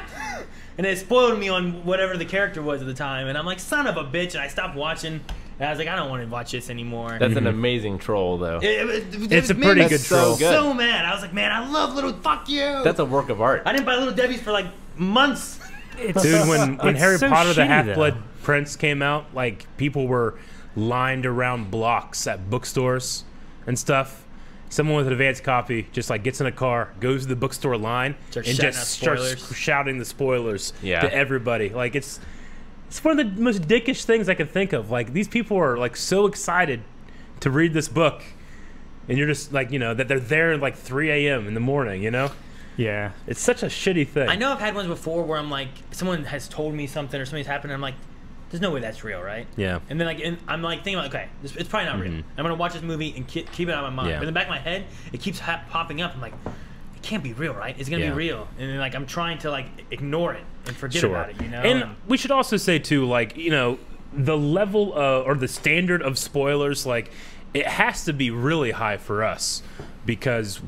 S2: And it spoiled me on whatever the character was at the time. And I'm like, son of a bitch. And I stopped watching. And I was like, I don't want to watch this anymore.
S4: That's an amazing troll, though.
S1: It's a
S2: made
S1: pretty
S2: me
S1: good troll.
S4: so good.
S2: So mad. I was like, man, I love Little. Fuck you.
S4: That's a work of art.
S2: I didn't buy Little Debbie's for like months.
S3: It's,
S1: Dude, when
S3: it's
S1: Harry
S3: so
S1: Potter the
S3: shitty,
S1: Half-Blood
S3: though.
S1: Prince came out, like people were lined around blocks at bookstores and stuff. Someone with an advanced copy just like gets in a car, goes to the bookstore line,
S2: Starts
S1: and
S2: shouting
S1: just
S2: out
S1: starts
S2: spoilers.
S1: shouting the spoilers
S4: Yeah.
S1: to everybody. Like it's one of the most dickish things I can think of. Like these people are like so excited to read this book, and you're just like, you know, that they're there at like 3 a.m. in the morning. You know,
S3: Yeah.
S1: it's such a shitty thing.
S2: I know I've had ones before where I'm like, someone has told me something or something's happened, and I'm like, there's no way that's real, right?
S1: Yeah.
S2: And then like, I'm like thinking, like, okay, it's probably not real. I'm gonna watch this movie and keep it out of my mind.
S1: Yeah.
S2: But in the back of my head, it keeps popping up. I'm like, it can't be real, right? It's gonna
S1: Yeah.
S2: be real. And then like, I'm trying to like ignore it and forget about it, you know?
S1: And we should also say too, like, you know, the level or the standard of spoilers, like, it has to be really high for us because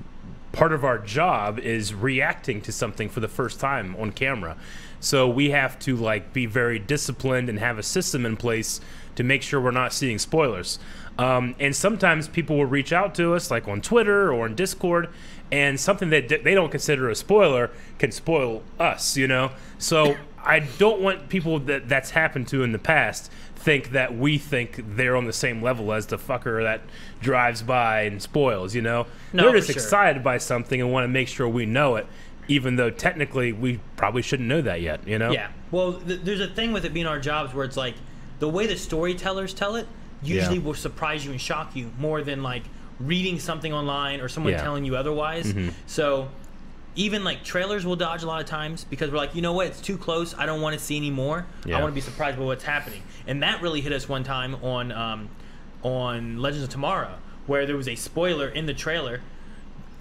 S1: part of our job is reacting to something for the first time on camera. So we have to like be very disciplined and have a system in place to make sure we're not seeing spoilers. And sometimes people will reach out to us, like on Twitter or on Discord, and something that they don't consider a spoiler can spoil us, you know? So I don't want people that's happened to in the past think that we think they're on the same level as the fucker that drives by and spoils, you know?
S2: No,
S1: they're just
S2: for sure.
S1: excited by something and want to make sure we know it, even though technically we probably shouldn't know that yet, you know?
S2: Yeah. Well, there's a thing with it being our jobs where it's like the way the storytellers tell it usually will surprise you and shock you more than like reading something online or someone telling you otherwise. So even like trailers will dodge a lot of times because we're like, you know what, it's too close. I don't want to see any more. I want to be surprised by what's happening. And that really hit us one time on Legends of Tomorrow, where there was a spoiler in the trailer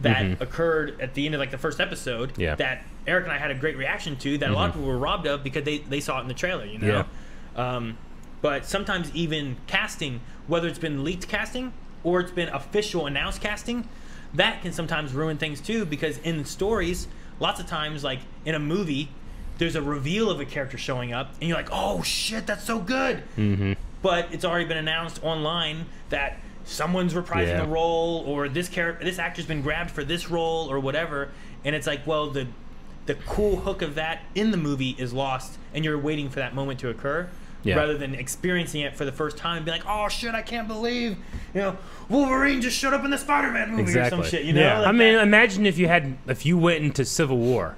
S2: that occurred at the end of like the first episode that Eric and I had a great reaction to that a lot of people were robbed of because they saw it in the trailer, you know? But sometimes even casting, whether it's been leaked casting or it's been official announced casting, that can sometimes ruin things too, because in stories, lots of times, like in a movie, there's a reveal of a character showing up, and you're like, oh shit, that's so good. But it's already been announced online that someone's reprising the role, or this actor's been grabbed for this role, or whatever, and it's like, well, the cool hook of that in the movie is lost, and you're waiting for that moment to occur. Rather than experiencing it for the first time and be like, oh shit, I can't believe, you know, Wolverine just showed up in the Spider-Man movie or some shit, you know?
S1: Yeah.
S2: Like
S1: I mean, imagine if you went into Civil War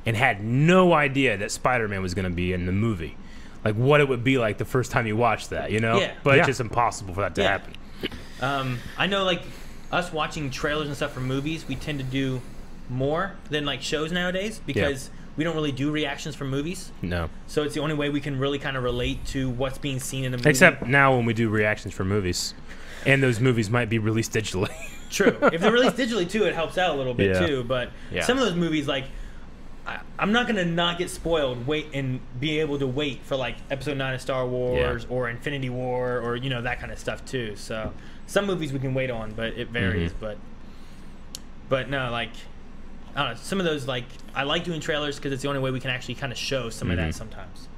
S1: and had no idea that Spider-Man was going to be in the movie. Like what it would be like the first time you watched that, you know? But it's just impossible for that to happen.
S2: I know, like, us watching trailers and stuff for movies, we tend to do more than like shows nowadays because we don't really do reactions for movies.
S1: No.
S2: So it's the only way we can really kind of relate to what's being seen in a movie.
S1: Except now when we do reactions for movies. And those movies might be released digitally.
S2: True. If they're released digitally too, it helps out a little bit too. But some of those movies, like, I'm not going to not get spoiled, wait, and be able to wait for like Episode 9 of Star Wars or Infinity War or, you know, that kind of stuff too. So some movies we can wait on, but it varies. But no, like, I don't know, some of those, like, I like doing trailers because it's the only way we can actually kind of show some of that sometimes.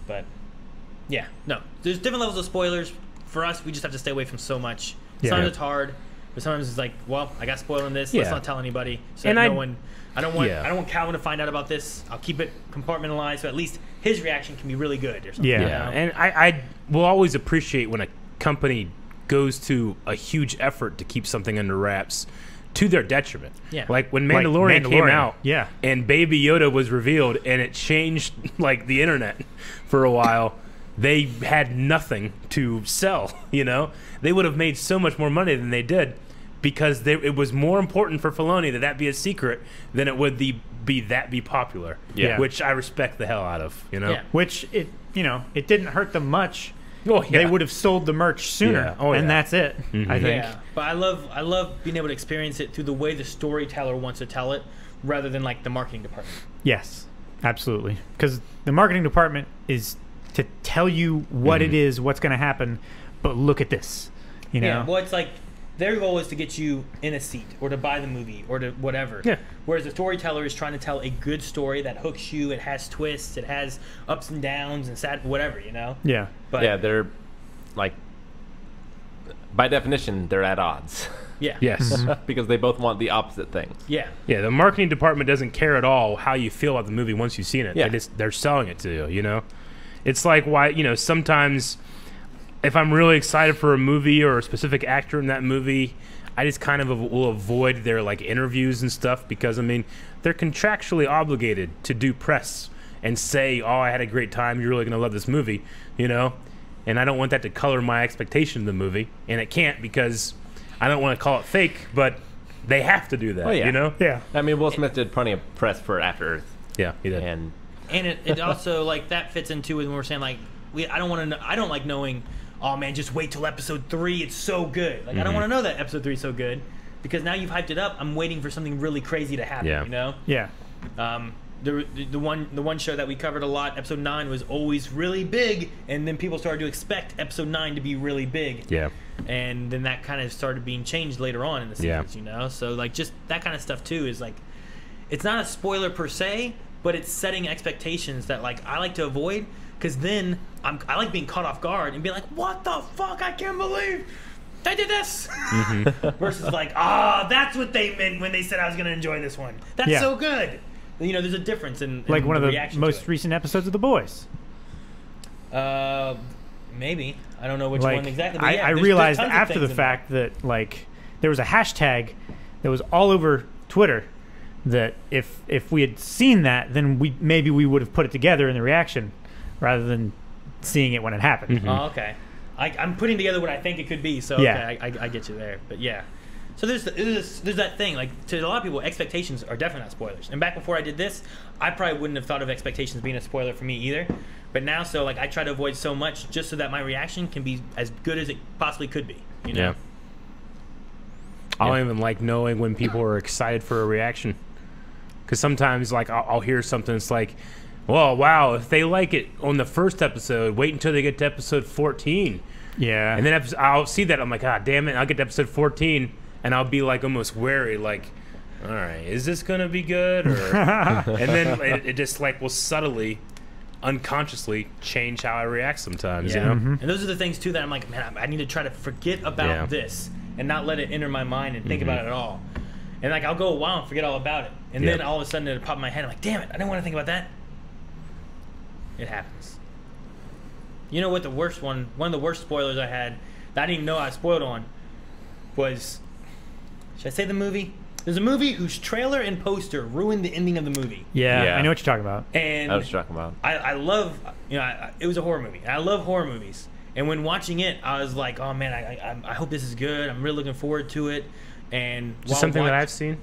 S2: But yeah, no, there's different levels of spoilers. For us, we just have to stay away from so much. Sometimes it's hard, but sometimes it's like, well, I got spoiled on this. Let's not tell anybody. So
S1: And
S2: I don't want Calvin to find out about this. I'll keep it compartmentalized so at least his reaction can be really good or something.
S1: Yeah.
S2: You know?
S1: And I will always appreciate when a company goes to a huge effort to keep something under wraps to their detriment.
S2: Yeah.
S1: Like when Mandalorian came out
S3: Yeah.
S1: and Baby Yoda was revealed and it changed like the internet for a while, they had nothing to sell, you know? They would have made so much more money than they did because it was more important for Filoni that be a secret than it would be popular.
S3: Yeah.
S1: Which I respect the hell out of, you know?
S2: Yeah.
S3: Which it didn't hurt them much.
S1: Oh,
S3: They would have sold the merch sooner,
S1: Yeah. Oh,
S3: and
S1: yeah.
S3: that's it. I think.
S2: Yeah, but I love being able to experience it through the way the storyteller wants to tell it, rather than like the marketing department.
S3: Yes, absolutely. Because the marketing department is to tell you what it is, what's going to happen, but look at this. You know.
S2: Yeah, well, it's like their goal is to get you in a seat or to buy the movie or to whatever.
S1: Yeah.
S2: Whereas the storyteller is trying to tell a good story that hooks you. It has twists. It has ups and downs and sad whatever. You know.
S3: Yeah.
S2: But
S4: Yeah, they're like, by definition, they're at odds
S2: yeah.
S1: Yes.
S4: because they both want the opposite things.
S2: Yeah.
S1: Yeah, the marketing department doesn't care at all how you feel about the movie once you've seen it.
S4: Yeah.
S1: They're selling it to you, you know? It's like why, you know, sometimes if I'm really excited for a movie or a specific actor in that movie, I just kind of will avoid their like interviews and stuff because, I mean, they're contractually obligated to do press and say, oh, I had a great time, you're really going to love this movie, you know? And I don't want that to color my expectation of the movie. And it can't because I don't want to call it fake, but they have to do that,
S4: Well, yeah.
S1: you know?
S3: Yeah.
S4: I mean, Will Smith did plenty of press for After Earth,
S1: Yeah, he did.
S4: and
S2: And it also like that fits into when we're saying like I don't want to know, I don't like knowing, oh man, just wait till episode 3, it's so good. Like I don't want to know that episode 3 is so good because now you've hyped it up. I'm waiting for something really crazy to happen.
S1: Yeah.
S2: You know.
S3: Yeah.
S2: The one show that we covered a lot, episode 9, was always really big, and then people started to expect episode 9 to be really big.
S1: Yeah.
S2: and then that kind of started being changed later on in the
S1: Yeah.
S2: seasons. You know, so like just that kind of stuff too is like, it's not a spoiler per se, but it's setting expectations that like I like to avoid, because then I like being caught off guard and be like, what the fuck? I can't believe they did this. Versus like, that's what they meant when they said I was going to enjoy this one. That's
S3: Yeah.
S2: so good. You know, there's a difference in
S3: Like one of the
S2: reaction to
S3: most
S2: it.
S3: recent episodes of The Boys.
S2: Maybe I don't know which
S3: Like,
S2: one exactly. But
S3: I
S2: there's
S3: realized
S2: tons of
S3: after
S2: things
S3: the
S2: in
S3: fact that like there was a hashtag that was all over Twitter that if we had seen that, then we would have put it together in the reaction rather than seeing it when it happened.
S2: there. Oh, okay. I'm putting together what I think it could be. So
S3: Yeah.
S2: okay, I get you there. But yeah. So there's that thing. Like to a lot of people, expectations are definitely not spoilers. And back before I did this, I probably wouldn't have thought of expectations being a spoiler for me either. But now, so like I try to avoid so much just so that my reaction can be as good as it possibly could be. You know.
S1: Yeah. I don't even like knowing when people are excited for a reaction, because sometimes like I'll hear something. It's like, well, wow, if they like it on the first episode, wait until they get to episode 14.
S3: Yeah.
S1: And then I'll see that, I'm like, ah, damn it, I'll get to episode 14, and I'll be like almost wary, like, all right, is this gonna be good? Or and then it just like will subtly, unconsciously change how I react sometimes.
S2: Yeah.
S1: You know?
S3: Mm-hmm.
S2: And those are the things too that I'm like, man, I need to try to forget about
S1: Yeah.
S2: this and not let it enter my mind and think about it at all. And like I'll go a while and forget all about it, and then
S1: Yeah.
S2: all of a sudden it'll pop in my head. I'm like, damn it, I didn't want to think about that. It happens. You know what? One of the worst spoilers I had that I didn't even know I was spoiled on was, should I say the movie? There's a movie whose trailer and poster ruined the ending of the movie.
S3: Yeah,
S4: Yeah.
S3: I know what you're talking about.
S2: And
S4: I was talking about.
S2: I love, you know, it was a horror movie. I love horror movies. And when watching it, I was like, oh man, I hope this is good. I'm really looking forward to it. And
S1: Just something that I've seen.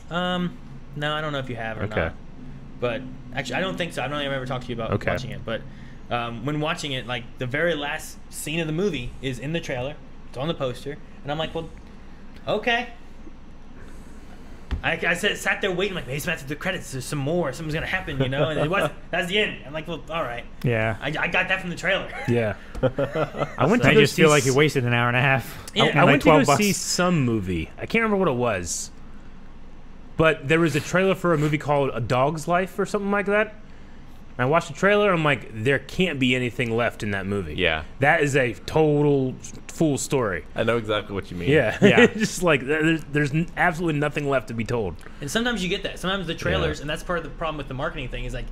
S2: no, I don't know if you have or
S1: Okay.
S2: not. But actually, I don't think so. I don't think I've ever talked to you about
S1: Okay.
S2: watching it. But when watching it, like the very last scene of the movie is in the trailer. It's on the poster, and I'm like, well, okay. I sat there waiting, like maybe it's after the credits. There's some more. Something's gonna happen, you know. And it wasn't. That's the end. I'm like, well, all right.
S3: Yeah.
S2: I got that from the trailer.
S1: Yeah. I went to
S3: I
S1: go
S3: just
S1: see
S3: feel like you wasted an hour and a half.
S2: Yeah,
S3: and
S1: I
S3: like
S1: went to go
S3: 12 bucks.
S1: see some movie. I can't remember what it was. But there was a trailer for a movie called A Dog's Life or something like that. And I watched the trailer, and I'm like, there can't be anything left in that movie.
S4: Yeah.
S1: That is a total full story.
S4: I know exactly what you mean.
S1: Yeah.
S3: Yeah.
S1: Just like, there's absolutely nothing left to be told.
S2: And sometimes you get that. Sometimes the trailers, and that's part of the problem with the marketing thing, is like,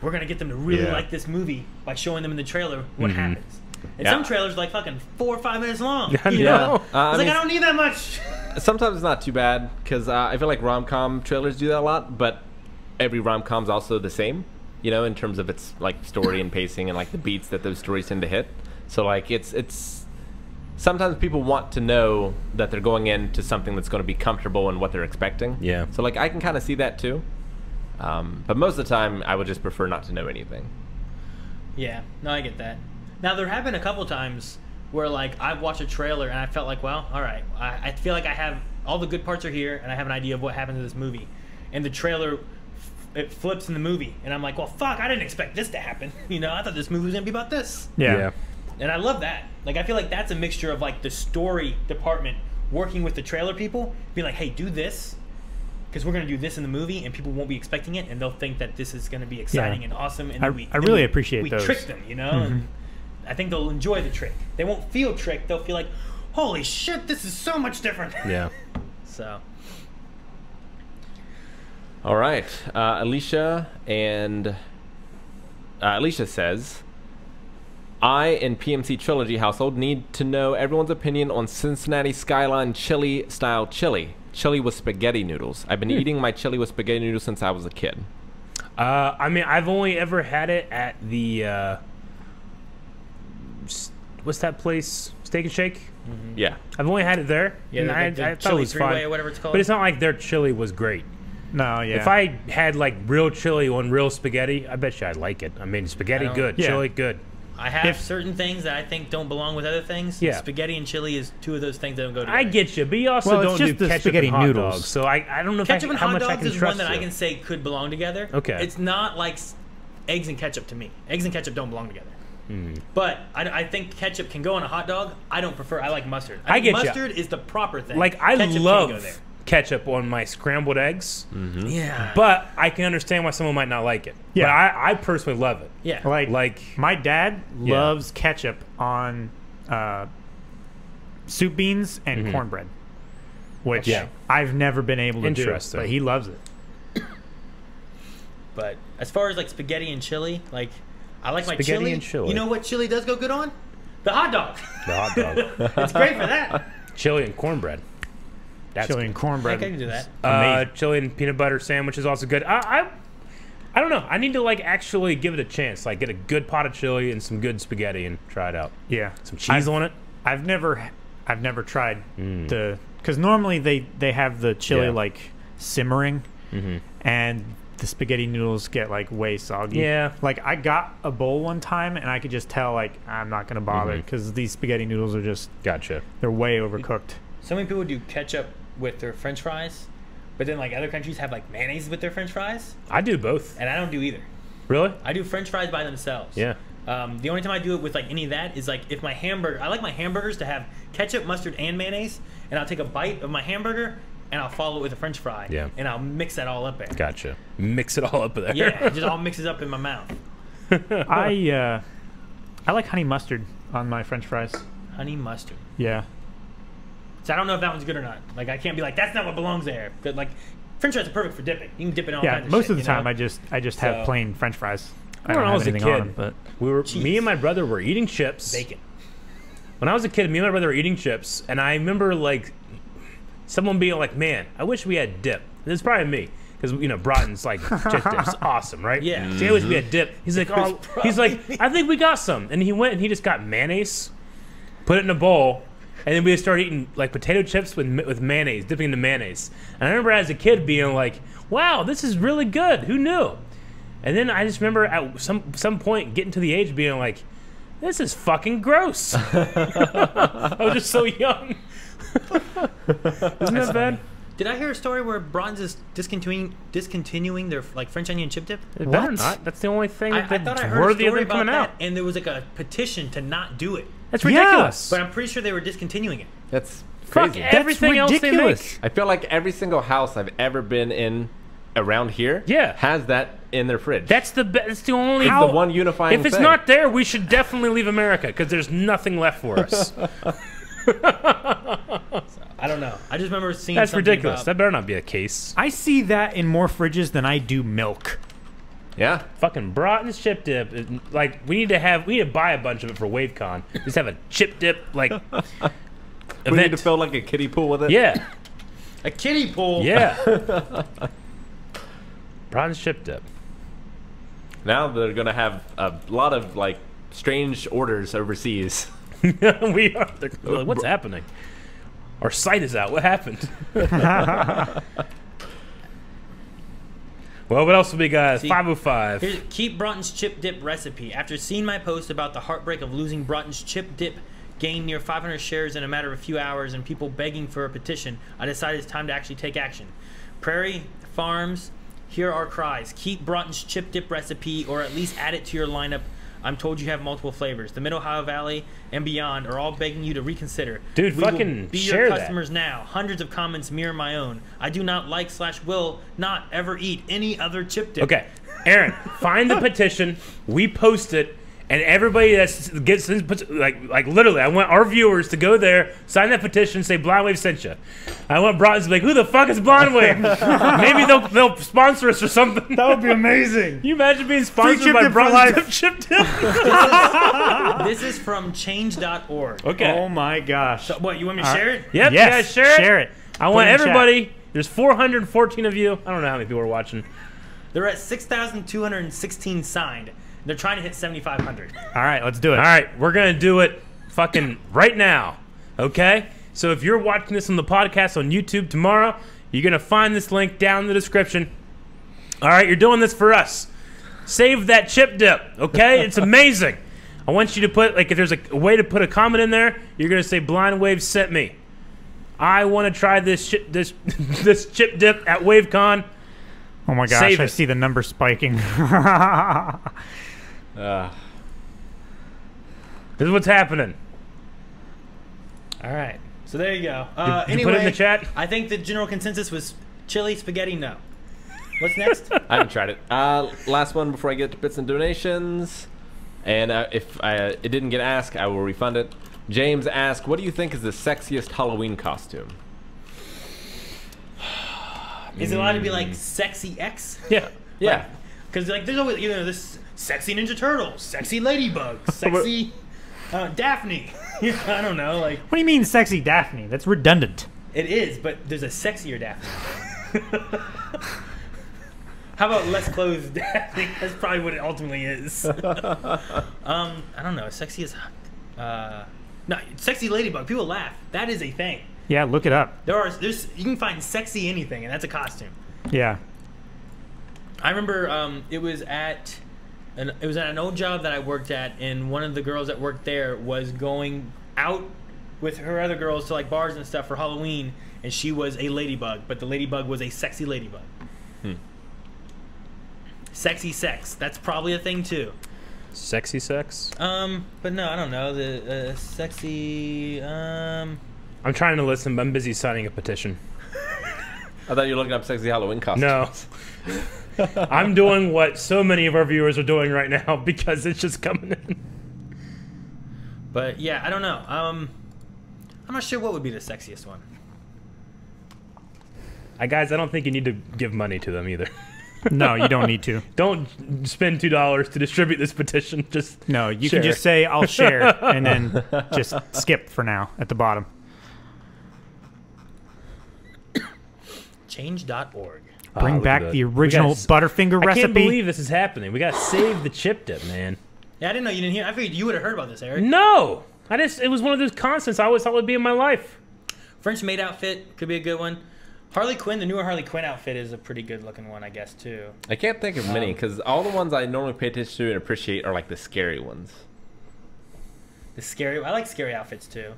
S2: we're gonna get them to really
S1: Yeah.
S2: like this movie by showing them in the trailer what happens. And
S4: Yeah.
S2: some trailers are like fucking 4 or 5 minutes long.
S1: I
S2: you
S1: know.
S2: know? It's
S4: I
S2: like
S4: mean-
S2: I don't need that much.
S4: Sometimes it's not too bad because I feel like rom-com trailers do that a lot, but every rom-com's also the same, you know, in terms of its like story and pacing and like the beats that those stories tend to hit. So like it's sometimes people want to know that they're going into something that's going to be comfortable in what they're expecting.
S1: Yeah.
S4: So like I can kind of see that too, but most of the time I would just prefer not to know anything.
S2: Yeah, no, I get that. Now there have been a couple times where like I've watched a trailer and I felt like, well, all right, I feel like I have all the good parts are here and I have an idea of what happens in this movie, and the trailer it flips in the movie and I'm like, well, fuck, I didn't expect this to happen. You know, I thought this movie was gonna be about this.
S3: Yeah.
S2: And I love that. Like, I feel like that's a mixture of like the story department working with the trailer people, being like, hey, do this, because we're gonna do this in the movie, and people won't be expecting it, and they'll think that this is gonna be exciting and awesome. And
S3: I
S2: then
S3: really appreciate
S2: we
S3: those.
S2: trick them, you know. And I think they'll enjoy the trick. They won't feel tricked. They'll feel like, holy shit, this is so much different.
S1: Yeah.
S2: So
S4: All right, Alicia says, I in PMC Trilogy household need to know everyone's opinion on Cincinnati Skyline chili style chili. Chili with spaghetti noodles. I've been eating my chili with spaghetti noodles since I was a kid.
S1: I mean, I've only ever had it at the what's that place? Steak and Shake.
S4: Yeah.
S1: I've only had it there.
S2: yeah,
S1: and
S2: the
S1: I thought it
S2: chili
S1: was
S2: three-way
S1: fine.
S2: or whatever it's called.
S1: But it's not like their chili was great.
S3: No, yeah.
S1: If I had like real chili on real spaghetti, I bet you I'd like it. I mean, spaghetti
S2: I don't-
S1: good,
S3: Yeah.
S1: chili good.
S2: I have
S3: if-
S2: certain things that I think don't belong with other things.
S1: Yeah.
S2: Spaghetti and chili is two of those things that don't go together.
S1: I get you, but you also
S3: Well, it's
S1: don't
S3: just
S1: do
S3: the
S1: ketchup
S3: spaghetti
S1: and hot
S3: noodles.
S1: dogs. So I don't know
S2: Ketchup and
S1: how
S2: hot
S1: much I
S2: dogs
S1: can
S2: is
S1: trust
S2: one that I
S1: you.
S2: can say could belong together.
S1: Okay.
S2: It's not like eggs and ketchup to me. Eggs and ketchup don't belong together. But I think ketchup can go on a hot dog. I don't prefer. I like mustard.
S1: I
S2: think
S1: get ya.
S2: mustard is the proper thing.
S1: Like I
S2: Ketchup can go there.
S1: love ketchup on my scrambled eggs,
S2: Yeah.
S1: but I can understand why someone might not like it.
S3: Yeah.
S1: But I personally love it.
S2: yeah.
S3: Like my dad
S1: Yeah.
S3: loves ketchup on soup beans and cornbread, which
S1: Yeah.
S3: I've never been able to do,
S1: Interesting.
S3: but he loves it.
S2: But as far as like spaghetti and chili, like I like my
S1: Spaghetti
S2: chili.
S1: and chili.
S2: You know what chili does go good on? The hot dog.
S1: The hot dog,
S2: It's great for that.
S1: chili and cornbread. That's
S3: Chili
S1: good.
S3: and
S2: I
S3: cornbread.
S2: can do that.
S3: Amazing.
S1: Chili and peanut butter sandwich is also good. I don't know. I need to like actually give it a chance. Like get a good pot of chili and some good spaghetti and try it out.
S3: Yeah,
S1: Some cheese on it.
S3: I've never tried the because normally they have the chili
S1: Yeah.
S3: like simmering, and the spaghetti noodles get like way soggy.
S1: Yeah.
S3: like I got a bowl one time and I could just tell like I'm not gonna bother because these spaghetti noodles are just
S1: Gotcha.
S3: they're way overcooked.
S2: So many people do ketchup with their French fries, but then like other countries have like mayonnaise with their French fries,
S1: I do both.
S2: and I don't do either.
S1: Really?
S2: I do French fries by themselves.
S1: Yeah.
S2: The only time I do it with like any of that is like if my hamburger. I like my hamburgers to have ketchup, mustard, and mayonnaise, and I'll take a bite of my hamburger and I'll follow it with a French fry.
S1: Yeah.
S2: And I'll mix that all up there.
S1: Gotcha. Mix it all up there.
S2: Yeah, it just all mixes up in my mouth.
S3: I like honey mustard on my French fries.
S2: Honey mustard.
S3: Yeah,
S2: So I don't know if that one's good or not. Like I can't be like that's not what belongs there. But like French fries are perfect for dipping. You can dip it in all
S3: yeah.
S2: kinds of
S3: Most
S2: shit,
S3: of the
S2: you
S3: time,
S2: know?
S3: I just have
S2: So-
S3: plain French fries. I
S1: When
S3: don't
S1: I
S3: have
S1: was a
S3: anything on
S1: kid,
S3: them, but
S1: me
S2: Cheese.
S1: and my brother were eating chips.
S2: bacon.
S1: When I was a kid, me and my brother were eating chips, and I remember like someone being like, "Man, I wish we had dip." And it's probably me, because you know Broughton's like chip dip's awesome, right?
S2: Yeah.
S1: So I wish we had dip. He's like, "Oh," he's like, "I think we got some," and he went and he just got mayonnaise, put it in a bowl, and then we just started eating like potato chips with mayonnaise, dipping into mayonnaise. And I remember as a kid being like, "Wow, this is really good. Who knew?" And then I just remember at some point getting to the age being like, "This is fucking gross." I was just so young. Isn't that bad?
S2: Did I hear a story where Bronze is discontinuing their like French onion chip dip?
S1: It better
S3: What?
S1: not. That's the only thing
S2: I
S1: that's
S2: thought I heard a
S1: worthy of
S2: story
S1: them
S2: about
S1: coming
S2: that,
S1: out.
S2: and there was like a petition to not do it.
S1: That's
S3: Yeah.
S1: ridiculous.
S2: But I'm pretty sure they were discontinuing it.
S4: That's
S1: Fuck
S4: crazy.
S1: everything else they
S3: ridiculous.
S1: make.
S4: I feel like every single house I've ever been in around here
S1: Yeah.
S4: has that in their fridge.
S1: That's that's the only.
S4: It's the one unifying
S1: If it's
S4: thing.
S1: not there, we should definitely leave America because there's nothing left for us.
S2: I don't know. I just remember seeing
S1: That's
S2: something
S1: ridiculous.
S2: about-
S1: That better not be the case.
S3: I see that in more fridges than I do milk.
S4: Yeah.
S1: Fucking Broughton's chip dip. Like we need to buy a bunch of it for WaveCon. Just have a chip dip like
S4: We need
S1: event.
S4: to fill like a kiddie pool with it.
S1: Yeah,
S2: a kiddie pool.
S1: yeah. Broughton's chip dip.
S4: Now they're gonna have a lot of like strange orders overseas.
S1: We are. They're like, what's happening? Our site is out. What happened? Well, what else will we got?
S2: See,
S1: 505.
S2: Here's, keep Broughton's chip dip recipe. After seeing my post about the heartbreak of losing Broughton's chip dip gained near 500 shares in a matter of a few hours and people begging for a petition, I decided it's time to actually take action. Prairie Farms, hear our cries. Keep Broughton's chip dip recipe or at least add it to your lineup. I'm told you have multiple flavors. The Mid-Ohio Valley and beyond are all begging you to reconsider.
S1: Dude,
S2: we
S1: fucking
S2: will be
S1: share
S2: your
S1: that.
S2: customers now. Hundreds of comments mirror my own. I do not like / will not ever eat any other chip dip.
S1: Okay, Aaron, find the petition. We post it, and everybody like literally, I want our viewers to go there, sign that petition, say Blind Wave sent you. I want Broughton's to be like, who the fuck is Blind Wave? Maybe they'll sponsor us or something.
S3: That would be amazing.
S1: Can you imagine being sponsored
S3: chip
S1: by
S3: dip for
S1: Broughton's
S3: life.
S1: chip dip?
S2: This is from change.org.
S1: Okay.
S3: Oh my gosh.
S2: So, what, you want me to share it?
S1: Yep,
S3: Yes,
S1: you guys share it. I want
S3: it in chat.
S1: everybody. There's 414 of you. I don't know how many people are watching.
S2: They're at 6,216 signed. They're trying to hit 7,500.
S3: All right, let's do it.
S1: All right, we're gonna do it fucking right now. Okay? So if you're watching this on the podcast on YouTube tomorrow, you're gonna find this link down in the description. All right, you're doing this for us. Save that chip dip, okay? It's amazing. I want you to put, like, if there's a way to put a comment in there, you're gonna say Blind Wave sent me. I want to try this this chip dip at WaveCon.
S3: Oh my gosh,
S1: Save
S3: I
S1: it.
S3: see the number spiking.
S1: This is what's happening.
S2: All right. So there you go.
S1: Did you
S2: Anyway,
S1: put it in the chat?
S2: I think the general consensus was chili, spaghetti, no. What's next?
S4: I haven't tried it. Last one before I get to bits and donations. And if it didn't get asked, I will refund it. James asked, what do you think is the sexiest Halloween costume?
S2: Is it allowed to be like sexy X?
S1: Yeah.
S4: Yeah.
S2: Because like there's always this sexy Ninja Turtle, sexy Ladybug, sexy Daphne. I don't know. Like
S3: What do you mean, sexy Daphne? That's redundant.
S2: it is, but there's a sexier Daphne. How about less clothes Daphne? That's probably what it ultimately is. I don't know. Sexy is no sexy Ladybug. People laugh. That is a thing.
S3: Yeah, look it up.
S2: There's you can find sexy anything, and that's a costume.
S3: Yeah.
S2: I remember it was at an old job that I worked at, and one of the girls that worked there was going out with her other girls to like bars and stuff for Halloween, and she was a ladybug, but the ladybug was a sexy ladybug. Sexy sex. That's probably a thing too.
S1: Sexy sex?
S2: But no, I don't know. The sexy
S1: I'm trying to listen, but I'm busy signing a petition.
S4: I thought you were looking up sexy Halloween costumes.
S1: No. I'm doing what so many of our viewers are doing right now because it's just coming in.
S2: But yeah, I don't know. I'm not sure what would be the sexiest one.
S1: Guys, I don't think you need to give money to them either.
S3: No, you don't need to.
S1: Don't spend $2 to distribute this petition. Just
S3: No, you
S1: share.
S3: can just say, I'll share, and then just skip for now at the bottom.
S2: Change.org.
S3: Bring
S1: look
S3: back
S1: at
S3: the
S1: that.
S3: original
S1: We gotta
S3: Butterfinger
S1: I
S3: recipe.
S1: can't believe this is happening. We gotta save the chip dip, man.
S2: Yeah, I didn't know you didn't hear. I figured you would have heard about this, Eric.
S1: No! It was one of those constants I always thought would be in my life.
S2: French maid outfit could be a good one. Harley Quinn, the newer Harley Quinn outfit is a pretty good looking one, I guess, too.
S4: I can't think of many because all the ones I normally pay attention to and appreciate are like the scary ones.
S2: I like scary outfits too.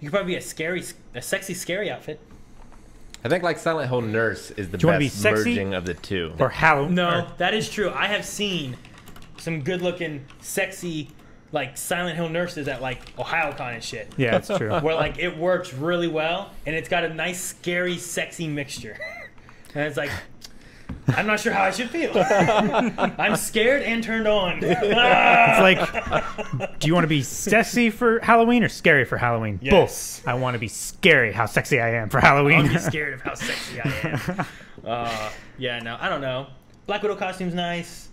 S2: You could probably be a sexy scary outfit.
S4: I think like Silent Hill Nurse is the
S3: Do you wanna be
S4: best
S3: sexy?
S4: merging of the two.
S3: Or Halloween.
S2: No, that is true. I have seen some good looking, sexy, like Silent Hill nurses at like OhioCon and shit.
S3: Yeah, that's true.
S2: Where like it works really well and it's got a nice, scary, sexy mixture. And it's like, I'm not sure how I should feel. I'm scared and turned on.
S3: It's like, do you want to be sexy for Halloween or scary for Halloween?
S2: Yes.
S3: Both. I want to be scary how sexy I am for
S2: I'll
S3: Halloween.
S2: be scared of how sexy I am. Yeah, no, I don't know. Black Widow costume's nice.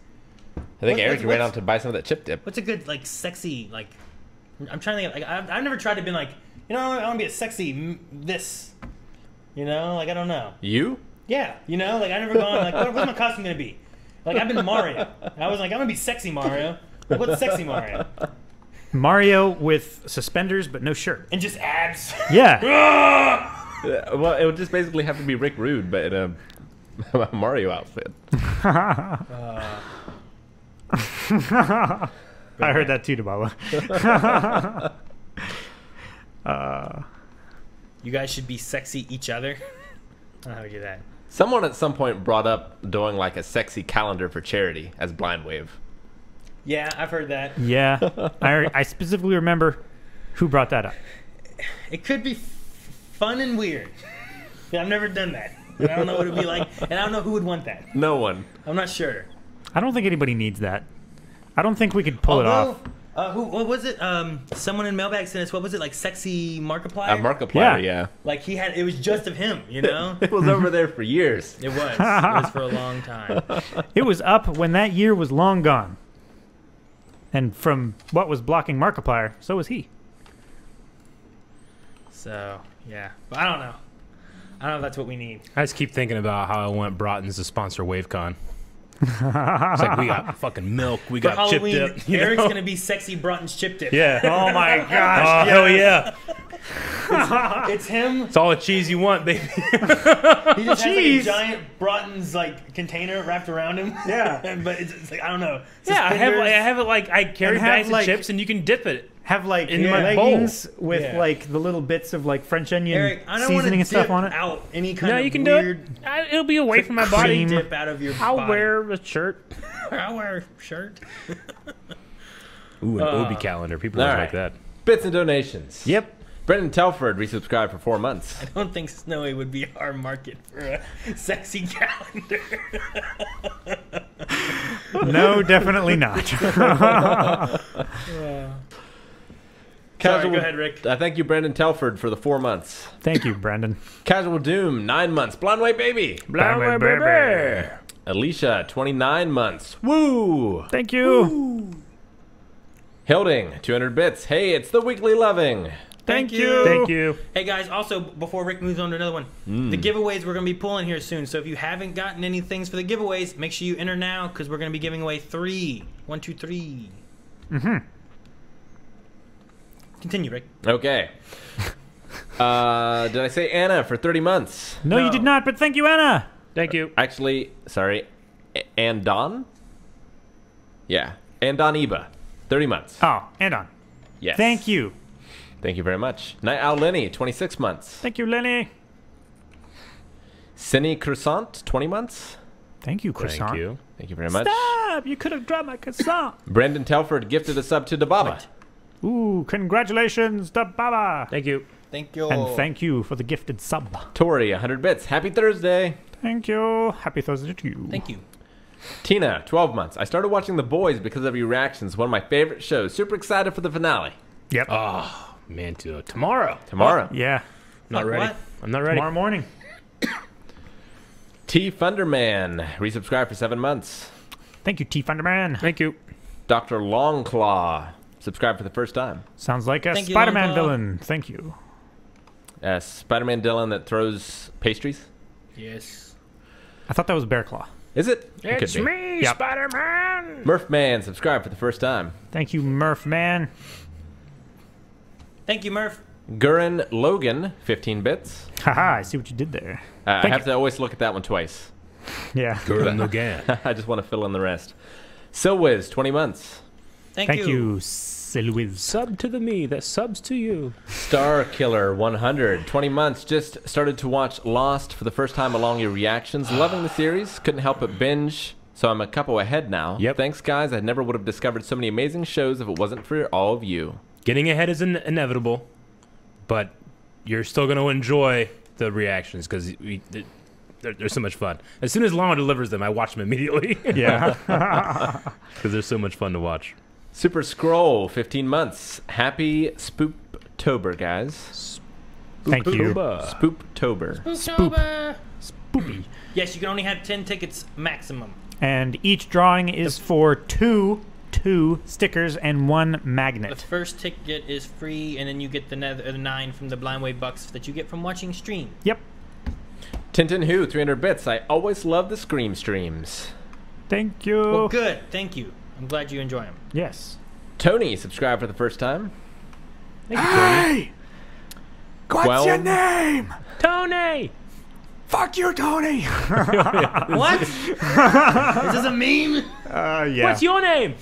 S4: I think Eric ran
S2: what's-
S4: out to buy some of that chip dip.
S2: What's a good like sexy like? I'm trying to think. Like I've never tried to be like, you know, I want to be a sexy this. You know, like I don't know.
S4: You?
S2: Yeah, you know, like I never gone like, what's my costume gonna be? Like I've been Mario. And I was like, I'm gonna be sexy Mario. Like, what's sexy Mario?
S3: Mario with suspenders but no shirt.
S2: And just abs.
S3: Yeah.
S4: Well, it would just basically have to be Rick Rude, but in a Mario outfit.
S3: I heard that too, Dabala.
S2: You guys should be sexy each other. I don't know how we do that.
S4: Someone at some point brought up doing like a sexy calendar for charity as Blind Wave.
S2: Yeah, I've heard that.
S3: Yeah. I specifically remember who brought that up.
S2: It could be fun and weird. Yeah, I've never done that. And I don't know what it'd be like, and I don't know who would want that.
S4: No one.
S2: I'm not sure.
S3: I don't think anybody needs that. I don't think we could pull it off.
S2: What was it? Someone in mailbag sent us. What was it like? Sexy Markiplier.
S4: Markiplier, yeah.
S2: Like it was just of him, you know.
S4: It was over there for years.
S2: It was. It was for a long time.
S3: It was up when that year was long gone. And from what was blocking Markiplier, so was he.
S2: So yeah, but I don't know. I don't know if that's what we need.
S1: I just keep thinking about how I want Broughton's to sponsor WaveCon. It's like we got fucking milk, we
S2: For
S1: got chip
S2: Halloween,
S1: dip. You
S2: Eric's
S1: know?
S2: gonna be sexy Broughton's chip dip.
S1: Yeah.
S3: Oh my gosh.
S1: Oh, hell yeah.
S2: It's him.
S1: It's all the cheese you want, baby.
S2: He just has like a
S3: Cheese.
S2: giant Broughton's like container wrapped around him.
S3: Yeah.
S2: But it's like I don't know.
S1: Yeah, I
S2: Suspenders.
S1: have it like I carry
S3: And have,
S1: bags
S3: like-
S1: of chips and you can dip it.
S3: Have like
S1: In my bowl.
S3: leggings with
S2: Yeah.
S3: like the little bits of like French onion
S2: Eric, I don't want to
S3: seasoning and stuff
S2: dip
S3: on it.
S2: out any kind
S1: No,
S2: of
S1: you can
S2: weird
S1: do it. It'll be away from my body.
S3: cream.
S2: dip out of your
S1: I'll
S2: body.
S1: wear a shirt.
S2: I'll wear a shirt.
S1: Ooh, an Obi calendar. People
S4: all
S1: always
S4: right.
S1: like that.
S4: Bits and donations.
S1: Yep.
S4: Brendan Telford resubscribed for 4 months.
S2: I don't think Snowy would be our market for a sexy calendar.
S3: No, definitely not.
S2: Sorry, go ahead, Rick.
S4: Thank you, Brendan Telford, for the 4 months.
S3: Thank you, Brandon.
S4: Casual Doom, 9 months. Blonde White Baby.
S3: Blonde White Baby.
S4: Alicia, 29 months. Woo!
S3: Thank you.
S4: Hilding, 200 bits. Hey, it's the Weekly Loving.
S2: Thank you.
S1: Thank you.
S2: Hey guys, also before Rick moves on to another one, the giveaways we're going to be pulling here soon. So if you haven't gotten any things for the giveaways, make sure you enter now because we're going to be giving away 3. 1, 2, 3. Continue, Rick.
S4: Okay. Did I say Anna for 30 months?
S3: No, you did not, but thank you, Anna.
S1: Thank you.
S4: Actually, sorry. Andon? Yeah. Andon Iba. 30 months.
S3: Oh, and on.
S4: Yes.
S3: Thank you.
S4: Thank you very much. Night Owl Lenny, 26 months.
S3: Thank you, Lenny.
S4: Cindy Croissant, 20 months.
S3: Thank you, croissant.
S1: Thank you.
S4: Thank you very much.
S3: Stop! You could have dropped my croissant.
S4: Brendan Telford gifted a sub to Dababa.
S3: Ooh, congratulations, the Baba.
S1: Thank you.
S2: Thank you.
S3: And thank you for the gifted sub.
S4: Tori, 100 bits. Happy Thursday.
S3: Thank you. Happy Thursday to you.
S2: Thank you.
S4: Tina, 12 months. I started watching The Boys because of your reactions. One of my favorite shows. Super excited for the finale.
S3: Yep.
S1: Oh, man, tomorrow.
S4: Tomorrow.
S3: Yeah.
S1: Not
S2: Fuck,
S1: ready.
S2: what?
S1: I'm not ready.
S3: Tomorrow morning.
S4: T Thunderman, resubscribed for 7 months.
S3: Thank you, T Thunderman.
S1: Thank you.
S4: Dr. Longclaw, subscribed for the first time.
S3: Sounds like a
S2: Thank you,
S3: Spider-Man
S2: Longclaw.
S3: villain. Thank you.
S4: Spider-Man Dylan that throws pastries.
S2: Yes.
S3: I thought that was Bear Claw.
S4: Is it? It
S1: It's
S4: could be.
S1: me,
S3: Yep.
S1: Spider-Man.
S4: Murphman, subscribed for the first time.
S3: Thank you, Murph Man.
S2: Thank you, Murph.
S4: Gurren Logan, 15 bits.
S3: Haha, I see what you did there.
S4: I
S3: Thank
S4: have to always look at that one twice.
S3: Yeah.
S1: Gurren Lagann.
S4: I just want to fill in the rest. Silwiz, 20 months.
S2: Thank
S3: Thank you, Silwiz.
S1: Sub to the me that subs to you.
S4: Star Killer, 100. 20 months. Just started to watch Lost for the first time along your reactions. Loving the series. Couldn't help but binge. So I'm a couple ahead now.
S1: Yep.
S4: Thanks, guys. I never would have discovered so many amazing shows if it wasn't for all of you.
S1: Getting ahead is inevitable, but you're still going to enjoy the reactions because they're so much fun. As soon as Llama delivers them, I watch them immediately
S3: Yeah.
S1: because they're so much fun to watch.
S4: Super Scroll, 15 months. Happy Spooptober, guys.
S3: Thank you.
S4: Spooptober.
S3: Spoopy.
S2: Yes, you can only have 10 tickets maximum.
S3: And each drawing is for two stickers and 1
S2: The
S3: magnet.
S2: first ticket is free, and then you get the 9 from the Blind Way Bucks that you get from watching stream.
S3: Yep.
S4: Tintin Who, 300 bits. I always love the Scream streams.
S3: Thank you.
S2: Well, good. Thank you. I'm glad you enjoy them.
S3: Yes.
S4: Tony, subscribed for the first time.
S1: Thank you, Tony.
S3: What's your
S4: Gwelm.
S3: name?
S1: Tony!
S3: Fuck you, Tony.
S2: What? Is this a meme?
S3: Yeah.
S1: What's your name?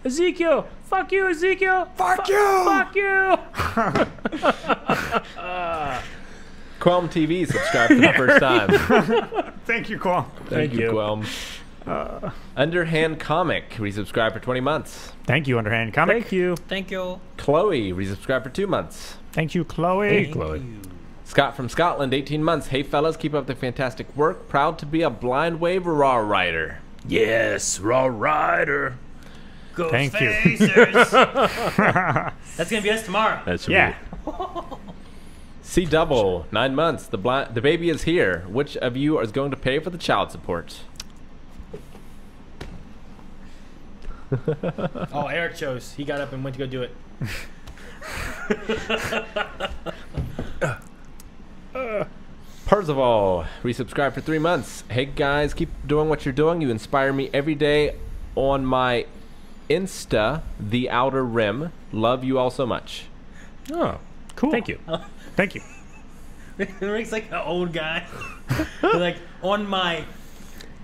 S1: Ezekiel. Fuck you, Ezekiel.
S3: Fuck you.
S1: Fuck you.
S4: Qualm TV, subscribed for the first time.
S3: Thank you, Qual.
S1: Thank you.
S4: Qualm. Underhand Comic, resubscribed for 20 months.
S3: Thank you, Underhand Comic.
S1: Thank you.
S2: Thank you.
S4: Chloe, resubscribed for 2 months.
S3: Thank you, Chloe.
S1: Thank you, Chloe.
S4: Scott from Scotland, 18 months. Hey, fellas, keep up the fantastic work. Proud to be a Blind Wave Raw writer.
S1: Yes, Raw Rider.
S2: Go
S3: Thank you.
S2: Phasers. That's going to be us tomorrow.
S1: That's
S3: Yeah.
S4: C Double, 9 months. The baby is here. Which of you is going to pay for the child support?
S2: Oh, Eric chose. He got up and went to go do it.
S4: Parzival, resubscribed for 3 months. Hey guys, keep doing what you're doing. You inspire me every day on my Insta, The Outer Rim. Love you all so much.
S1: Oh,
S3: Cool.
S1: thank you.
S3: Thank you.
S2: Rick's like an old guy. Like, on my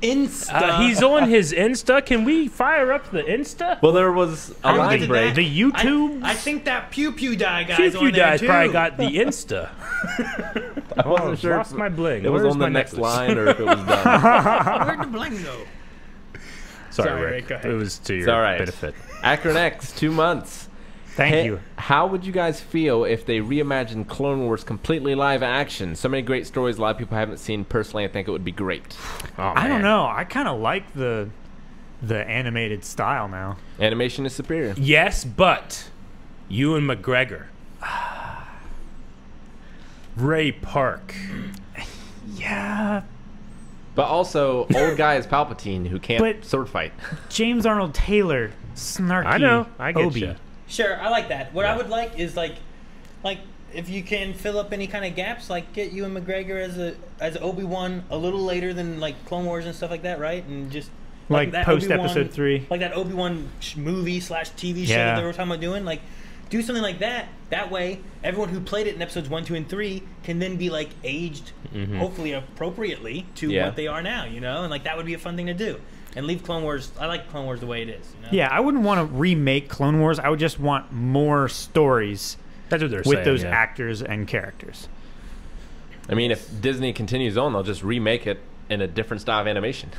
S2: Insta.
S1: He's on his Insta. Can we fire up the Insta?
S4: Well, there was a
S2: How
S4: line
S2: did
S4: break.
S3: The YouTube.
S2: I think that Pew Pew Die guy's
S1: Pew Pew
S2: on there
S1: Dies
S2: too.
S1: probably got the Insta.
S4: I wasn't sure
S1: Lost
S4: if
S1: my bling.
S4: it was
S1: Where's
S4: on the
S1: my
S4: next
S1: necklace?
S4: line or if it was done.
S2: Where'd the bling go?
S1: Sorry,
S2: Sorry,
S1: Rick.
S2: Rick, go ahead.
S1: It was to your
S4: It's all right.
S1: benefit.
S4: Akron X, 2 months.
S3: Thank
S4: Hey,
S3: you.
S4: How would you guys feel if they reimagined Clone Wars completely live action? So many great stories a lot of people haven't seen. Personally, I think it would be great.
S1: Oh,
S3: I don't
S1: man.
S3: know. I kind of like the animated style now.
S4: Animation is superior.
S1: Yes, but Ewan McGregor, Ray Park.
S3: Yeah,
S4: But also, old guy is Palpatine who can't
S3: But-
S4: sword fight.
S3: James Arnold Taylor, snarky.
S1: I know. I get
S3: Obi.
S1: you.
S2: Sure, I like that. What I
S1: Yeah.
S2: would like is like if you can fill up any kind of gaps, like get Ewan McGregor as Obi-Wan a little later than like Clone Wars and stuff like that, right? And just
S3: Like
S2: that
S3: post
S2: Obi-Wan-
S3: episode 3.
S2: like that Obi-Wan movie / TV show
S3: Yeah.
S2: that they were talking about doing. Like, do something like that. That way, everyone who played it in episodes 1, 2, and 3 can then be like aged, hopefully appropriately to
S4: Yeah.
S2: what they are now. You know, and like that would be a fun thing to do. And leave Clone Wars. I like Clone Wars the way it is. You know?
S3: Yeah, I wouldn't want to remake Clone Wars. I would just want more stories
S1: That's what they're
S3: with
S1: saying.
S3: those
S1: yeah.
S3: actors and characters.
S4: I mean, if Disney continues on, they'll just remake it in a different style of animation.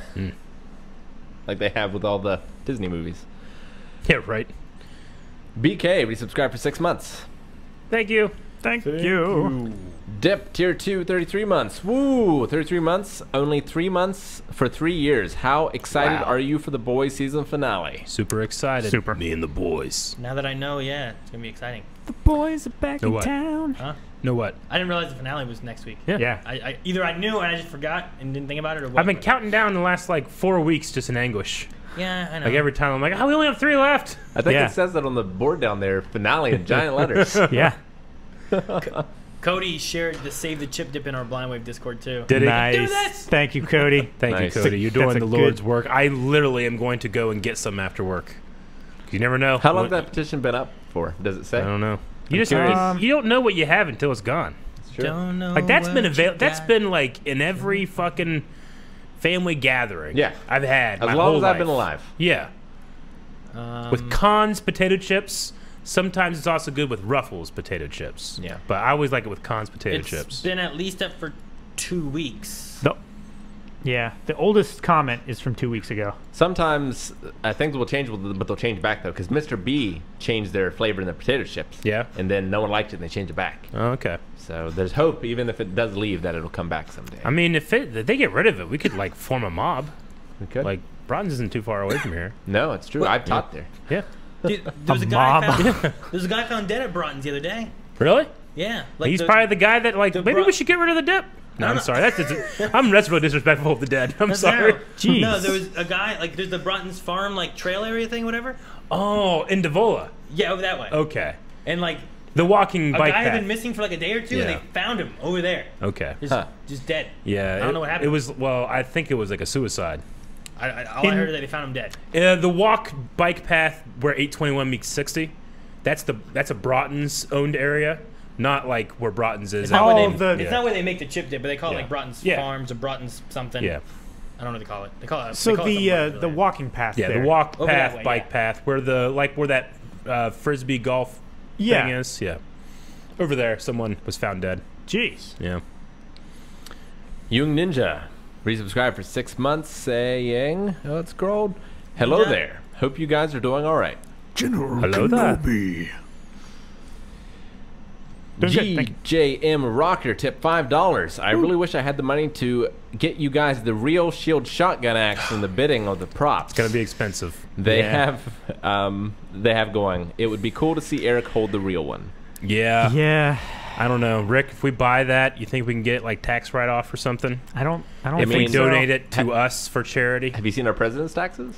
S4: Like they have with all the Disney movies.
S1: Yeah, right.
S4: BK, resubscribed for 6 months.
S1: Thank you.
S3: Thank you.
S4: Dip, tier 2, 33 months. Woo! 33 months, only 3 months for 3 years. How excited
S1: Wow.
S4: are you for the boys season finale?
S1: Super excited.
S3: Super.
S1: Me and the boys.
S2: Now that I know, yeah, it's gonna be exciting.
S3: The boys are back
S1: Know
S3: in
S1: what?
S3: town.
S2: Huh?
S1: Know what?
S2: I didn't realize the finale was next week.
S1: Yeah.
S3: Yeah.
S2: I either I knew and I just forgot and didn't think about it, or what.
S1: I've been counting down the last like 4 weeks just in anguish.
S2: Yeah, I know.
S1: Like every time I'm like, oh, we only have 3 left.
S4: I think
S3: Yeah.
S4: it says that on the board down there, finale in giant letters.
S3: Yeah.
S2: Cody shared the Save the Chip Dip in our Blind Wave Discord too.
S1: Did he?
S3: Nice.
S2: Do this!
S3: Thank you, Cody.
S1: Thank
S4: Nice.
S1: you, Cody. You're doing
S3: That's a
S1: the
S3: good-
S1: Lord's work. I literally am going to go and get some after work. You never know.
S4: How long
S1: what-
S4: has that petition been up for? Does it say?
S1: I don't know. You just
S4: curious.
S1: you don't know what you have until it's gone.
S4: Sure.
S2: Don't know
S1: Like that's
S2: what
S1: been
S2: you
S1: available. That's
S2: got.
S1: been like in every fucking family gathering.
S4: Yeah.
S1: I've had
S4: As
S1: my
S4: long
S1: whole
S4: as I've been
S1: life.
S4: alive.
S1: Yeah, with Conn's potato chips. Sometimes it's also good with Ruffles potato chips.
S4: Yeah.
S1: but I always like it with Conn's potato
S2: It's
S1: chips.
S2: been at least up for 2 weeks.
S3: The oldest comment is from 2 weeks ago.
S4: Sometimes things will change, but they'll change back though, because Mr. B changed their flavor in their potato chips.
S1: Yeah.
S4: And then no one liked it, and they changed it back.
S1: Oh, okay.
S4: So there's hope, even if it does leave, that it'll come back someday.
S1: I mean, if they get rid of it, we could like form a mob.
S4: We could.
S1: Like Bronze isn't too far away from here.
S4: no, it's true.
S2: What?
S4: I've taught there.
S1: Yeah.
S2: Dude, there was
S3: A
S2: a guy
S3: mob.
S2: found, there was a guy found dead at Broughton's the other day.
S1: Really?
S2: Yeah,
S1: He's probably the guy that like
S2: the
S1: maybe
S2: Bro-
S1: we should get rid of the dip. No, I'm
S2: no.
S1: sorry. That's really disrespectful of the dead. I'm sorry.
S3: Jeez.
S2: No, there was a guy like there's the Broughton's farm like trail area thing, whatever.
S1: Oh, in Devola.
S2: Yeah, over that way.
S1: Okay.
S2: And like
S1: The walking
S2: a
S1: bike
S2: guy had
S1: path.
S2: been missing for like a day or two,
S1: Yeah.
S2: and they found him over there,
S1: Okay.
S2: just dead.
S1: Yeah.
S2: I don't know what happened.
S1: It was I think it was like a suicide.
S2: All I heard is that they found him dead.
S1: The walk bike path where 821 meets 60. That's a Broughton's owned area, not like where Broughton's is.
S2: It's not, where
S3: Oh,
S2: they,
S3: the-
S2: it's not where they make the chip dip, but they call it
S1: Yeah.
S2: like Broughton's
S1: Yeah.
S2: Farms or Broughton's something.
S1: Yeah.
S2: I don't know what they call it. They call it.
S3: So
S2: they call it something
S3: the
S2: related.
S3: walking path.
S1: Yeah,
S3: there.
S1: the walk
S2: Over that
S1: path,
S2: way,
S1: bike
S2: yeah.
S1: path, where that frisbee golf
S3: Yeah.
S1: thing is. Yeah. Over there, someone was found dead.
S3: Jeez.
S1: Yeah.
S4: Young Ninja, resubscribed for 6 months, saying, oh, it's scrolled. Hello
S2: Ninja.
S4: there. Hope you guys are doing all right.
S1: Hello there.
S3: Doing good, thank you.
S4: GJM Rocker tip $5. I really wish I had the money to get you guys the real Shield shotgun axe from the bidding of the props.
S1: It's gonna be expensive.
S4: They
S3: Yeah.
S4: have going. It would be cool to see Eric hold the real one.
S1: Yeah.
S3: Yeah.
S1: I don't know, Rick. If we buy that, you think we can get like tax write off or something?
S3: I don't
S1: If we
S3: think so.
S1: donate it to us for charity?
S4: Have you seen our president's taxes?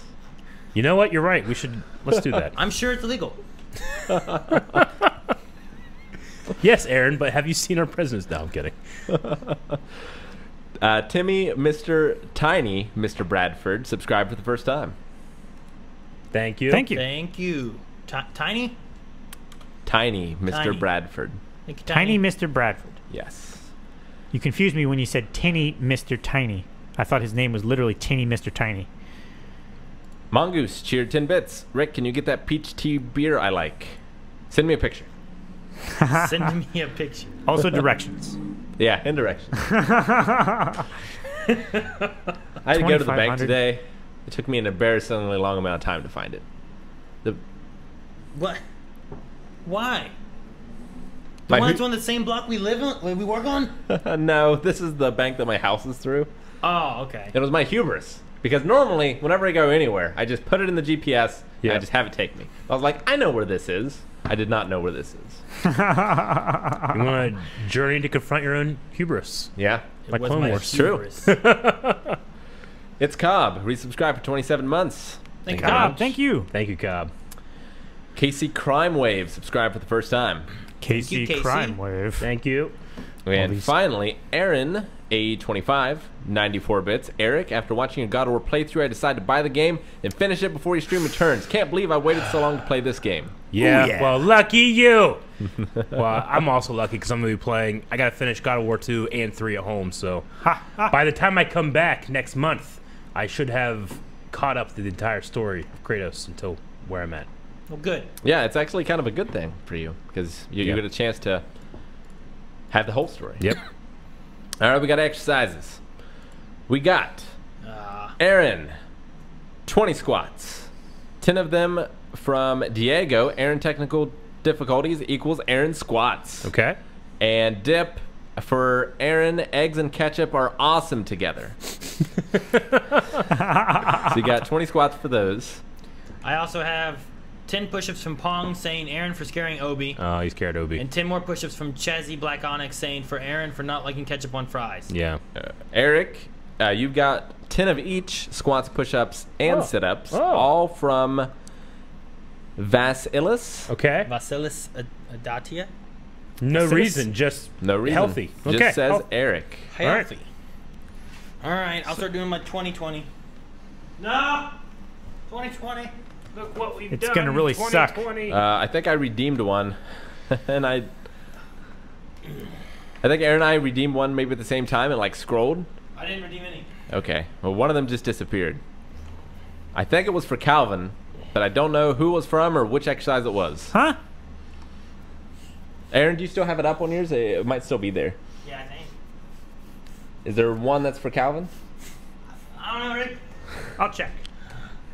S1: You know what? You're right. Let's do that.
S2: I'm sure it's illegal.
S1: Yes, Aaron. But have you seen our presidents? No, I'm kidding.
S4: Timmy, Mr. Tiny, Mr. Bradford, subscribed for the first time.
S1: Thank you.
S3: Thank you.
S2: Thank you. Tiny?
S4: Tiny, Mr.
S2: Tiny.
S4: Bradford.
S2: Thank you,
S3: Tiny Mr. Bradford.
S4: Yes.
S3: You confused me when you said Tinny Mr. Tiny. I thought his name was literally Tinny Mr. Tiny.
S4: Mongoose cheered 10 bits. Rick, can you get that peach tea beer I like? Send me a picture.
S2: Send me a picture.
S3: Also directions.
S4: Yeah, in directions. I had to go to the bank
S3: 2,500.
S4: today. It took me an embarrassingly long amount of time to find it. The
S2: What? Why? The
S4: My
S2: one's
S4: hu-
S2: on the same block we live on, we work on?
S4: no, this is the bank that my house is through.
S2: Oh, okay.
S4: It was my hubris. Because normally, whenever I go anywhere, I just put it in the GPS and I
S1: Yeah.
S4: just have it take me. I was like, I know where this is. I did not know where this is.
S1: You want a journey to confront your own hubris.
S4: Yeah.
S2: It
S1: Like
S2: was
S1: Clone
S2: my
S1: Wars.
S4: True.
S2: hubris.
S4: It's Cobb. Resubscribe for 27 months.
S2: Thank you.
S1: very
S3: Cobb,
S1: much.
S3: thank you.
S1: Thank you, Cobb.
S4: Casey Crime Wave. Subscribe for the first time.
S3: Casey,
S2: Casey.
S3: Crime Wave.
S1: Thank you.
S4: And
S3: these-
S4: finally, Aaron, A25, 94 bits. Eric, after watching a God of War playthrough, I decided to buy the game and finish it before your stream returns. Can't believe I waited so long to play this game.
S1: Yeah,
S3: Ooh, yeah.
S1: well, lucky you. Well, I'm also lucky because I'm going to be playing. I got to finish God of War 2 and 3 at home. So by the time I come back next month, I should have caught up to the entire story of Kratos until where I'm at.
S2: Well, good.
S4: Yeah, it's actually kind of a good thing for you because you
S1: Yeah.
S4: get a chance to have the whole story.
S1: Yep.
S4: All right, we got exercises. We got
S2: Uh,
S4: Aaron, 20 squats. 10 of them from Diego. Aaron technical difficulties equals Aaron squats.
S1: Okay.
S4: And dip for Aaron, eggs and ketchup are awesome together. So you got 20 squats for those.
S2: I also have 10 push-ups from Pong saying Aaron for scaring Obi.
S1: Oh, he's scared Obi.
S2: And 10 more push-ups from Chazzy Black Onyx saying for Aaron for not liking ketchup on fries.
S1: Yeah.
S4: Eric, you've got 10 of each squats, push-ups, and
S1: Oh.
S4: sit-ups,
S1: Oh.
S4: all from Vasilis.
S1: Okay.
S2: Vasilis Adatia?
S1: No
S2: Assist.
S1: reason. Just
S4: No reason.
S1: healthy.
S4: Just
S1: Okay.
S4: says
S1: Health-
S4: Eric.
S1: All right.
S2: Healthy. All right, I'll start doing my 2020. No! 2020.
S1: Look what we've
S3: It's
S1: done.
S3: gonna really suck.
S1: 2020.
S4: I think I redeemed one, and I think Aaron and I redeemed one maybe at the same time and like scrolled.
S2: I didn't redeem any.
S4: Okay, well one of them just disappeared. I think it was for Calvin, but I don't know who it was from or which exercise it was.
S3: Huh?
S4: Aaron, do you still have it up on yours? It might still be there.
S2: Yeah, I think.
S4: Is there one that's for Calvin?
S2: I don't know, Rick.
S3: I'll check.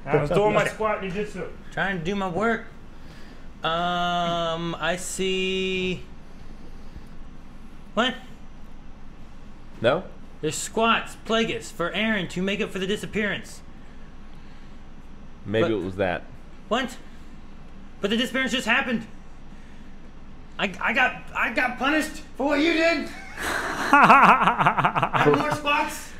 S1: I was doing my squat jujitsu.
S2: Trying to do my work. I see. What?
S4: No?
S2: There's squats, Plagueis, for Aaron to make up for the disappearance.
S4: Maybe
S2: But-
S4: it was that.
S2: What? But the disappearance just happened. I got punished for what you did. I have more squats.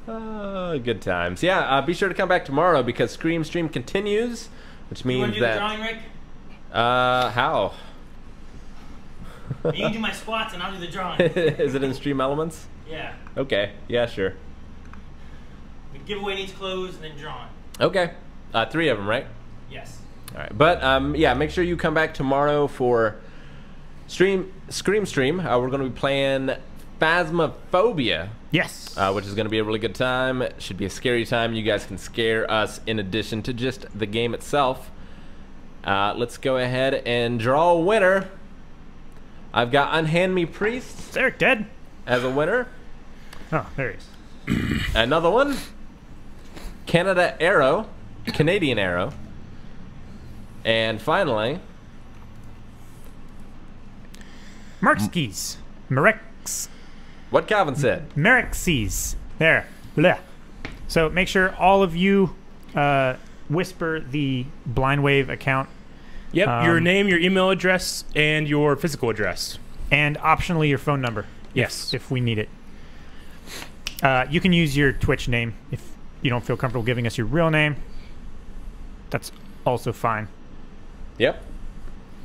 S4: Good times. Yeah, be sure to come back tomorrow because Scream Stream continues, which
S2: You want
S4: means
S2: to do the
S4: that.
S2: drawing, Rick?
S4: How?
S2: You can do my squats and I'll do the drawing.
S4: Is it in Stream Elements?
S2: Yeah.
S4: Okay. Yeah, sure.
S2: The giveaway needs clothes and then drawing.
S4: Okay. 3 of them, right?
S2: Yes.
S4: All right. But yeah, make sure you come back tomorrow for Scream Stream. We're going to be playing Phasmophobia,
S3: Yes.
S4: which is going to be a really good time. It should be a scary time. You guys can scare us in addition to just the game itself. Let's go ahead and draw a winner. I've got Unhand Me Priest
S3: Is Eric dead?
S4: as a winner.
S3: Oh, there he is.
S4: Another one, Canadian Arrow. And finally,
S3: Markskis. Merex.
S4: what Calvin said.
S3: Merexes. There. Blech. So make sure all of you whisper the Blind Wave account
S1: Yep. Your
S3: Um,
S1: name, your email address, and your physical address.
S3: and optionally your phone number
S1: Yes.
S3: if we need it. You can use your Twitch name if you don't feel comfortable giving us your real name. That's also fine.
S4: Yep.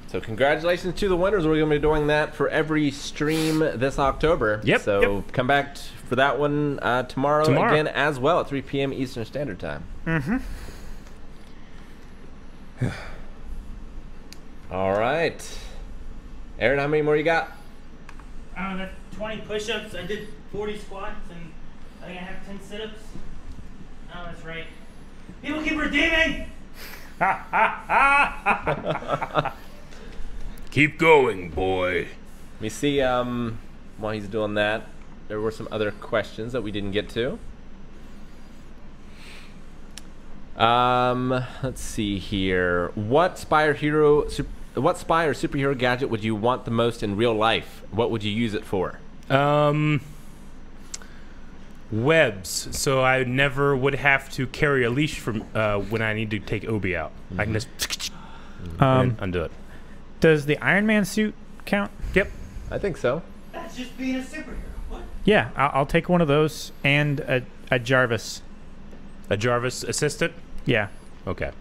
S4: So congratulations to the winners. We're going to be doing that for every stream this October.
S1: Yep,
S4: So come back for that one tomorrow
S1: Tomorrow.
S4: again as well at 3 p.m. Eastern Standard Time.
S3: Mm-hmm.
S4: All right. Aaron, how many more you got?
S2: I don't know, 20 push-ups. I did 40 squats, and I think I have 10 sit-ups. Oh, that's right. People keep redeeming.
S1: Keep going, boy.
S4: Let me see while he's doing that. there were some other questions that we didn't get to. Let's see here. What spy or superhero gadget would you want the most in real life? What would you use it for?
S1: Webs, so I never would have to carry a leash from when I need to take Obi out. I can just and undo it.
S3: Does the Iron Man suit count?
S1: Yep.
S4: I think so.
S2: That's just being a superhero. What?
S3: Yeah, I'll take one of those and a Jarvis.
S1: A Jarvis assistant?
S3: Yeah.
S1: Okay.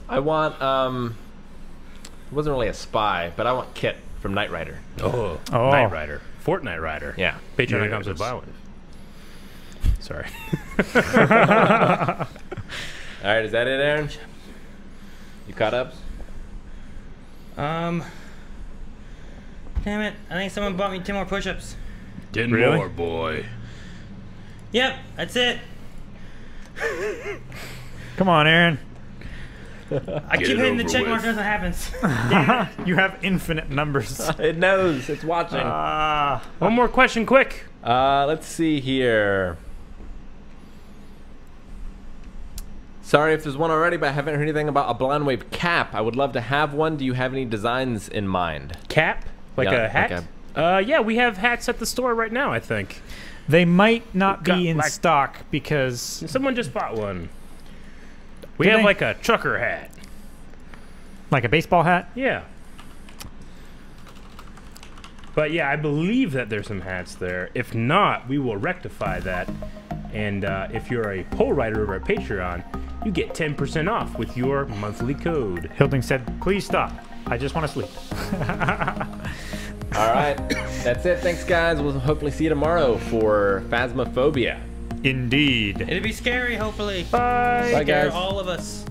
S4: I want, it wasn't really a spy, but I want Kit from Knight Rider.
S1: Oh.
S3: Oh.
S1: Knight Rider. Fortnite Rider.
S4: Yeah.
S1: Patreon
S3: Yeah,
S1: comes with
S3: yes.
S1: violence. Sorry.
S4: All right, is that it, Aaron? You caught up?
S2: Damn it. I think someone bought me 10 more push-ups.
S1: 10
S3: Really?
S1: more, boy.
S2: Yep, that's it.
S3: Come on, Aaron.
S2: I keep hitting the check mark, nothing happens.
S3: Damn it. You have infinite numbers.
S4: It knows. It's watching.
S1: One more question, quick.
S4: Let's see here. Sorry if there's one already, but I haven't heard anything about a Blind Wave cap. I would love to have one. Do you have any designs in mind?
S1: Cap? Like
S4: Yeah,
S1: a hat? Yeah, we have hats at the store right now, I think.
S3: They might not
S1: Got
S3: be in
S1: like-
S3: stock because
S1: Someone just bought one. We
S3: Did
S1: have
S3: they?
S1: like a trucker hat.
S3: like a baseball hat.
S1: Yeah. But yeah, I believe that there's some hats there. If not, we will rectify that. And if you're a poll writer over at Patreon, you get 10% off with your monthly code.
S3: Hilding said, "Please stop. I just want to sleep."
S4: All right. That's it. Thanks, guys. We'll hopefully see you tomorrow for Phasmophobia.
S3: Indeed.
S2: It'll be scary, hopefully.
S1: Bye.
S4: Bye,
S2: Scare
S4: guys.
S2: all of us.